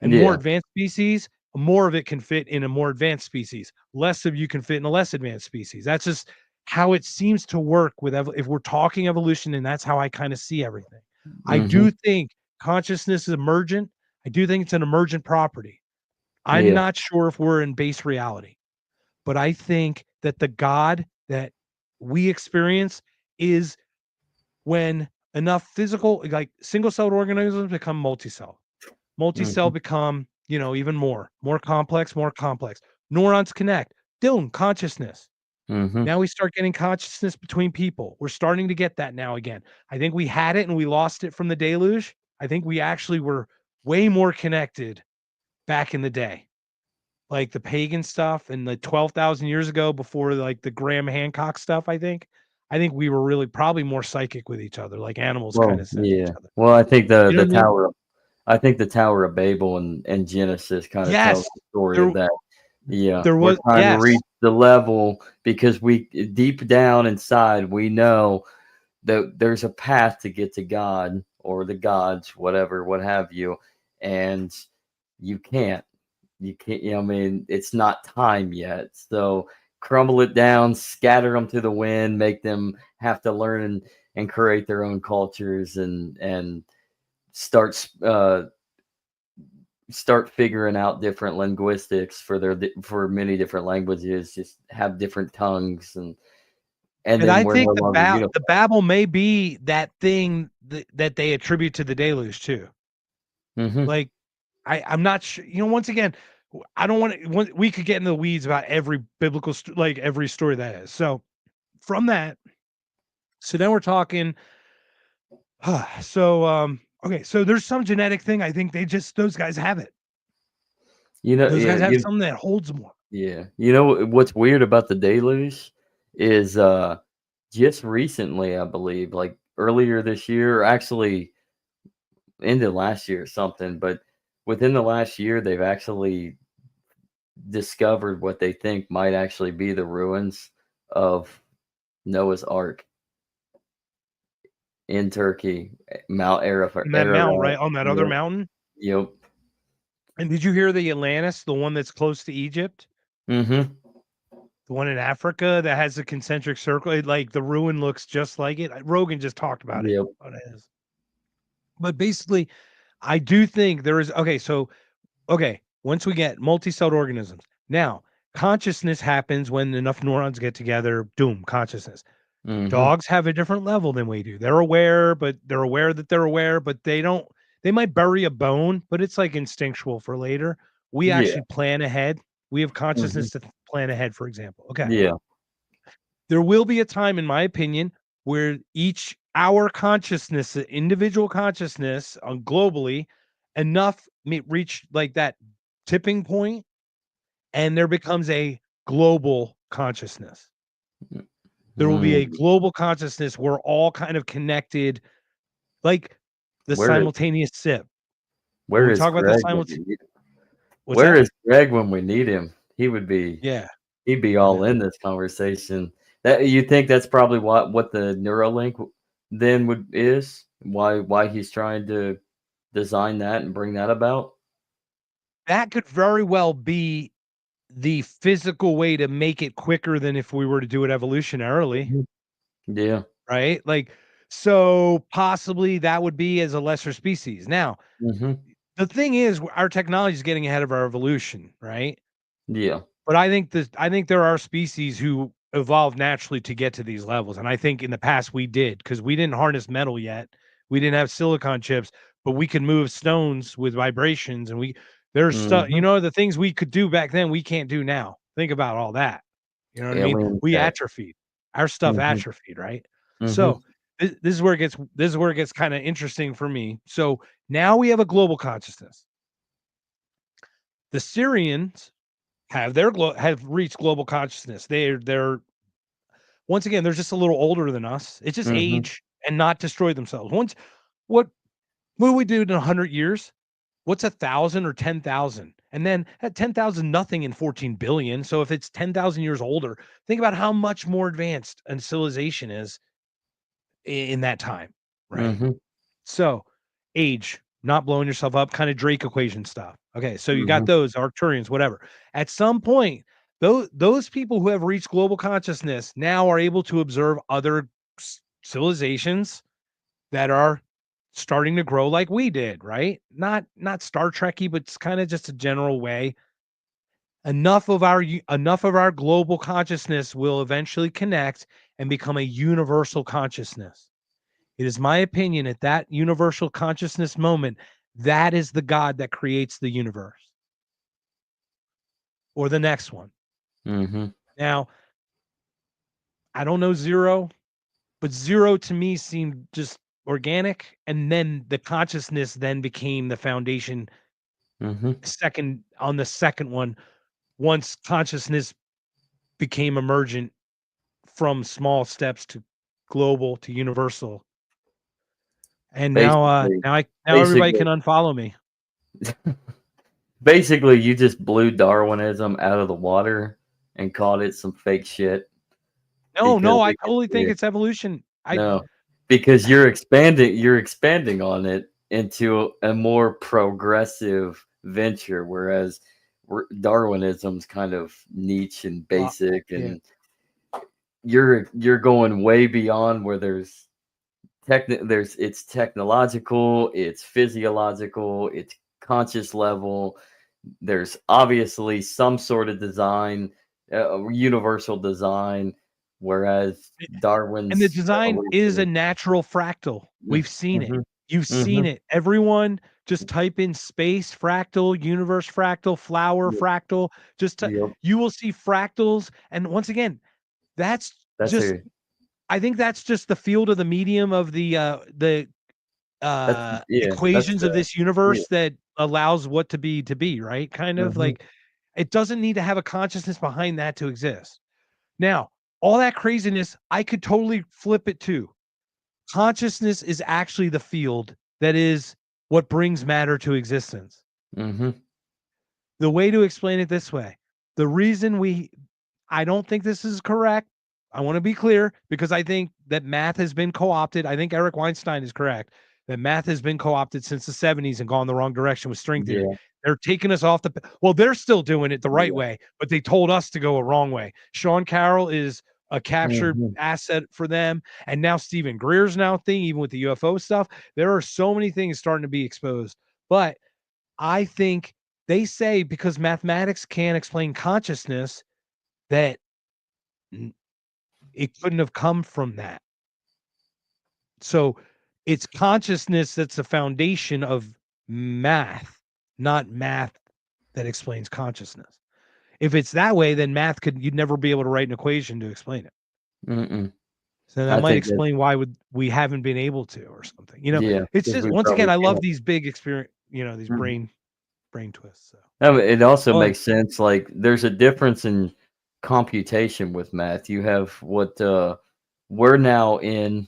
And more Yeah. advanced species, more of it can fit in a more advanced species. Less of you can fit in a less advanced species. That's just how it seems to work with if we're talking evolution, and that's how I kind of see everything. I Mm-hmm. do think consciousness is emergent. I do think it's an emergent property. I'm Yeah. not sure if we're in base reality, but I think that the God that we experience is when enough physical, like single celled organisms become multi-cell. Multi-cell Mm-hmm. become, even more complex, more complex. Neurons connect. Boom, consciousness. Mm-hmm. Now we start getting consciousness between people. We're starting to get that now again. I think we had it and we lost it from the deluge. I think we actually were way more connected back in the day, like the pagan stuff and the 12,000 years ago before like the Graham Hancock stuff. I think we were really probably more psychic with each other, like animals kind Well, of sense each yeah. other. Well, I think You know what I mean? I think the Tower of Babel and Genesis kind of tells Yes. the story of There that. Yeah, there we're was trying to yes. reach the level because we deep down inside we know that there's a path to get to God or the gods, whatever, what have you, and you can't. You can't. I mean, it's not time yet. So crumble it down, scatter them to the wind, make them have to learn and create their own cultures and start start figuring out different linguistics for for many different languages, just have different tongues and And then I we're no think the longer unified. the Babel may be that thing that they attribute to the deluge too. Hmm. Like I'm not sure. Once again, I don't want to. We could get into the weeds about every biblical, like every story that is. So from that, so then we're talking. Okay, so there's some genetic thing. I think those guys have it. Those Yeah, guys have something that holds more. yeah. You know what's weird about the deluge is just recently, I believe, like earlier this year, or actually ended last year or something, but within the last year they've actually discovered what they think might actually be the ruins of Noah's Ark in Turkey, Mount On that mountain, Ararat. right? On that other Yep, mountain. yep. And did you hear the Atlantis, the one that's close to Egypt? Mhm. The one in Africa that has a concentric circle, like the ruin looks just like it. Rogan just talked about it. Yep. What it is. But basically, I do think there is okay. So, okay, once we get multi-celled organisms, now consciousness happens when enough neurons get together. Doom, consciousness. Mhm. Dogs have a different level than we do. They're aware, but they're aware that they're aware, but they don't. They might bury a bone, but it's like instinctual for later. We Yeah. actually plan ahead. We have Mhm. consciousness to plan ahead, for example. Okay. Yeah. There will be a time, in my opinion, where our consciousness, individual consciousness globally, enough reach like that tipping point, and there becomes a global consciousness. There will be a Mm. global consciousness. We're all kind of connected, like the Where is simultaneous sip. When where we is talk about the Greg when we simultaneous, need what's Where that? is Greg when we need him? Yeah, He'd be I all know. in this conversation. That you think that's probably what the Neuralink then would is? Why he's trying to design that and bring that about? That could very well be the physical way to make it quicker than if we were to do it evolutionarily, Mhm. Yeah. right? Like, so possibly that would be as a lesser species. Now, Mhm. the thing is, our technology is getting ahead of our evolution, right? Yeah. But I think there are species who evolved naturally to get to these levels, and I think in the past we did because we didn't harness metal yet. We didn't have silicon chips, but we could move stones with vibrations, and there's stuff, Mhm. the things we could do back then we can't do now. Think about all that. You know what I mean? Alien We tech. atrophied. Our stuff Mhm. atrophied, right? So Mhm. this is where it gets kind of interesting for me. So now we have a global consciousness. The Syrians have reached global consciousness. They're once again, they're just a little older than us. It's just Mhm. age and not destroy themselves. What do we do in 100 years? What's 1,000 or 10,000? And then at 10,000, nothing in 14 billion. So if it's 10,000 years older, think about how much more advanced a civilization is in that time, right? Mhm. So age, not blowing yourself up, kind of Drake equation stuff. Okay, so you got Mhm. those Arcturians, whatever. At some point, those people who have reached global consciousness now are able to observe other civilizations that are starting to grow like we did, right? Not Star Trekky, but it's kind of just a general way. Enough of our global consciousness will eventually connect and become a universal consciousness. It is my opinion at that universal consciousness moment, that is the God that creates the universe or the next one. Mhm. Now, I don't know zero, but zero to me seemed just organic. And then the consciousness then became the foundation Mhm. second on the second one once consciousness became emergent from small steps to global to universal. And Basically, now everybody basically, can unfollow me. basically, you just blew Darwinism out of the water and called it some fake shit No, because I it, totally think yeah, it's evolution. I no, because you're expanding on it into a more progressive venture, whereas Darwinism's kind of niche and well, basic, yeah. and you're going way beyond where there's it's technological, it's physiological, it's conscious level. There's obviously some sort of design, universal design, whereas And the Darwin's design is a evolution. natural fractal. We've seen it. Mhm. You've seen Mhm. it. Everyone just type in space fractal, universe fractal, flower Yep. fractal. Yep. You will see fractals. And once again, that's That's just a I think that's just the field of the medium of the that's yeah, that's equations of this yeah. universe that allows what to be, right? Kind of Mhm. like it doesn't need to have a consciousness behind that to exist. Now, all that craziness, I could totally flip it too. Consciousness is actually the field that is what brings matter to existence. Mhm. The way to explain it this way, the reason I don't think this is correct. I want to be clear because I think that math has been co opted. I think Eric Weinstein is correct that math has been co opted since the 70s and gone the wrong direction with string theory. Yeah. They're taking us off well, they're still doing it the right Yeah. way, but they told us to go a wrong way. Sean Carroll is a captured Mhm. asset for them. And now Stephen Greer's now thing, even with the UFO stuff. There are so many things starting to be exposed. But I think they say because mathematics can't explain consciousness, that it couldn't have come from that. So it's consciousness that's the foundation of math, not math that explains consciousness. If it's that way, then you'd never be able to write an equation to explain it. Mm-mm. So that I might think that explain why we haven't been able to or something. yeah, It's because just we once again, probably I love can't. these big experience, these Mhm. brain twists. So I mean, it also well, makes sense. Like, there's a difference in computation with math. You have what we're now in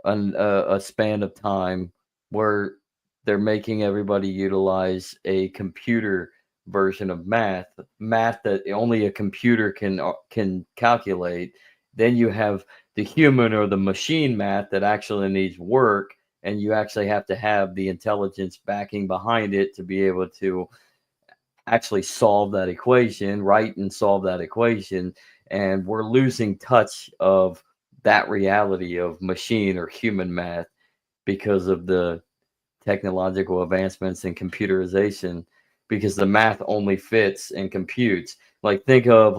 a span of time where they're making everybody utilize a computer version of math that only a computer can calculate. Then you have the human or the machine math that actually needs work, and you actually have to have the intelligence backing behind it to be able to actually solve that equation, write and solve that equation. And we're losing touch of that reality of machine or human math because of the technological advancements in computerization, because the math only fits and computes. Like think of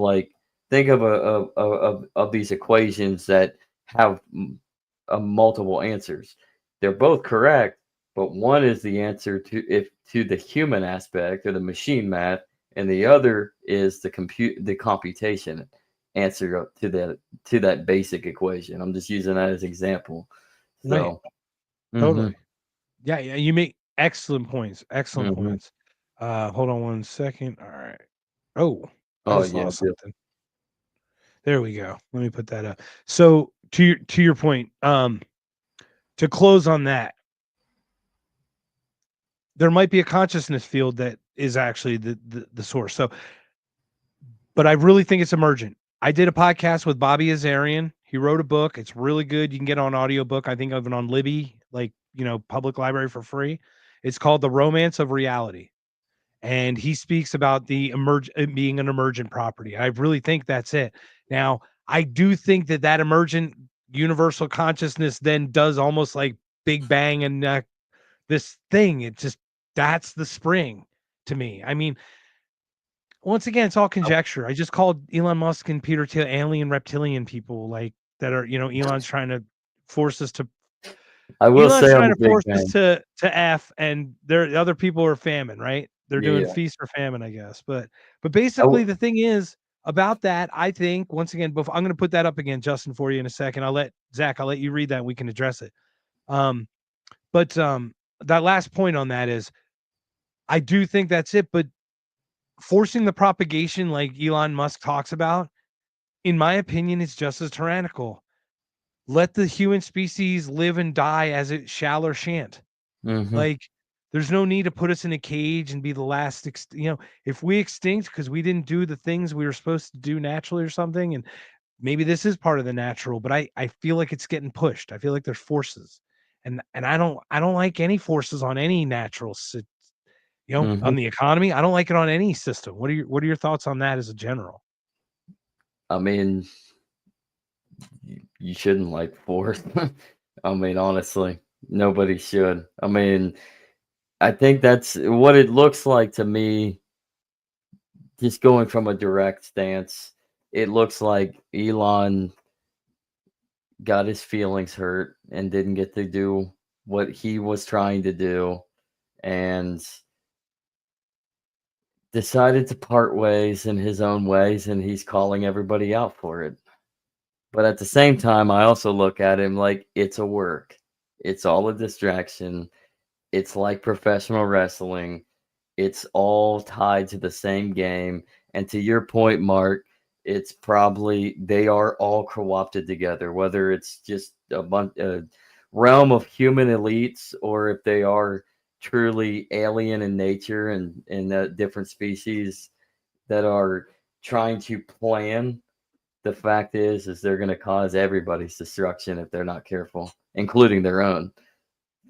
of these equations that have multiple answers. They're both correct, but one is the answer to the human aspect or the machine math, and the other is the computation answer to that basic equation. I'm just using that as example. right, So, mhm, totally. Yeah, yeah, you make excellent points. Excellent mhm. points. Hold on one second. All right. Oh, I Oh just yeah, lost something. There we go. Let me put that up. So to your point, to close on that, there might be a consciousness field that is actually the source. So, but I really think it's emergent. I did a podcast with Bobby Azarian. He wrote a book. It's really good. You can get it on audiobook. I think of it on Libby, like, public library for free. It's called The Romance of Reality. And he speaks about it being an emergent property. I really think that's it. Now, I do think that emergent universal consciousness then does almost like Big Bang and this thing. That's the spring to me. I mean, once again, it's all conjecture. I just called Elon Musk and Peter Thiel alien reptilian people, like that are, Elon's trying to force us to. I will Elon's say I'm trying a to big force us fan. to F, and the other people are famine, right? They're doing Yeah. feast or famine, I guess. But I basically, w- the thing is about that. I think once again, before I'm going to put that up again, Justin, for you in a second. I'll let you read that, and we can address it. But that last point on that is, I do think that's it. But forcing the propagation, like Elon Musk talks about, in my opinion, is just as tyrannical. Let the human species live and die as it shall or shan't. Mhm. Like, there's no need to put us in a cage and be the last, if we extinct because we didn't do the things we were supposed to do naturally or something, and maybe this is part of the natural, but I feel like it's getting pushed. I feel like there's forces, and I don't like any forces on any natural, on Mhm. the economy. I don't like it on any system. What are your thoughts on that as a general? I mean, you shouldn't like force. I mean, honestly, nobody should. I mean, I think that's what it looks like to me. Just going from a direct stance, it looks like Elon got his feelings hurt and didn't get to do what he was trying to do, and decided to part ways in his own ways, and he's calling everybody out for it. But at the same time, I also look at him like it's a work. It's all a distraction. It's like professional wrestling. It's all tied to the same game. And to your point, Mark, it's probably they are all co-opted together, whether it's just a realm of human elites or if they are truly alien in nature and different species that are trying to plan. The fact is they're going to cause everybody's destruction if they're not careful, including their own.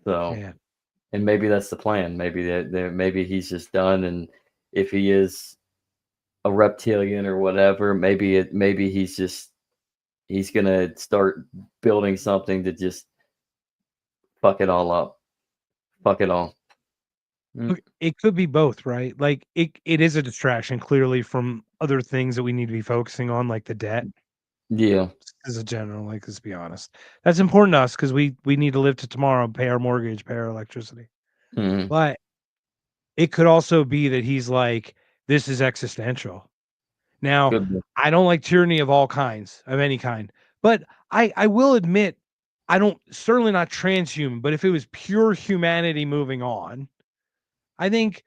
So, Yeah. and maybe that's the plan. Maybe maybe he's just done, and if he is a reptilian or whatever, maybe he's gonna start building something to just fuck it all up, fuck it all. Mm, Look, it could be both, right? Like it is a distraction clearly from other things that we need to be focusing on, like the debt yeah. as a general, like, let's be honest. That's important to us because we need to live to tomorrow, pay our mortgage, pay our electricity. Hmm. But it could also be that he's like, this is existential. Now, Could be. I don't like tyranny of all kinds, of any kind, but I will admit, I don't certainly not transhuman, but if it was pure humanity moving on, I think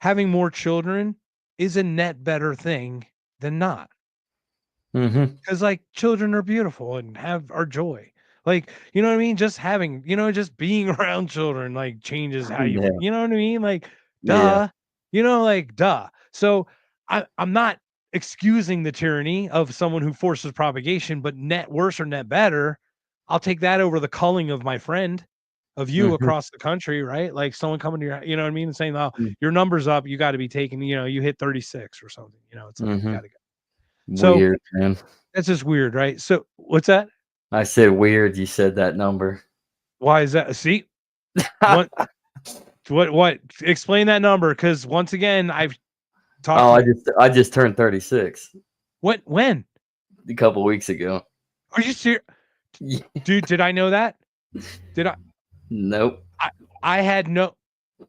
having more children is a net better thing than not. Hmm. Because like children are beautiful and have our joy. Like, you know what I mean? Just having, just being around children like changes how you, Yeah. you know what I mean? Like, Yeah. duh, like, duh. So I'm not excusing the tyranny of someone who forces propagation, but net worse or net better, I'll take that over the culling of my friend, of you Hmm. across the country, right? Like someone coming to your, you know what I mean? And saying, oh, your number's up. You got to be taken, you hit 36 or something, it's like, you Hmm. got to go. So Weird, man. that's just weird, right? So what's that? I said weird. You said that number. Why is that? See, what, explain that number. Cause once again, I've talked Oh, to I just turned 36 when a couple weeks ago. are you serious? Dude, did I know that? Did I, Nope. I, I had no, ladies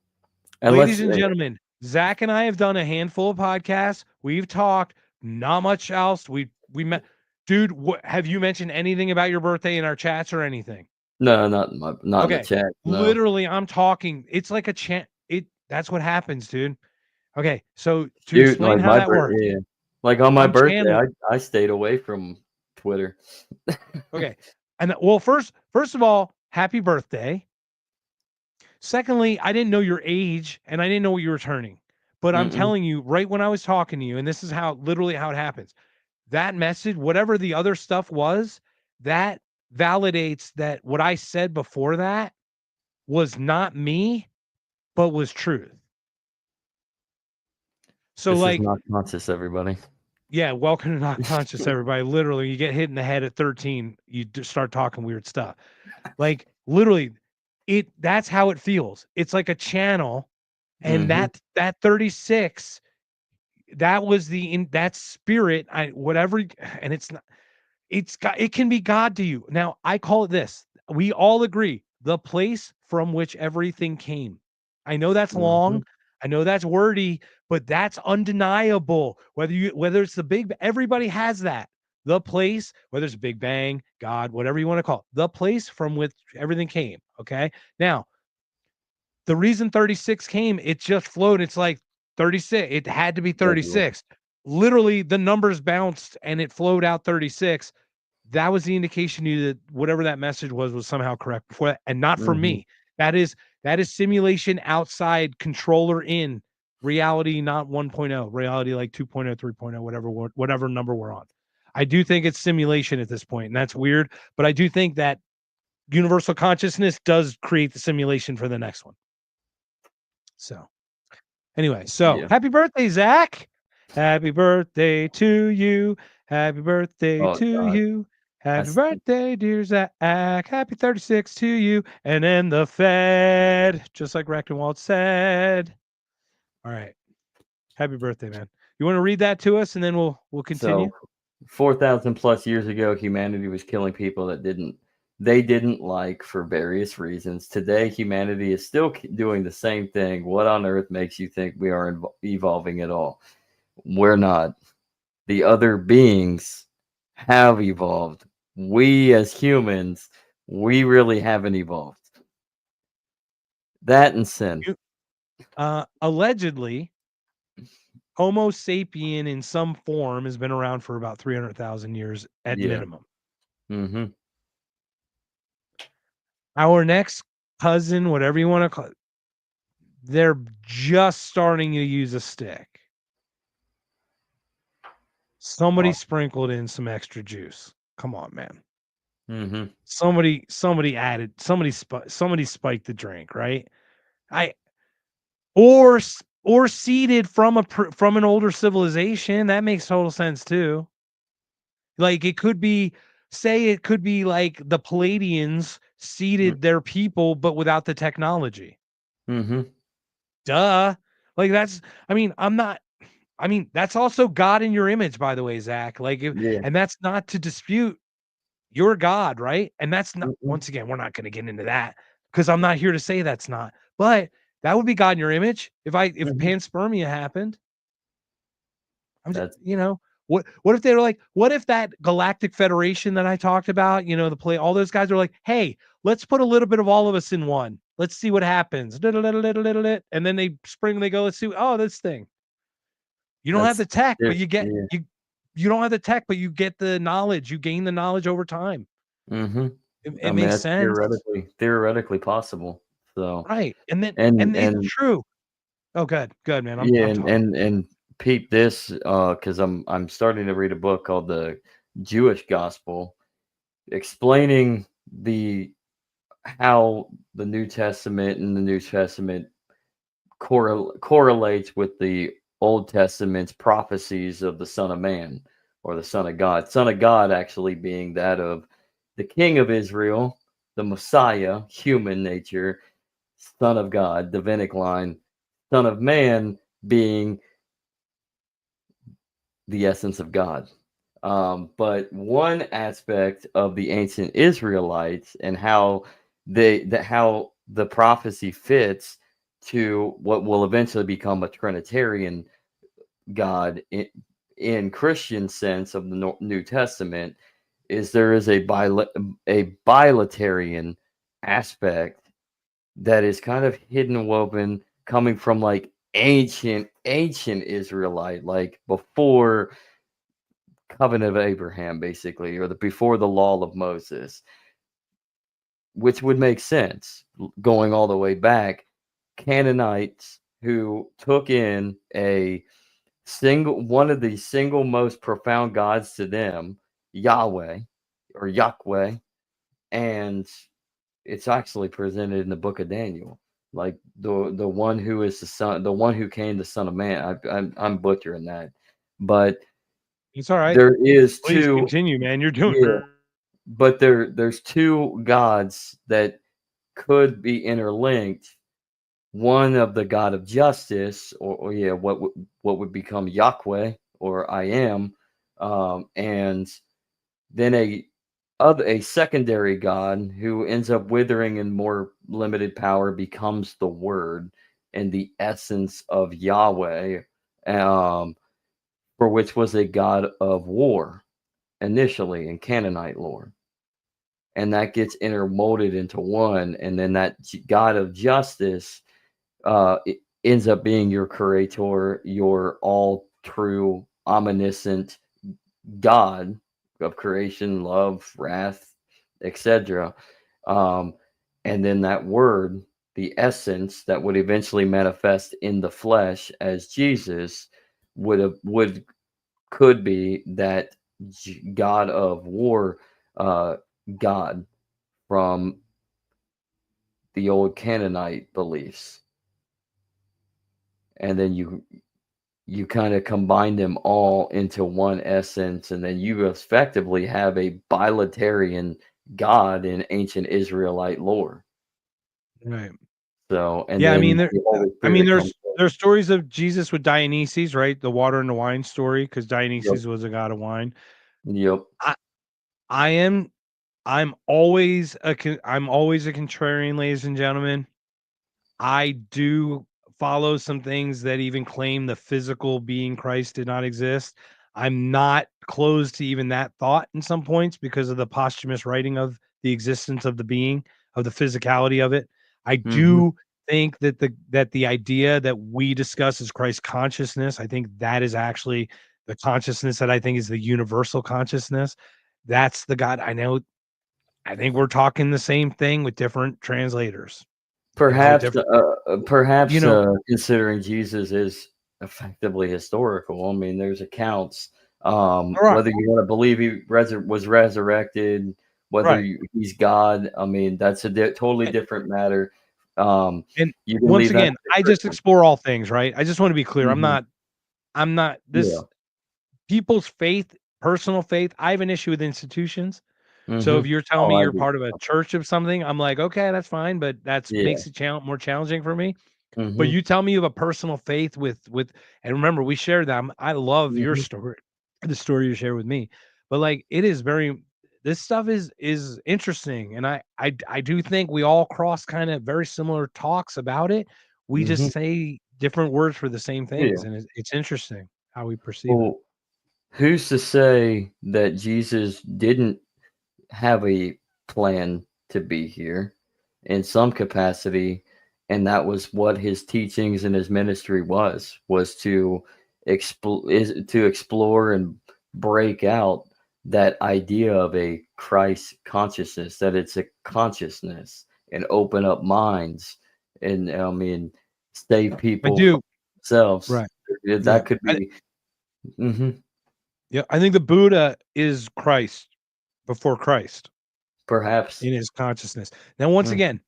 Unless and gentlemen, Zach and I have done a handful of podcasts. We've talked, not much else. We met, dude. Have you mentioned anything about your birthday in our chats or anything? no, not in the Okay. chat. No. Literally, I'm talking. It's like a chant. That's what happens, dude. Okay. So to Shoot, explain like how my that birthday, works, yeah. Like on my I'm birthday, channeling. I stayed away from Twitter. Okay. And well, first of all, happy birthday. Secondly, I didn't know your age and I didn't know what you were turning. But I'm Mm-mm. telling you, right when I was talking to you, and this is how literally how it happens. That message, whatever the other stuff was, that validates that what I said before that was not me, but was truth. So This is like, not conscious, everybody. yeah, welcome to Not Conscious, everybody. Literally, you get hit in the head at 13, you start talking weird stuff. Like literally, that's how it feels. It's like a channel, and Mm-hmm. that 36, that was that spirit, whatever, and it's not, it can be God to you. Now, I call it this. We all agree, the place from which everything came. I know that's Mm-hmm. long, I know that's wordy, but that's undeniable. Whether it's the big, everybody has that. The place, whether it's Big Bang, God, whatever you want to call it, the place from which everything came. Okay. Now, the reason 36 came, it just flowed. It's like 36. It had to be Exactly. 36. Literally, the numbers bounced and it flowed out 36. That was the indication to you that whatever that message was somehow correct before that, and not for Mm-hmm. me. That is simulation outside, controller in, reality not 1.0, reality like 2.0, 3.0, whatever number we're on. I do think it's simulation at this point, and that's weird, but I do think that universal consciousness does create the simulation for the next one. So anyway, so Yeah. happy birthday, Zach. Happy birthday to you. Happy birthday Oh to God. you. Happy That's birthday, dear Zach. Happy 36 to you. And then the Fed, just like Rechtenwald said. All right. Happy birthday, man. You want to read that to us and then we'll continue? so 4,000 plus years ago, humanity was killing people that they didn't like for various reasons. Today, humanity is still doing the same thing. What on earth makes you think we are evolving at all? We're not. The other beings have evolved. We as humans, we really haven't evolved. That and sin. You, allegedly, Homo sapien in some form has been around for about 300,000 years at Yeah. minimum. Mm-hmm. Our next cousin, whatever you want to call it, they're just starting to use a stick. Somebody sprinkled in some extra juice. Come on, man. Mm-hmm. Somebody added, somebody spiked the drink, right? I or seeded from from an older civilization. That makes total sense too. Like it could be, say it could be like the Palladians seeded their people, but without the technology. Mm-hmm. Duh. Like that's, I mean, that's also God in your image, by the way, Zach. Yeah. And that's not to dispute your God, right? And that's not, Mm-mm. once again, we're not going to get into that because I'm not here to say that's not, but that would be God in your image. If Mm-hmm. panspermia happened, I'm just, That's what if they were like, what if that galactic federation that I talked about, all those guys are like, hey, let's put a little bit of all of us in one. Let's see what happens. And then they go, let's see. Oh, this thing. You don't have that's the tech, but it. Yeah. you don't have the tech, but you get the knowledge. You gain the knowledge over time. Mm-hmm. It I mean, makes that's sense. theoretically possible. So Right. And it's and true. Oh, good, man. yeah, I'm talking. and peep this, because I'm starting to read a book called the Jewish Gospel, explaining the how the New Testament and the New Testament correlates with the Old Testament's prophecies of the Son of Man or the Son of God. Son of God actually being that of the King of Israel, the Messiah, human nature, Son of God, Davidic line, Son of Man being the essence of God. But one aspect of the ancient Israelites and how how the prophecy fits to what will eventually become a Trinitarian God in Christian sense of the New Testament is there is a bilaterian aspect that is kind of hidden woven coming from like ancient Israelite, like before covenant of Abraham, basically, or before the law of Moses. which would make sense going all the way back. Canaanites who took in one of the single most profound gods to them, Yahweh or Yahweh, and it's actually presented in the book of Daniel, like the one who is the son, the one who came, the Son of Man. I'm butchering that, but It's all right. there is Please two, continue, man. You're doing yeah, but there's two gods that could be interlinked. One of the God of justice, or yeah, what would become Yahweh or I am, and then a secondary god who ends up withering in more limited power becomes the Word and the essence of Yahweh, for which was a god of war initially in Canaanite lore, and that gets intermolded into one, and then that God of justice it ends up being your creator, your all true, omniscient God of creation, love, wrath, etc. And then that word, the essence that would eventually manifest in the flesh as Jesus, could be that God of war, God from the old Canaanite beliefs, and then you kind of combine them all into one essence, and then you effectively have a bilaterian God in ancient Israelite lore. right. So, and Yeah, then the Holy Spirit comes. there's stories of Jesus with Dionysus, right? The water and the wine story, because Yep. Dionysus was a god of wine. Yep. I I am I'm always I'm always a contrarian, ladies and gentlemen. I do follow some things that even claim the physical being Christ did not exist. I'm not closed to even that thought in some points because of the posthumous writing of the existence of the being, of the physicality of it. I Mm-hmm. do think that the idea that we discuss is Christ consciousness, I think that is actually the consciousness that I think is the universal consciousness. That's the God I know. I think we're talking the same thing with different translators. Perhaps, Different, you know, considering Jesus is effectively historical. I mean, there's accounts. right, Whether you want to believe he was resurrected, whether right. he's God, I mean, that's a totally different matter. And You can once leave that again, to the I just Christian. explore all things, right? I just want to be clear. Mhm. I'm not Yeah. this people's faith, personal faith. I have an issue with institutions. So if Mhm. you're telling Oh, me I you're do. part of a church of something, I'm like, okay, that's fine, but that's Yeah. makes it more challenging for me. But Mhm. you tell me you have a personal faith and remember, we shared them. I love your Mhm. story, the story you share with me. But like it is very this stuff is interesting. And I do think we all cross kind of very similar talks about it. We Mhm. just say different words for the same things. Yeah. And it's interesting how we perceive it. Well, who's to say that Jesus didn't have a plan to be here in some capacity, and that was what his teachings and his ministry was to explore and break out that idea of a Christ consciousness, that it's a consciousness, and open up minds, and I mean save I people from do. themselves. Right. Yeah. That could be. Mhm. Yeah. I think the Buddha is Christ before Christ. Perhaps. In his consciousness. Now, once Mm. again,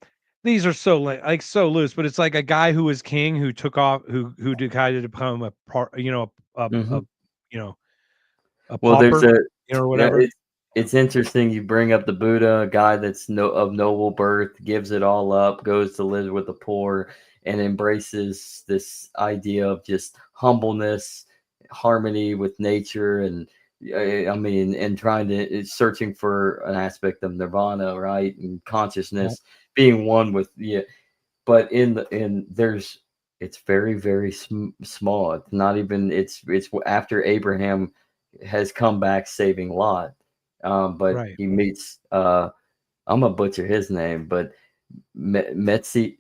these are so like so loose, but it's like a guy who was king who took off who decided to become a part, Mhm. you know, a Well, there's pauper, a or yeah, whatever. it's interesting you bring up the Buddha, a guy that's of noble birth, gives it all up, goes to live with the poor, and embraces this idea of just humbleness, harmony with nature, and I mean, and trying to searching for an aspect of nirvana, right, and Yeah. consciousness, being one with yeah. But in there's it's very very small. It's not even it's after Abraham has come back saving Lot. But Right. he meets I'm gonna butcher his name, but Metzi.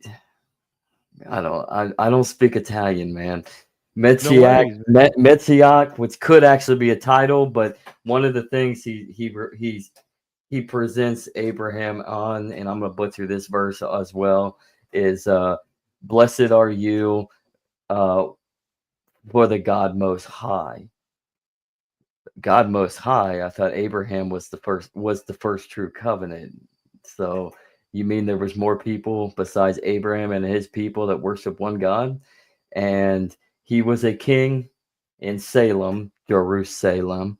I don't speak Italian, man. No Metziak, worries, man. Metziak, which could actually be a title, but one of the things he's he presents Abraham on, and I'm going to butcher this verse as well, is blessed are you uh, for the God Most High. God Most High, I thought Abraham was the first true covenant. So you mean there was more people besides Abraham and his people that worship one God? And he was a king in Salem, Jerusalem,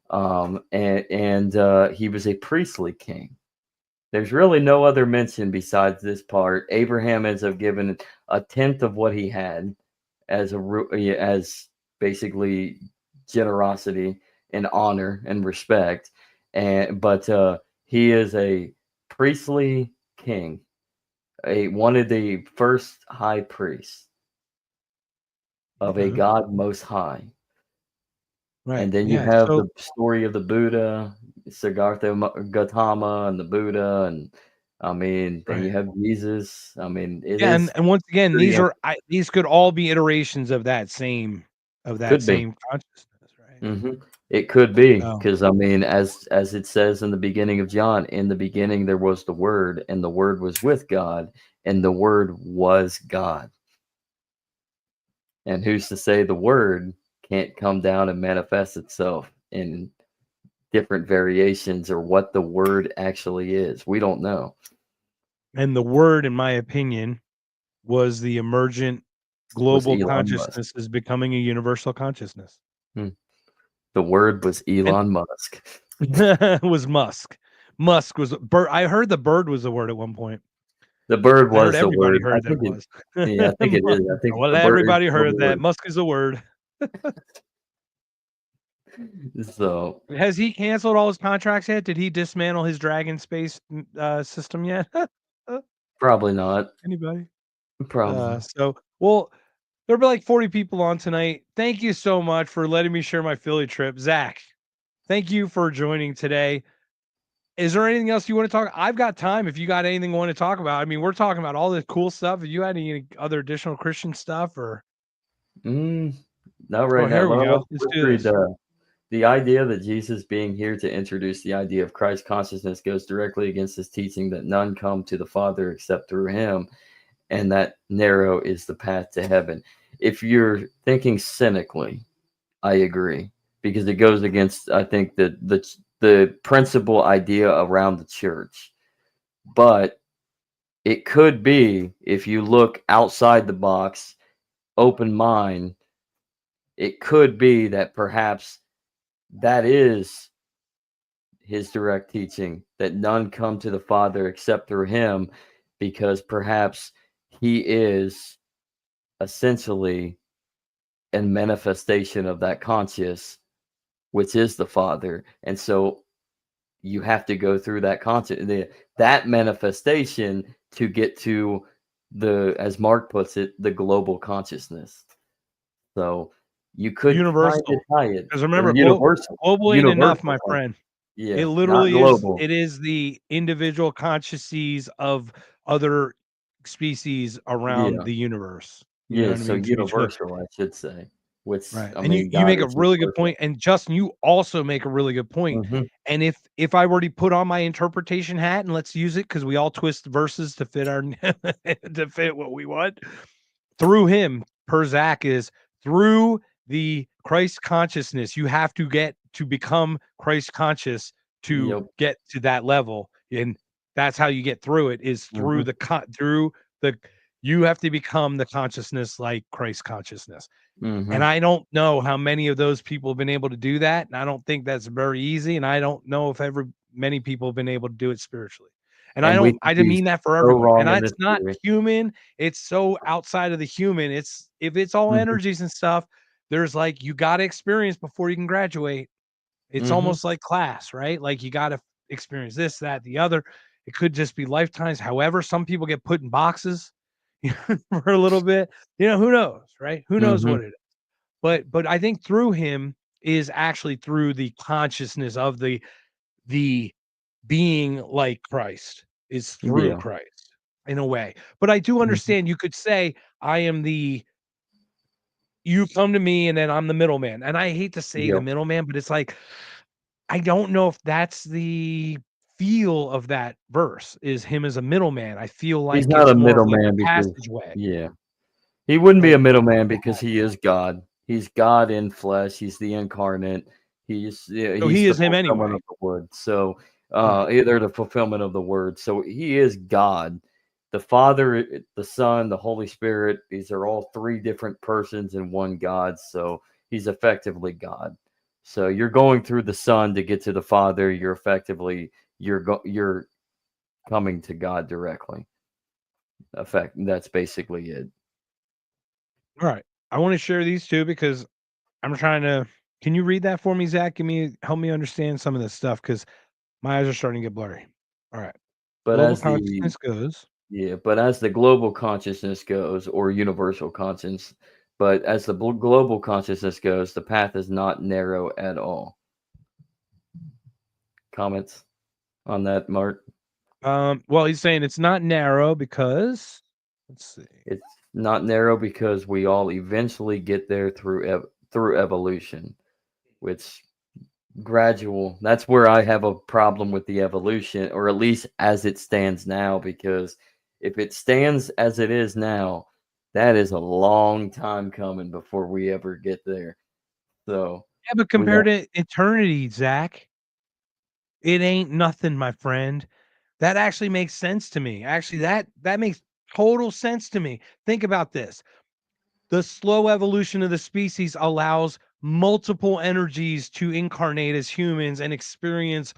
and he was a priestly king. There's really no other mention besides this part. Abraham ends up given a tenth of what he had as basically generosity and honor and respect, but he is a priestly king, one of the first high priests of a Okay. God Most High. Right. And then you Yeah. have So the story of the Buddha, Siddhartha Gautama, and the Buddha, and I mean, then right. you have Jesus. I mean, it Yeah, is and once again, pretty these could all be iterations of that same could be. consciousness, right? It could be So because I mean, as it says in the beginning of John, in the beginning there was the Word, and the Word was with God, and the Word was God. And who's to say the Word can't come down and manifest itself in different variations or what the Word actually is? We don't know. and the word, in my opinion, was the emergent Was global Elon Musk? consciousness is becoming a universal consciousness. Hmm. The Word was And Elon Musk. it was Musk. Musk was bird. I heard the bird was the word at one point. The Bird I heard was the everybody Word. I heard that think it it. was. Yeah, I think it is. I think Well, the Bird is everybody still the heard that. Word. Musk is the word. So Has he canceled all his contracts yet? Did he dismantle his Dragon space system yet? probably not. Anybody? Probably. Well, there'll be like 40 people on tonight. Thank you so much for letting me share my Philly trip. Zach, thank you for joining today. Is there anything else you want to talk? I've got time if you got anything you want to talk about. I mean, we're talking about all this cool stuff. If you had any other additional Christian stuff or Not oh, right now. here we Well, go. let's, Let's let's do read this. the idea that Jesus being here to introduce the idea of Christ consciousness goes directly against his teaching that none come to the Father except through him, and that narrow is the path to heaven. If you're thinking cynically, I agree because it goes against, I think, the principal idea around the church. But it could be if you look outside the box, open mind. It could be that perhaps that is his direct teaching, that none come to the Father except through him, because perhaps he is essentially a manifestation of that conscious, which is the Father. And so you have to go through that that manifestation to get to as Mark puts it, the global consciousness. So you could kind of Universal. tie it, Because or remember, universal, global ain't enough, universal my consciousness. friend. It Yeah, not literally is. global. It is the individual consciousness of other species around Yeah, the universe. You know yeah. what I So mean? To be true. universal, I should say. Which Right. I And you mean, you God make a is really good universal. point. And Justin, you also make a really good point. Hmm. And if I were to put on my interpretation hat and let's use it because we all twist verses to fit our to fit what we want through him, per Zach is through the Christ consciousness. You have to get to become Christ conscious to Yep. get to that level. And that's how you get through it is through Hmm. the you have to become the consciousness like Christ consciousness. And Hmm. I don't know how many of those people have been able to do that. And I don't think that's very easy. And I don't know if many people have been able to do it spiritually. And And we I could didn't be mean that for so everyone. And wrong in it's this not theory. human. It's so outside of the human. It's if it's all Hmm. energies and stuff, there's like you got to experience before you can graduate. It's Hmm. almost like class, right? Like you got to experience this, that, the other. It could just be lifetimes. However, some people get put in boxes for a little bit. Who knows, right? Who knows Hmm. what it is? But I think through him is actually through the consciousness of the being like Christ is through Yeah. Christ in a way. But I do Hmm. understand you could say I am you come to me and then I'm the middleman. And I hate to say the Yep. middleman, but it's like I don't know if that's the feel of that verse is him as a middleman. I feel He's like not it's a more of like a middleman because passageway. yeah. He wouldn't be Like a middleman because he is God. He's God in flesh. He's the incarnate. so He's he the is him fulfillment anyway. of the word. So Yeah. either the fulfillment of the word. So he is God. The Father, the Son, the Holy Spirit, these are all three different persons in one God. So he's effectively God. So you're going through the Son to get to the Father. You're effectively you're coming to God directly. That's basically it. All right. I want to share these two because I'm trying to. Can you read that for me, Zach? Help me understand some of this stuff because my eyes are starting to get blurry. All right. But Global as the consciousness goes. Yeah, but as the global consciousness goes, or universal conscience, but as the global consciousness goes, the path is not narrow at all. Comments on that, Mark? Well, he's saying it's not narrow because let's see. It's not narrow because we all eventually get there through evolution, which gradual. That's where I have a problem with the evolution, or at least as it stands now, because if it stands as it is now, that is a long time coming before we ever get there. So Yeah, but we compared got to eternity, Zach, it ain't nothing, my friend. That actually makes sense to me. Actually, that makes total sense to me. Think about this. The slow evolution of the species allows multiple energies to incarnate as humans and experience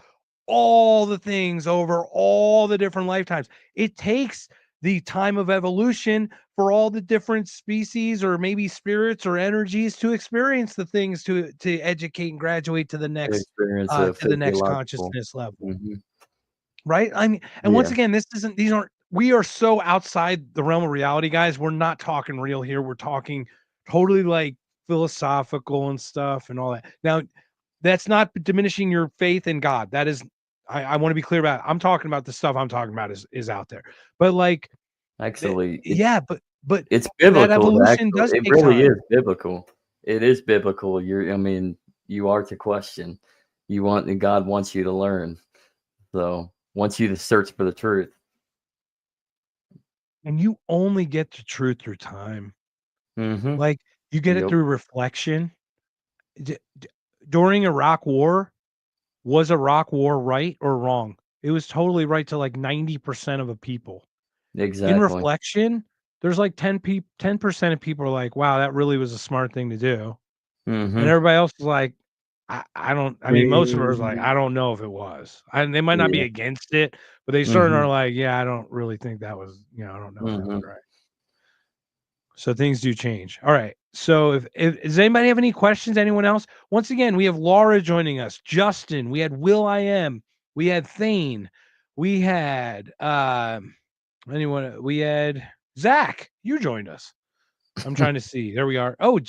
all the things over all the different lifetimes. It takes the time of evolution for all the different species or maybe spirits or energies to experience the things to educate and graduate to experience a to the next physiological. consciousness level. Hmm. Right? I mean, and once Yeah, again, these aren't, we are so outside the realm of reality, guys. We're not talking real here. We're talking totally like philosophical and stuff and all that. Now, that's not diminishing your faith in God. That is, I want to be clear about it. I'm talking about the stuff I'm talking about is out there. But like, actually, yeah, but it's that biblical. evolution Actually, does it take really is time. biblical. It is biblical. I mean, you are to question. And God wants you to learn. So wants you to search for the truth. And you only get to truth through time. Hmm. Like you get it Yep. through reflection. During Iraq War, was Iraq War right or wrong? It was totally right to like 90% of the people. In Exactly. reflection, there's like 10% of people are like, wow, that really was a smart thing to do. And Hmm. everybody else is like, I don't, I mean, most of them are like, I don't know if it was. And they might not be Yeah. against it, but they certain Hmm. are like, yeah, I don't really think that was, I don't know if that was Hmm. right. So things do change. All right. So if does anybody have any questions? Anyone else? Once again, we have Laura joining us, Justin, we had Will I Am, we had Thane, we had anyone, we had Zach, you joined us. I'm trying to see. There we are. Oh,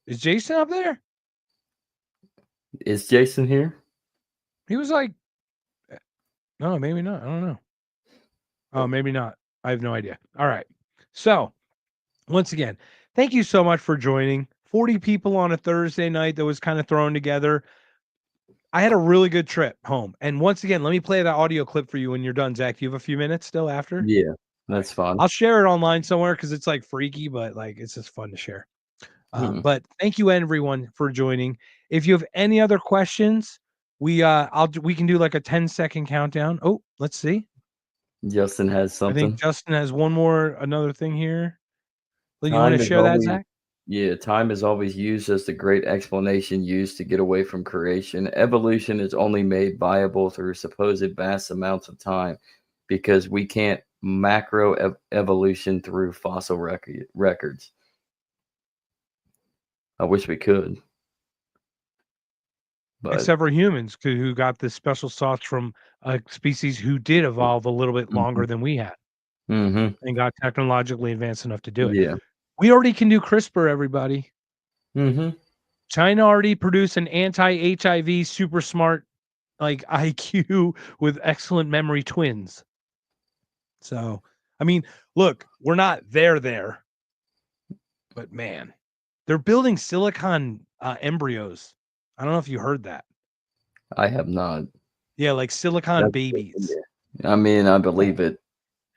is Jason up there? Is Jason here? He was like, no, maybe not. I don't know. Oh, maybe not. I have no idea. All right. So once again, thank you so much for joining. 40 people on a Thursday night that was kind of thrown together. I had a really good trip home. And once again, let me play that audio clip for you when you're done, Zach. Do you have a few minutes still after? Yeah, All right. that's fine. I'll share it online somewhere because it's like freaky, but like it's just fun to share. Hmm. But thank you everyone for joining. If you have any other questions, we can do like a 10-second countdown. Oh, let's see. Justin has I think something. Justin has another thing here. You want to Time is share that, always Zach? Yeah, time is always used as the great explanation used to get away from creation. Evolution is only made viable through supposed vast amounts of time because we can't evolution through fossil records. I wish we could, but Except for humans who got this special sauce from a species who did evolve a little bit hmm. longer than we had Hmm. and got technologically advanced enough to do it. Yeah. We already can do CRISPR, everybody. Hmm. China already produced an anti-HIV super smart like IQ with excellent memory twins. So, I mean, look, we're not there, but man, they're building silicon embryos. I don't know if you heard that. I have not. Yeah, like silicon That's babies. yeah. I mean, I Yeah. believe it.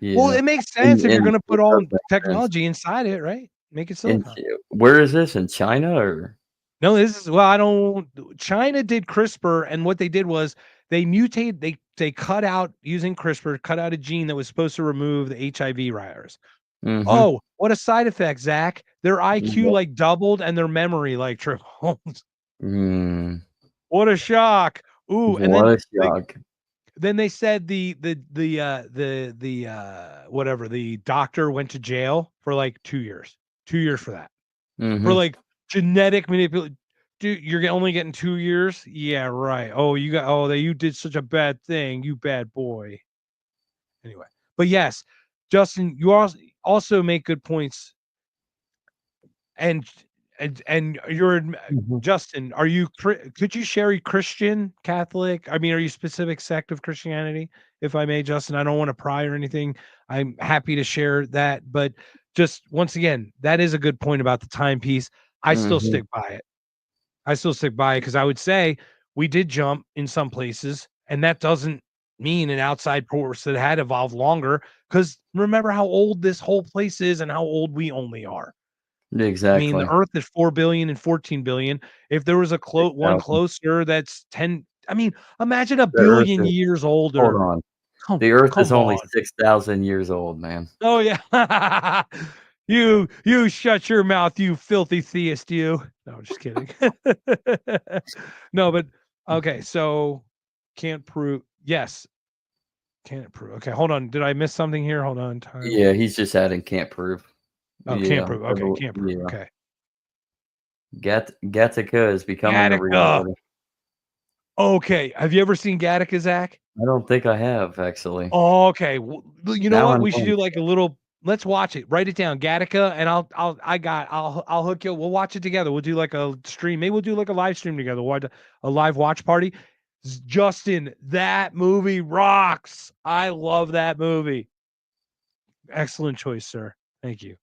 Well, Yeah. it makes sense if you're And gonna it put all does make sense. technology inside it, right? Make it And silicon. where is this, in China or? No, this is well, I don't China did CRISPR, and what they did was they mutate, they cut out using CRISPR, cut out a gene that was supposed to remove the HIV virus. Mhm. Oh, what a side effect, Zach. Their IQ What? like doubled and their memory like tripled. Mm, What a shock. Ooh, and what then a shock. they said whatever, the doctor went to jail for like 2 years. 2 years for that. For Mhm. like genetic manipulation. Dude, you're only getting 2 years? Yeah, right. Oh, you did such a bad thing, you bad boy. Anyway, but yes, Justin, you also make good points. And you're Mhm. Justin, are you could you share a Christian, Catholic? I mean, are you specific sect of Christianity, if I may, Justin? I don't want to pry or anything. I'm happy to share that, but just once again, that is a good point about the timepiece. I still Mhm. stick by it. I still stick by it because I would say we did jump in some places, and that doesn't mean an outside force that had evolved longer. Because remember how old this whole place is and how old we only are. I mean, the Exactly. Earth is 4 billion and 14 billion. If there was a one 6,000. closer, that's 10. I mean, imagine a The Earth billion is years hold older. on. Come, The Earth is come only on. 6,000 years old, man. Oh yeah. You shut your mouth, you filthy theist, you. No, I'm just kidding. No, but okay, so can't prove. Yes, can't prove. Okay, hold on. Did I miss something here? Hold on. Time. Yeah, he's just adding can't prove. Oh, can't Yeah, prove. I Okay, can't prove. yeah. Okay. Gattaca is becoming a Gattaca. reality. Okay. Have you ever seen Gattaca, Zach? I don't think I have, actually. Oh, okay. Well, you know Now what? I'm We should going do like a little. Let's watch it. Write it down, Gattaca, and I'll hook you. We'll watch it together. We'll do like a stream. Maybe we'll do like a live stream together. Watch a live watch party. Justin, that movie rocks. I love that movie. Excellent choice, sir. Thank you.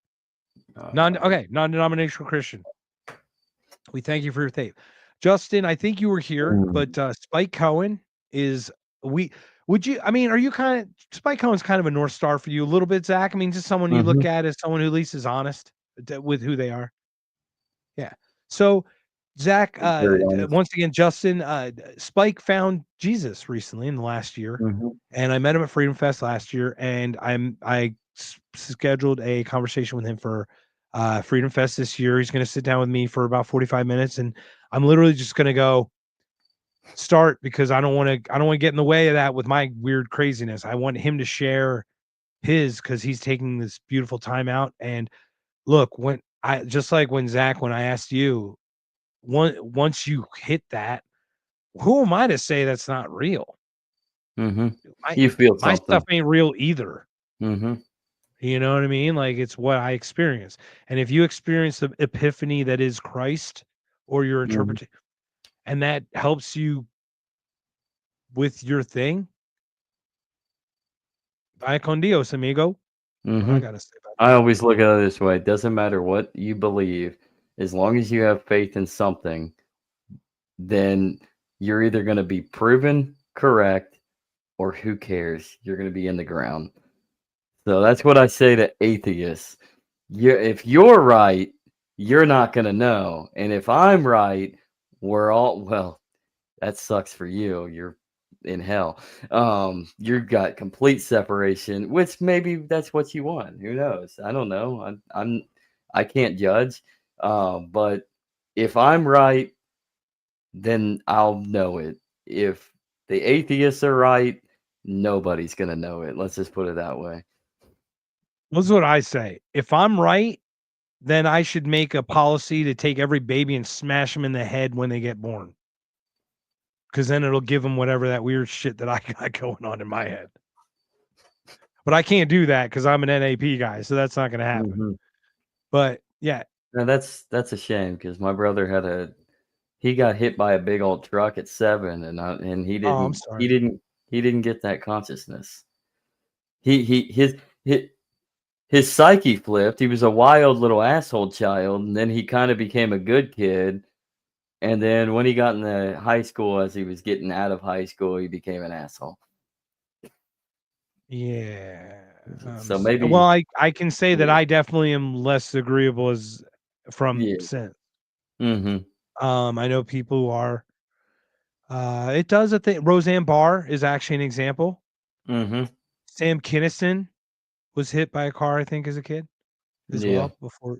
to Non-denominational Christian. We thank you for your tape. Justin, I think you were here, but Spike Cohen is we would you I mean, are you kind of Spike Cohen's kind of a North Star for you a little bit, Zach? I mean, just someone you look Mhm. at as someone who at least is honest with who they are. Yeah. So Zach, Very honest. once again, Justin, Spike found Jesus recently in the last year, Mhm. and I met him at Freedom Fest last year, and scheduled a conversation with him for Freedom Fest this year. He's going to sit down with me for about 45 minutes, and I'm literally just going to go start because I don't want to get in the way of that with my weird craziness. I want him to share his because he's taking this beautiful time out. And look, when I just like when Zach, when I asked you, once you hit that, who am I to say that's not real? Mhm. My You feel my stuff something. ain't real either. Mhm. You know what I mean? Like it's what I experience. And if you experience the epiphany that is Christ or your Mhm. interpretation, and that helps you with your thing, vaya con Dios, amigo. What I Mhm. gotta say about I that. always look at it this way, it doesn't matter what you believe, as long as you have faith in something, then you're either gonna be proven correct or who cares? You're gonna be in the ground. So that's what I say to atheists. If you're right, you're not gonna know, and if I'm right, we're all well, that sucks for you. You're in hell. You've got complete separation, which maybe that's what you want. Who knows? I don't know. I can't judge. But if I'm right, then I'll know it. If the atheists are right, nobody's gonna know it. Let's just put it that way. This is what I say. If I'm right, then I should make a policy to take every baby and smash them in the head when they get born. Because then it'll give them whatever that weird shit that I got going on in my head. But I can't do that because I'm an NAP guy, so that's not gonna happen. Mhm. But yeah. Now that's a shame because my brother he got hit by a big old truck at 7, and he Oh, I'm didn't he sorry. didn't he didn't get that consciousness. He his psyche flipped. He was a wild little asshole child, and then he kind of became a good kid, And then when he got into high school, as he was getting out of high school, he became an asshole. Yeah. So Well, maybe, I can say that yeah, I definitely am less agreeable as from yeah. since. Mm-hmm. I know people who are. It does a thing. Roseanne Barr is actually an example. Mm-hmm. Sam Kinison was hit by a car, I think, as a kid as Yeah. well. Before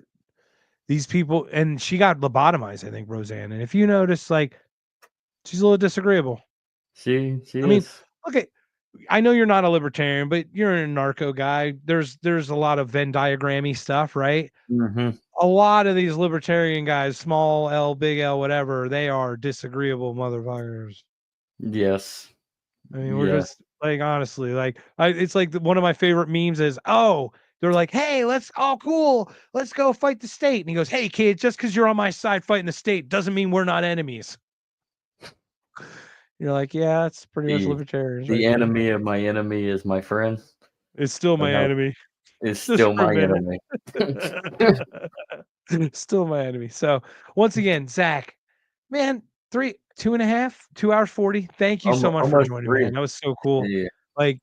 these people, and she got lobotomized, I think, Roseanne. And if you notice, like, she's a little disagreeable. She I mean, is. look at. I know you're not a libertarian, but you're a narco guy. There's a lot of Venn diagrammy stuff, right? Mm-hmm. A lot of these libertarian guys, small L, big L, whatever, they are disagreeable motherfuckers. Yes. I mean, we're Yeah. just like honestly, like it's like one of my favorite memes is, oh, they're like, hey, cool, let's go fight the state. And he goes, hey, kid, just because you're on my side fighting the state doesn't mean we're not enemies. You're like, yeah, that's pretty much The libertarians the right there. enemy of my enemy is my friend. It's still Or my no, enemy, is just still for a my minute. enemy. Still my enemy. So once again, Zach, man, 2.5 2 hours 40. Thank you so much for Almost joining, man. 3. That was so cool. Yeah. Like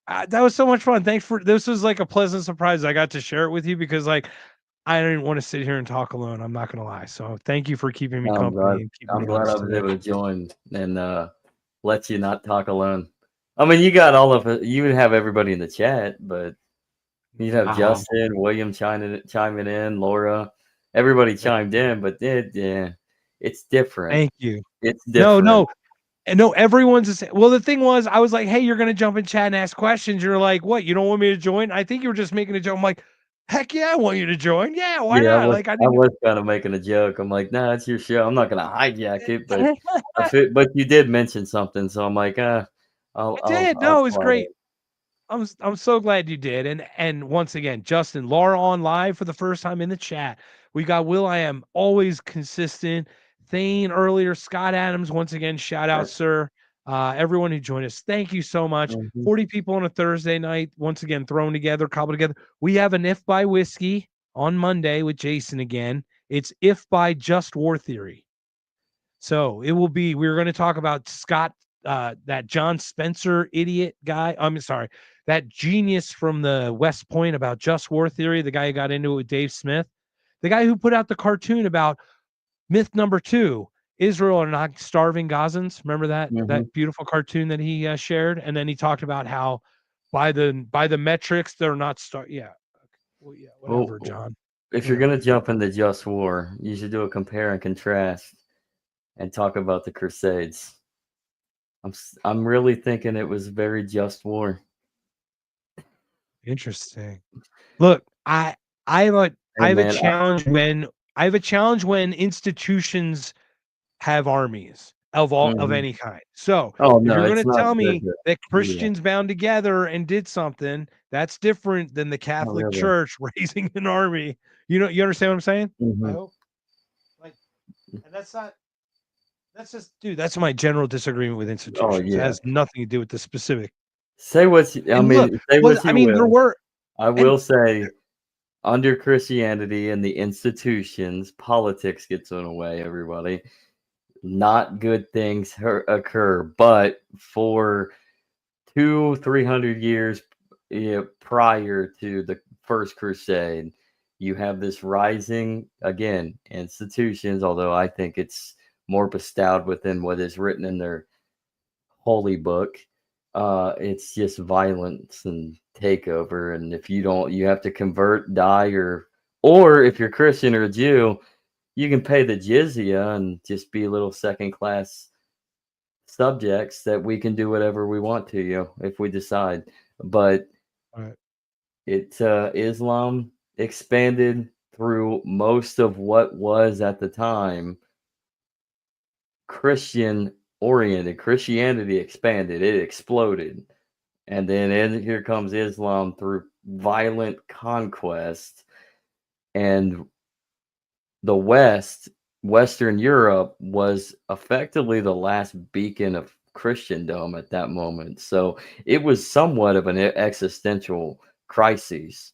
that was so much fun. Thanks for this was like a pleasant surprise. I got to share it with you because like I didn't want to sit here and talk alone. I'm not gonna lie. So thank you for keeping me No, company and keeping I'm me glad honest I was today. able to join and let you not talk alone. I mean, you got all of it. You would have everybody in the chat, but you'd have Uh-huh. Justin, William chiming in, Laura, everybody chimed in, but yeah, it's different. Thank you. It's No, different. no, and no, everyone's the same. Well, the thing was, I was like, "Hey, you're gonna jump in chat and ask questions." You're like, "What? You don't want me to join?" I think you were just making a joke. I'm like, "Heck yeah, I want you to join. Yeah, why Yeah, not?" Like, I I didn't. was kind of making a joke. I'm like, nah, it's your show. I'm not gonna hijack it, but but you did mention something, so I'm like, I did. I'll No, it was slide great. it. I'm so glad you did. And once again, Justin, Laura on live for the first time in the chat. We got Will. I am always consistent. Thane earlier, Scott Adams. Once again, shout out, sir. Everyone who joined us, thank you so much. Mhm. 40 people on a Thursday night. Once again, thrown together, cobbled together. We have an If by Whiskey on Monday with Jason again. It's If by Just War Theory. So it will be, we're going to talk about Scott, that John Spencer idiot guy. I'm sorry, that genius from the West Point about just war theory, the guy who got into it with Dave Smith, the guy who put out the cartoon about myth number 2, Israel are not starving Gazans. Remember that Mhm. beautiful cartoon that he shared? And then he talked about how by the metrics, they're not yeah. Well, yeah, Well, whatever, John. if you're Whatever. gonna jump into Just War, you should do a compare and contrast and talk about the Crusades. I'm really thinking it was very just war. Interesting. Look, I have a I Hey have a man, challenge when I have a challenge when institutions have armies of mhm. any kind. So Oh if no, you're it's gonna not tell good me to, that yeah. Christians bound together and did something, that's different than the Oh Catholic really? Church raising an army. You understand what I'm saying? I Mhm. hope. Like, and that's just dude, that's my general disagreement with Oh institutions. It yeah. has nothing to do with the specific. I And look, mean, say was what I you mean there will. were I and will say under Christianity and the institutions, politics gets in the way, everybody. Not good things occur, but for 300 years, prior to the First Crusade, you have this rising, again, institutions, although I think it's more bestowed within what is written in their holy book. It's just violence and takeover, and if you don't, you have to convert, die, or if you're Christian or a Jew, you can pay the jizya and just be little second class subjects that we can do whatever we want to you if we decide. But Right. Islam expanded through most of what was at the time Christian oriented. Christianity expanded, it exploded. And then here comes Islam through violent conquest. And the Western Europe, was effectively the last beacon of Christendom at that moment. So it was somewhat of an existential crisis.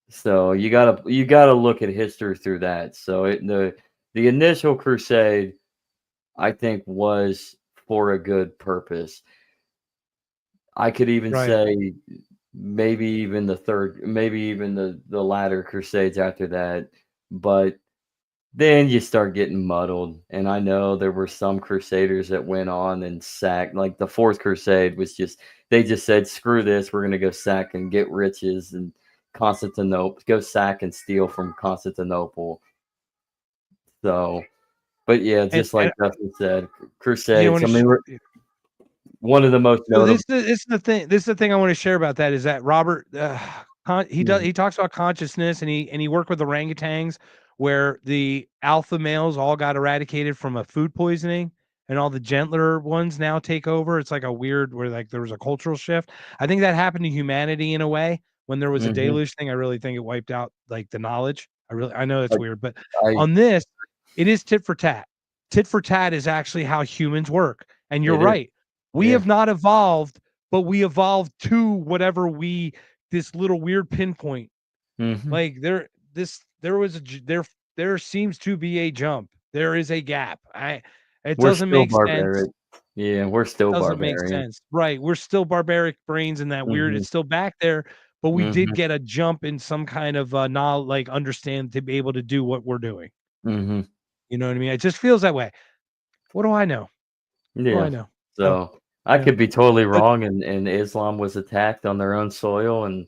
So you gotta look at history through that. So The initial crusade, I think, was for a good purpose. I could even Right. say maybe even the third, maybe even the latter crusades after that, but then you start getting muddled. And I know there were some crusaders that went on and sacked, like the fourth crusade was just, they just said, screw this, we're going to go sack and get riches and Constantinople, go sack and steal from Constantinople. So, but yeah, And just like Dustin said, you know crusades. when I mean, we're one of the most so notable. this is the thing. This is the thing I want to share about that is that Robert, Mhm, he talks about consciousness and he worked with orangutans where the alpha males all got eradicated from a food poisoning and all the gentler ones now take over. It's like a weird where like there was a cultural shift. I think that happened to humanity in a way when there was a mhm. deluge thing. I really think it wiped out like the knowledge. I know it's Like, weird, but I on this, it is tit for tat. Tit for tat is actually how humans work. And you're it is. right, we Yeah. have not evolved, but we evolved to whatever we this little weird pinpoint. Mhm. Like there was there seems to be a jump. There is a gap. It We're doesn't still make sense. barbaric. Yeah, we're It still doesn't make barbarian. sense. Right. We're still barbaric brains in that weird. Mhm, It's still back there, but we did mhm, get a jump in some kind of knowledge, like understand to be able to do what we're doing. mhm. You know what I mean? It just feels that way. What do I know? What do I Yeah. know? So So, I yeah. could be totally But wrong and Islam was attacked on their own soil, and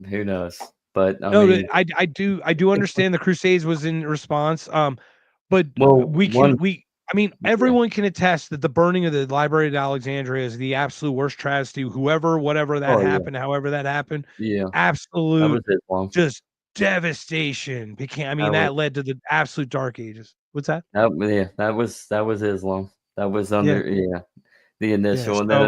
who knows? But, I no, mean, I do understand the Crusades was in response. But well, one I mean, yeah. everyone can attest that the burning of the Library of Alexandria is the absolute worst travesty. Whoever, whatever that Oh, yeah. happened, however that happened, Yeah. That absolute was Islam. just devastation became. I mean, That was that led to the absolute dark ages. What's that? yeah, that was Islam. That was Yeah, under yeah. The yeah. initial, and then So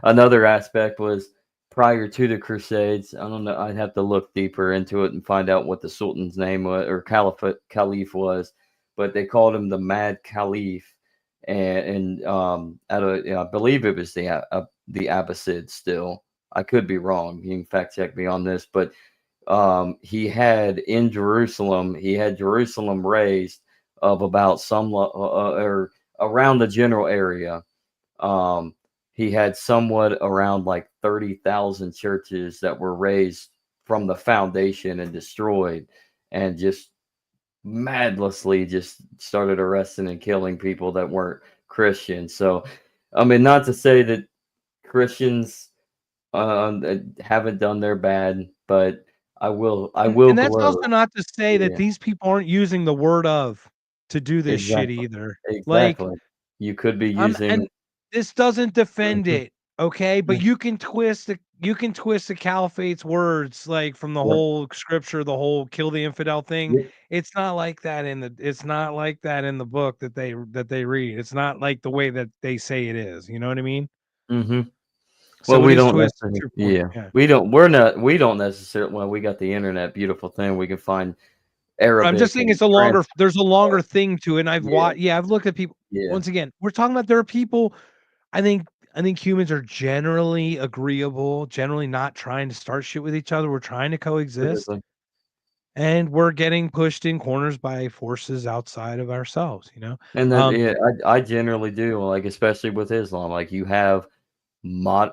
another aspect was prior to the Crusades. I don't know. I'd have to look deeper into it and find out what the Sultan's name was or Caliph was, but they called him the Mad Caliph, and I believe it was the Abbasids. Still, I could be wrong. You can fact check me on this, but he had Jerusalem raised of about or around the general area. um, he had somewhat around like 30,000 churches that were raised from the foundation and destroyed, and just madlessly just started arresting and killing people that weren't Christian. So, I mean, not to say that Christians haven't done their bad, but I will and that's also gloat. not to say that Yeah, these people aren't using the word of to do this shit exactly, either. Like exactly. You could be and using. this doesn't defend Mhm, it, okay? But mhm, you can twist the caliphate's words like from the yep, whole scripture, the whole kill the infidel thing. yep, It's not like that in the book that they read. It's not like the way that they say it is. You know what I mean? mhm. Well, So it we is don't twisted to necessarily your point. yeah. Yeah. We don't necessarily well, we got the internet, beautiful thing, we can find I'm just Arabic saying and it's a trans longer there's a longer thing to it. And yeah, I've looked at people yeah, once again, we're talking about there are people I think I think humans are generally agreeable, generally not trying to start shit with each other. We're trying to coexist typically. and we're getting pushed in corners by forces outside of ourselves, you know? And that Um, yeah, I generally do, like, especially with Islam, like, you have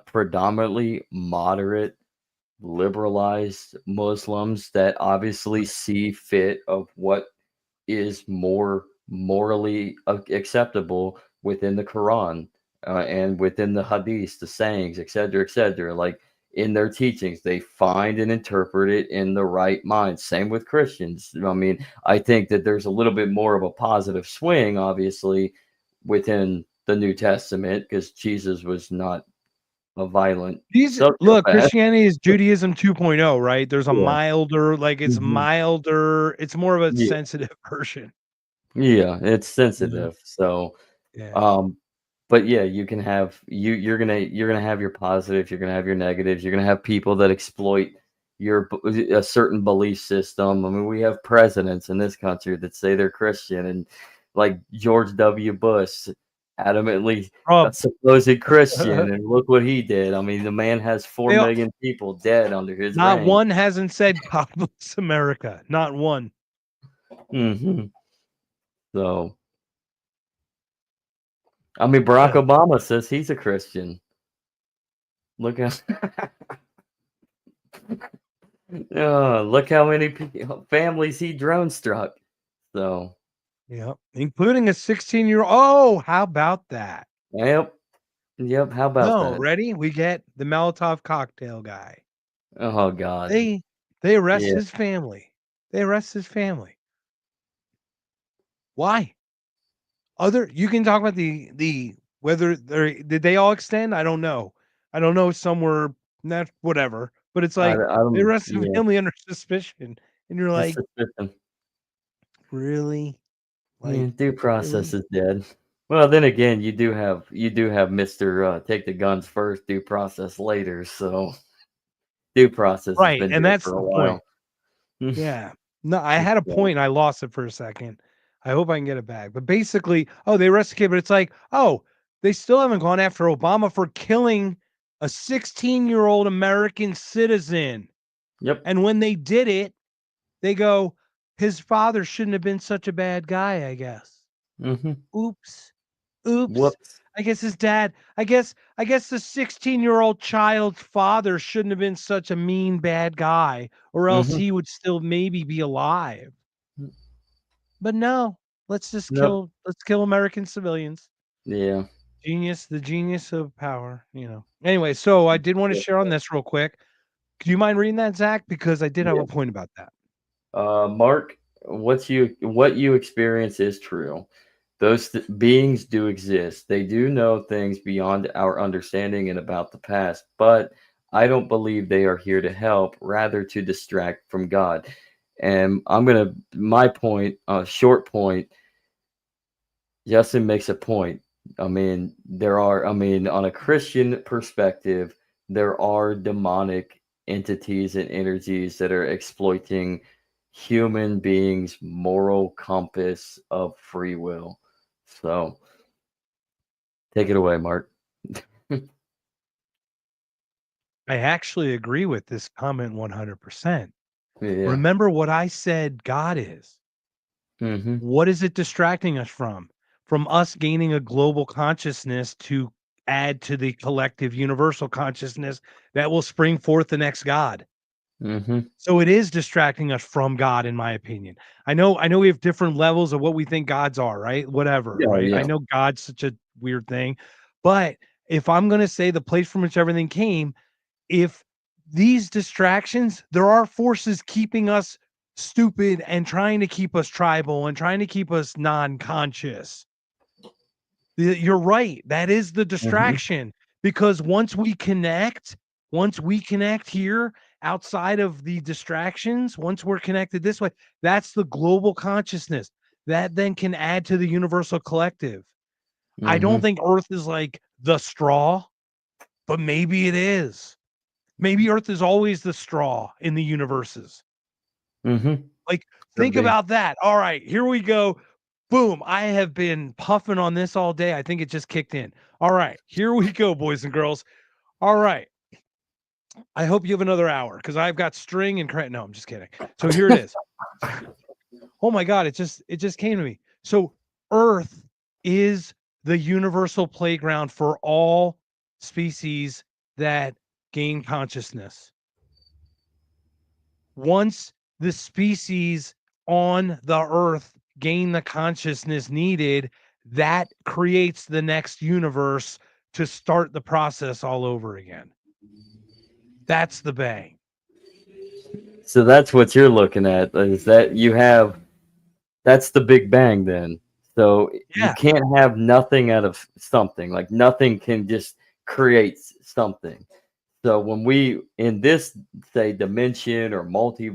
predominantly moderate, liberalized Muslims that obviously see fit of what is more morally acceptable within the Quran and within the Hadith, the sayings, etc., etc. Like in their teachings, they find and interpret it in the right mind. Same with Christians. I mean, I think that there's a little bit more of a positive swing, obviously, within the New Testament because Jesus was not a violent these look, sociopath. Christianity is Judaism 2.0, right? There's a Yeah. milder, like Mhm. it's more of a Yeah. sensitive version, Yeah. It's you know? sensitive. So, Yeah. um, but yeah, you can have you're gonna have your positives, you're gonna have your negatives, you're gonna have people that exploit a certain belief system. I mean, we have presidents in this country that say they're Christian, and like George W. Bush, adamantly a Rob, supposed Christian, and look what he did. I mean, the man has four they all million people dead under his not reign. one hasn't said God bless America. Not one. Hmm. So, I mean, Barack Obama says he's a Christian. Look at look how many families he drone struck. So, Yep, including a 16-year-old. Oh, how about that? yep, yep. How about No, that? ready? We get the Molotov cocktail guy. Oh God, They they arrest yeah. his family. They arrest his family. Why? Other you can talk about the whether they did they all extend? I don't know. I don't know. Some were not whatever, but it's like I they don't. arrest the Yeah, family under suspicion, and you're just like, suspicion. really, Yeah, like, due process really, is dead. Well, then again, you do have Mister Take the guns first, due process later. So due process has right? been And dead that's for the a point. while. Yeah. No, I had a So, point. I lost it for a second. I hope I can get it back. But basically, oh, they arrested the kid, but it's like, oh, they still haven't gone after Obama for killing a 16-year-old American citizen. yep. And when they did it, they go, his father shouldn't have been such a bad guy, I guess. Mm-hmm. Oops. Oops. Whoops. I guess his dad, I guess the 16-year-old child's father shouldn't have been such a mean bad guy, or else Mm-hmm. he would still maybe be alive. But no, Nope. let's kill American civilians. Yeah. Genius, the genius of power, you know. Anyway, so I did want to share on this real quick. Do you mind reading that, Zach? Because I did have Yeah. a point about that. Mark, what you experience is true. Those beings do exist. They do know things beyond our understanding and about the past, but I don't believe they are here to help, rather to distract from God. And my point, short point, Justin makes a point. On a Christian perspective, there are demonic entities and energies that are exploiting human beings' moral compass of free will. So take it away, Mark. I actually agree with this comment 100%. Yeah. Remember what I said God is. Mm-hmm. What is it distracting us from? From us gaining a global consciousness to add to the collective universal consciousness that will spring forth the next God. Mm-hmm. So it is distracting us from God, in my opinion. I know we have different levels of what we think gods are, right? Whatever, Yeah, right? I yeah. know God's such a weird thing, but if I'm going to say the place from which everything came, if these distractions, there are forces keeping us stupid and trying to keep us tribal and trying to keep us non-conscious. You're right. That is the Mm-hmm. distraction because once we connect here outside of the distractions, once we're connected this way, that's the global consciousness that then can add to the universal collective. I don't Mm-hmm. think Earth is like the straw, but maybe it is. Maybe Earth is always the straw in the universes. Mm-hmm. Like, Could think be. about that. All right, here we go. Boom. I have been puffing on this all day. I think it just kicked in. All right, here we go, boys and girls. All right. I hope you have another hour because I've got string and no, I'm just kidding. So here it is. Oh my god, it just came to me. So Earth is the universal playground for all species that gain consciousness. Once the species on the earth gain the consciousness needed, that creates the next universe to start the process all over again. That's the bang. So that's what you're looking at, is that that's the Big Bang then. So you Yeah. can't have nothing out of something. Like nothing can just create something. So when we in this say dimension or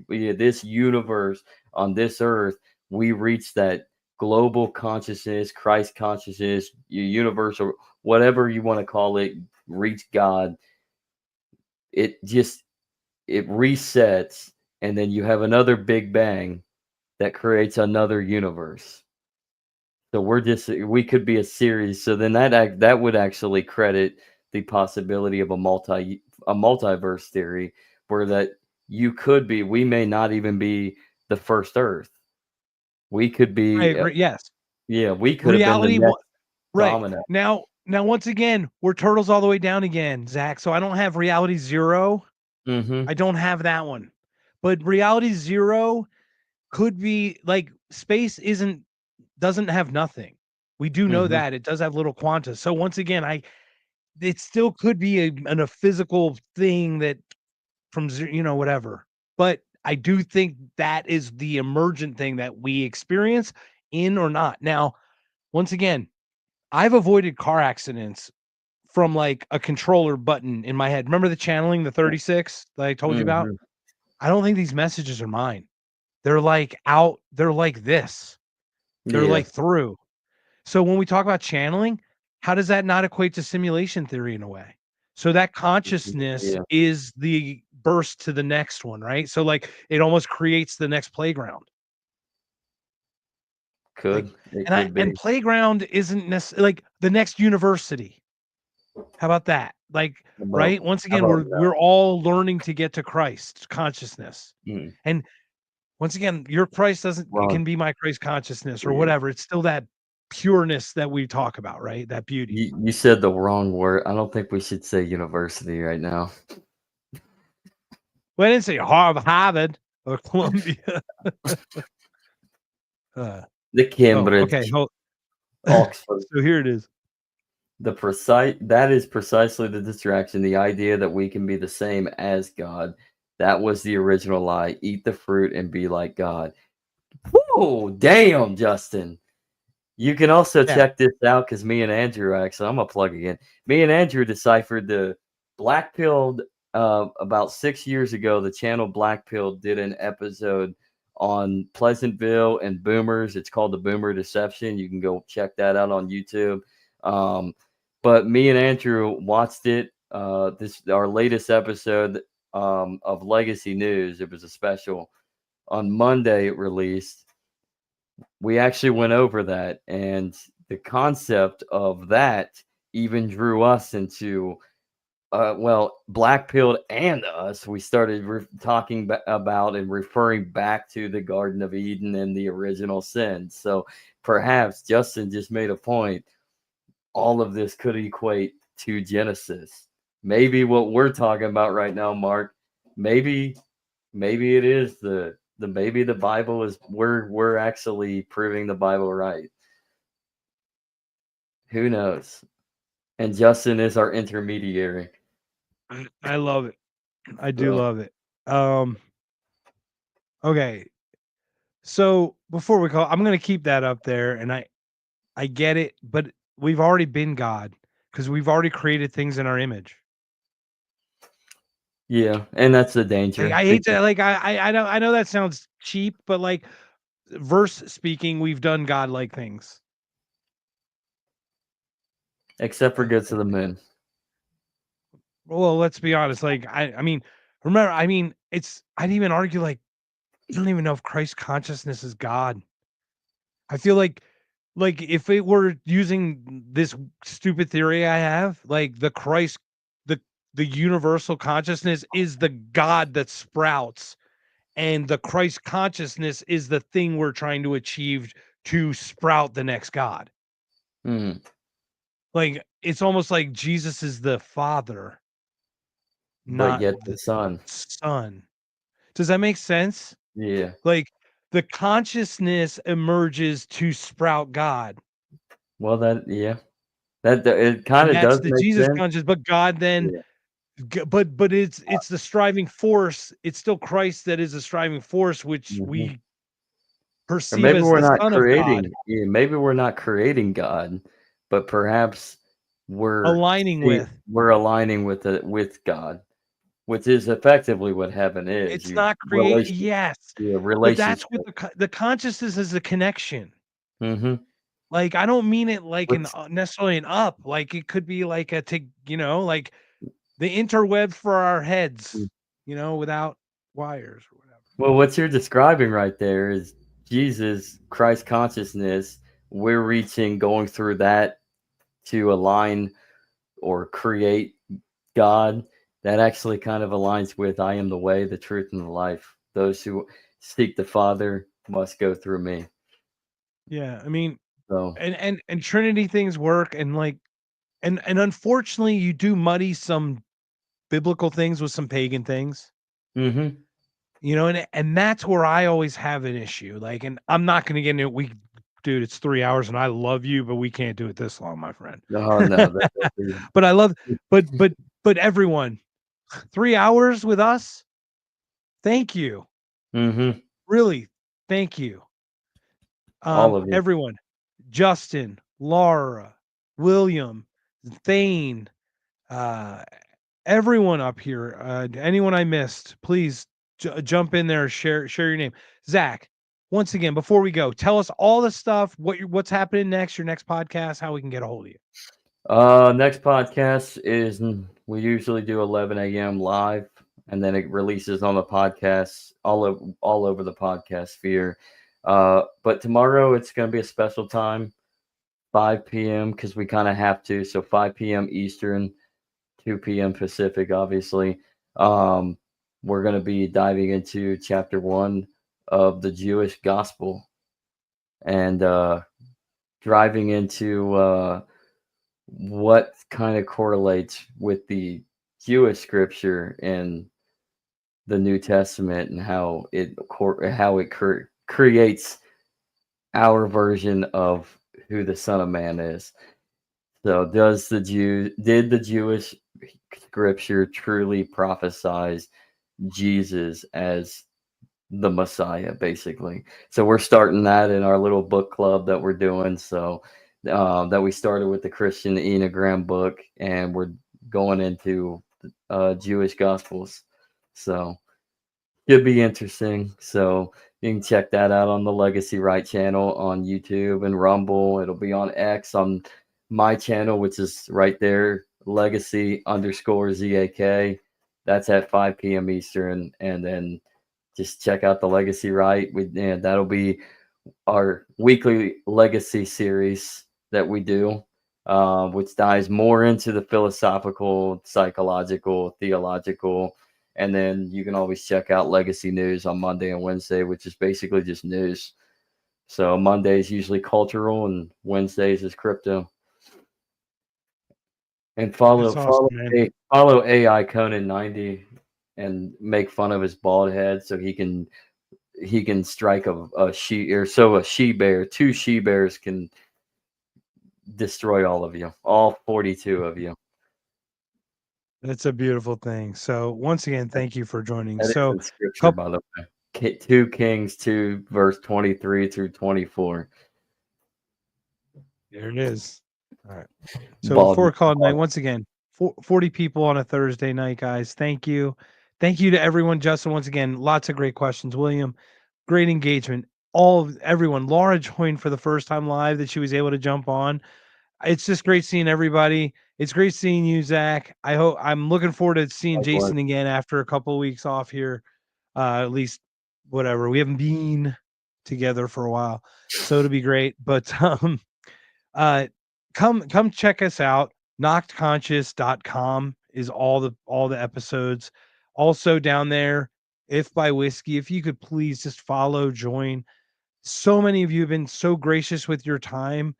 this universe on this earth, we reach that global consciousness, Christ consciousness, universal, whatever you want to call it, reach God. It just it resets, and then you have another Big Bang that creates another universe. So we could be a series. So then that would actually credit the possibility of a multiverse theory, where that we may not even be the first Earth. We could I be agree. Yes. Yeah, we could have been the Reality, next right domino. now. Once again, we're turtles all the way down again, Zach. So I don't have reality zero. Mm-hmm. I don't have that one, but reality zero could be like space doesn't have nothing. We do know Mm-hmm. that it does have little quanta. So once again, it still could be a physical thing that from whatever. But I do think that is the emergent thing that we experience in or not. Now, once again, I've avoided car accidents from like a controller button in my head. Remember the channeling, the 36 that I told you about? Mm-hmm. I don't think these messages are mine. They're like out, they're like this. They're Yeah. like through. So when we talk about channeling, how does that not equate to simulation theory in a way? So that consciousness Yeah. is the burst to the next one, right? So like it almost creates the next playground. Like It and could be. playground isn't necessarily like the next university. How about that? Like, right? Once How again, about we're all learning to get to Christ consciousness. that? And once again, your Christ doesn't it Wrong. can be my Christ consciousness or Yeah. whatever. It's still that pureness that we talk about, right? That beauty. You said the wrong word. I don't think we should say university right now. Well, I didn't say Harvard or Columbia. The Okay. Cambridge, Oxford. So here it is. That is precisely the distraction, the idea that we can be the same as God. That was the original lie. Eat the fruit and be like God. Whoa, damn, Justin. You can also Yeah. check this out because me and Andrew actually, I'm gonna plug again. Me and Andrew deciphered the Black Pill about 6 years ago. The channel Black Pill did an episode on Pleasantville and boomers. It's called the Boomer Deception. You can go check that out on YouTube. Um, but me and Andrew watched it. This our latest episode of Legacy News. It was a special on Monday. It released. We actually went over that, and the concept of that even drew us into black pilled and us. We started talking about and referring back to the Garden of Eden and the original sin. So perhaps Justin just made a point. All of this could equate to Genesis. Maybe what we're talking about right now, Mark, maybe it is the maybe the Bible is we're actually proving the Bible right. Who knows? And Justin is our intermediary. I love it. I do So love it. Okay. So before we call, I'm gonna keep that up there, and I get it, but we've already been God because we've already created things in our image. yeah, and that's the Like danger. I hate to like I know that sounds cheap, but like verse speaking, we've done godlike things. Except for Good to the Moon. Well, let's be honest. Like I mean, remember, I mean, I'd even argue like you don't even know if Christ consciousness is God. I feel like if it were using this stupid theory I have, like the the universal consciousness is the God that sprouts, and the Christ consciousness is the thing we're trying to achieve to sprout the next God. Mm, Like it's almost like Jesus is the Father, but not yet the the Son. Son. Does that make sense? Yeah. Like the consciousness emerges to sprout God. Well, that it kind And of that's does the make Jesus sense. conscious, but God then Yeah. but it's the striving force. It's still Christ that is a striving force, which Mhm. we Or perceive maybe as we're the not Son of God, creating. Yeah, maybe we're not creating God, but perhaps we're aligning with. we're aligning with it with God, which is effectively what heaven is. It's You not yes, yeah, but that's relationship. what the consciousness is a connection. Mm-hmm. Like I don't mean it like an Which necessarily an up. Like it could be like a like the interweb for our heads, without wires or whatever. well, what you're describing right there is Jesus, Christ consciousness. We're reaching, going through that to align or create God. That actually kind of aligns with I am the way, the truth, and the life. Those who seek the Father must go through me. Yeah, I mean, So and Trinity things work, and like and unfortunately you do muddy some biblical things with some pagan things. mhm. And that's where I always have an issue. Like, and I'm not gonna get into it. Dude, it's 3 hours and I love you, but we can't do it this long, my friend. Oh, no, that'll be But I love but but everyone, 3 hours with us, thank you. Mhm. Really, thank you. All of you. Everyone, Justin, Laura, William, Thane, uh, everyone up here, anyone I missed, please jump in there, share your name. Zach, once again, before we go, tell us all the stuff, what's happening next, your next podcast, how we can get a hold of you. Next podcast is we usually do 11 a.m. live, and then it releases on the podcast all over the podcast sphere. But tomorrow it's going to be a special time, 5 p.m. because we kind of have to. So 5 p.m. Eastern, 2 p.m. Pacific, obviously. Um, we're going to be diving into chapter 1 of the Jewish Gospel and driving into what kind of correlates with the Jewish scripture in the New Testament and how it creates our version of who the Son of Man is. So, did the Jewish scripture truly prophesize Jesus as the Messiah, basically? So we're starting that in our little book club that we're doing. So that we started with the Christian Enneagram book, and we're going into Jewish Gospels. So should be interesting. So you can check that out on the Legacy Right channel on YouTube and Rumble. It'll be on X on my channel, which is right there, Legacy_ZAK. That's at 5 p.m. Eastern. And then just check out the Legacy Right. And that'll be our weekly legacy series that we do, which dives more into the philosophical, psychological, theological. And then you can always check out Legacy News on Monday and Wednesday, which is basically just news. So Monday is usually cultural, and Wednesdays is crypto. And That's awesome, man. follow AI Conan 90 and make fun of his bald head so he can strike a she or so a she bear, two she bears can destroy all of you, all 42 of you. That's a beautiful thing. So once again, thank you for joining. That is So in scripture, couple by the way. 2 Kings 2, verse 23 through 24. There it is. All right. So Bald, before call it night, bald. once again, 40 people on a Thursday night, guys. Thank you. Thank you to everyone. Justin, once again, lots of great questions. William, great engagement. Everyone. Laura joined for the first time live that she was able to jump on. It's just great seeing everybody. It's great seeing you, Zach. I'm looking forward to seeing Likewise. Jason again after a couple of weeks off here. At least whatever. We haven't been together for a while. So it'll be great. But uh come check us out. Knockedconscious.com is all the episodes. Also down there, If by Whiskey, if you could please just follow, join. So many of you have been so gracious with your time.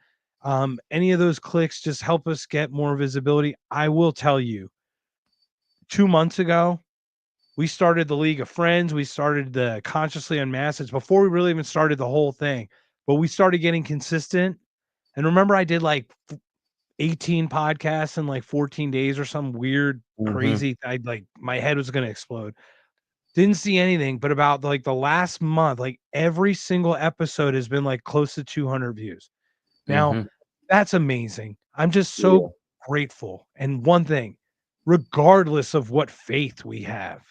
Any of those clicks just help us get more visibility. I will tell you, 2 months ago, we started the League of Friends. We started the Consciously Unmasked. It's before we really even started the whole thing, but we started getting consistent. And remember, I did like 18 podcasts in like 14 days or some weird, Mm-hmm. crazy. I like my head was gonna explode. Didn't see anything, but about like the last month, like every single episode has been like close to 200 views. Now, Mm-hmm. that's amazing. I'm just Yeah. so grateful. And one thing, regardless of what faith we have,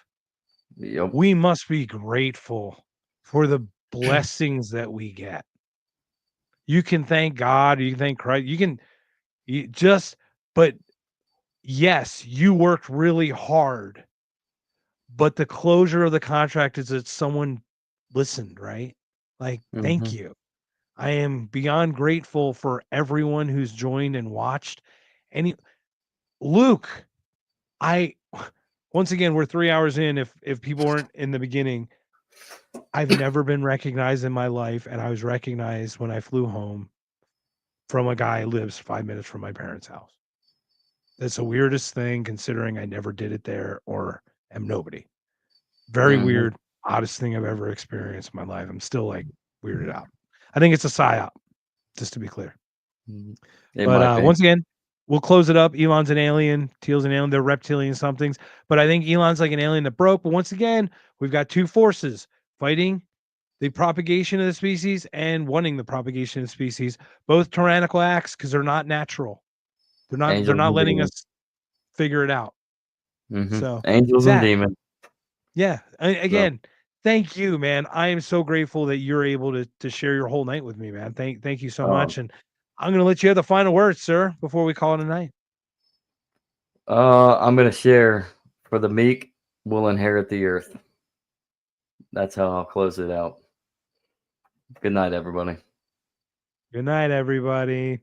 Yep. we must be grateful for the blessings that we get. You can thank God, you can thank Christ, you just, but yes, you worked really hard, but the closure of the contract is that someone listened, right? Like, thank Mm-hmm. you. I am beyond grateful for everyone who's joined and watched. Any Luke, I once again we're 3 hours in. If people weren't in the beginning, I've never been recognized in my life, and I was recognized when I flew home from a guy who lives 5 minutes from my parents' house. That's the weirdest thing, considering I never did it there or am nobody. Very Mhm. weird, oddest thing I've ever experienced in my life. I'm still like weirded out. I think it's a psyop, just to be clear. Mhm. It But might be. once again, we'll close it up. Elon's an alien, Teal's an alien, they're reptilian somethings. But I think Elon's like an alien that broke. But once again, we've got two forces fighting the propagation of the species and wanting the propagation of the species, both tyrannical acts because they're not natural. They're Angels not and letting demons. us figure it out. Mhm. So Angels and Zach, demons. yeah. So, Again, thank you, man. I am so grateful that you're able to share your whole night with me, man. Thank you so um, much. And I'm gonna let you have the final words, sir, before we call it a night. I'm gonna share for the meek will inherit the earth. That's how I'll close it out. Good night, everybody. Good night, everybody.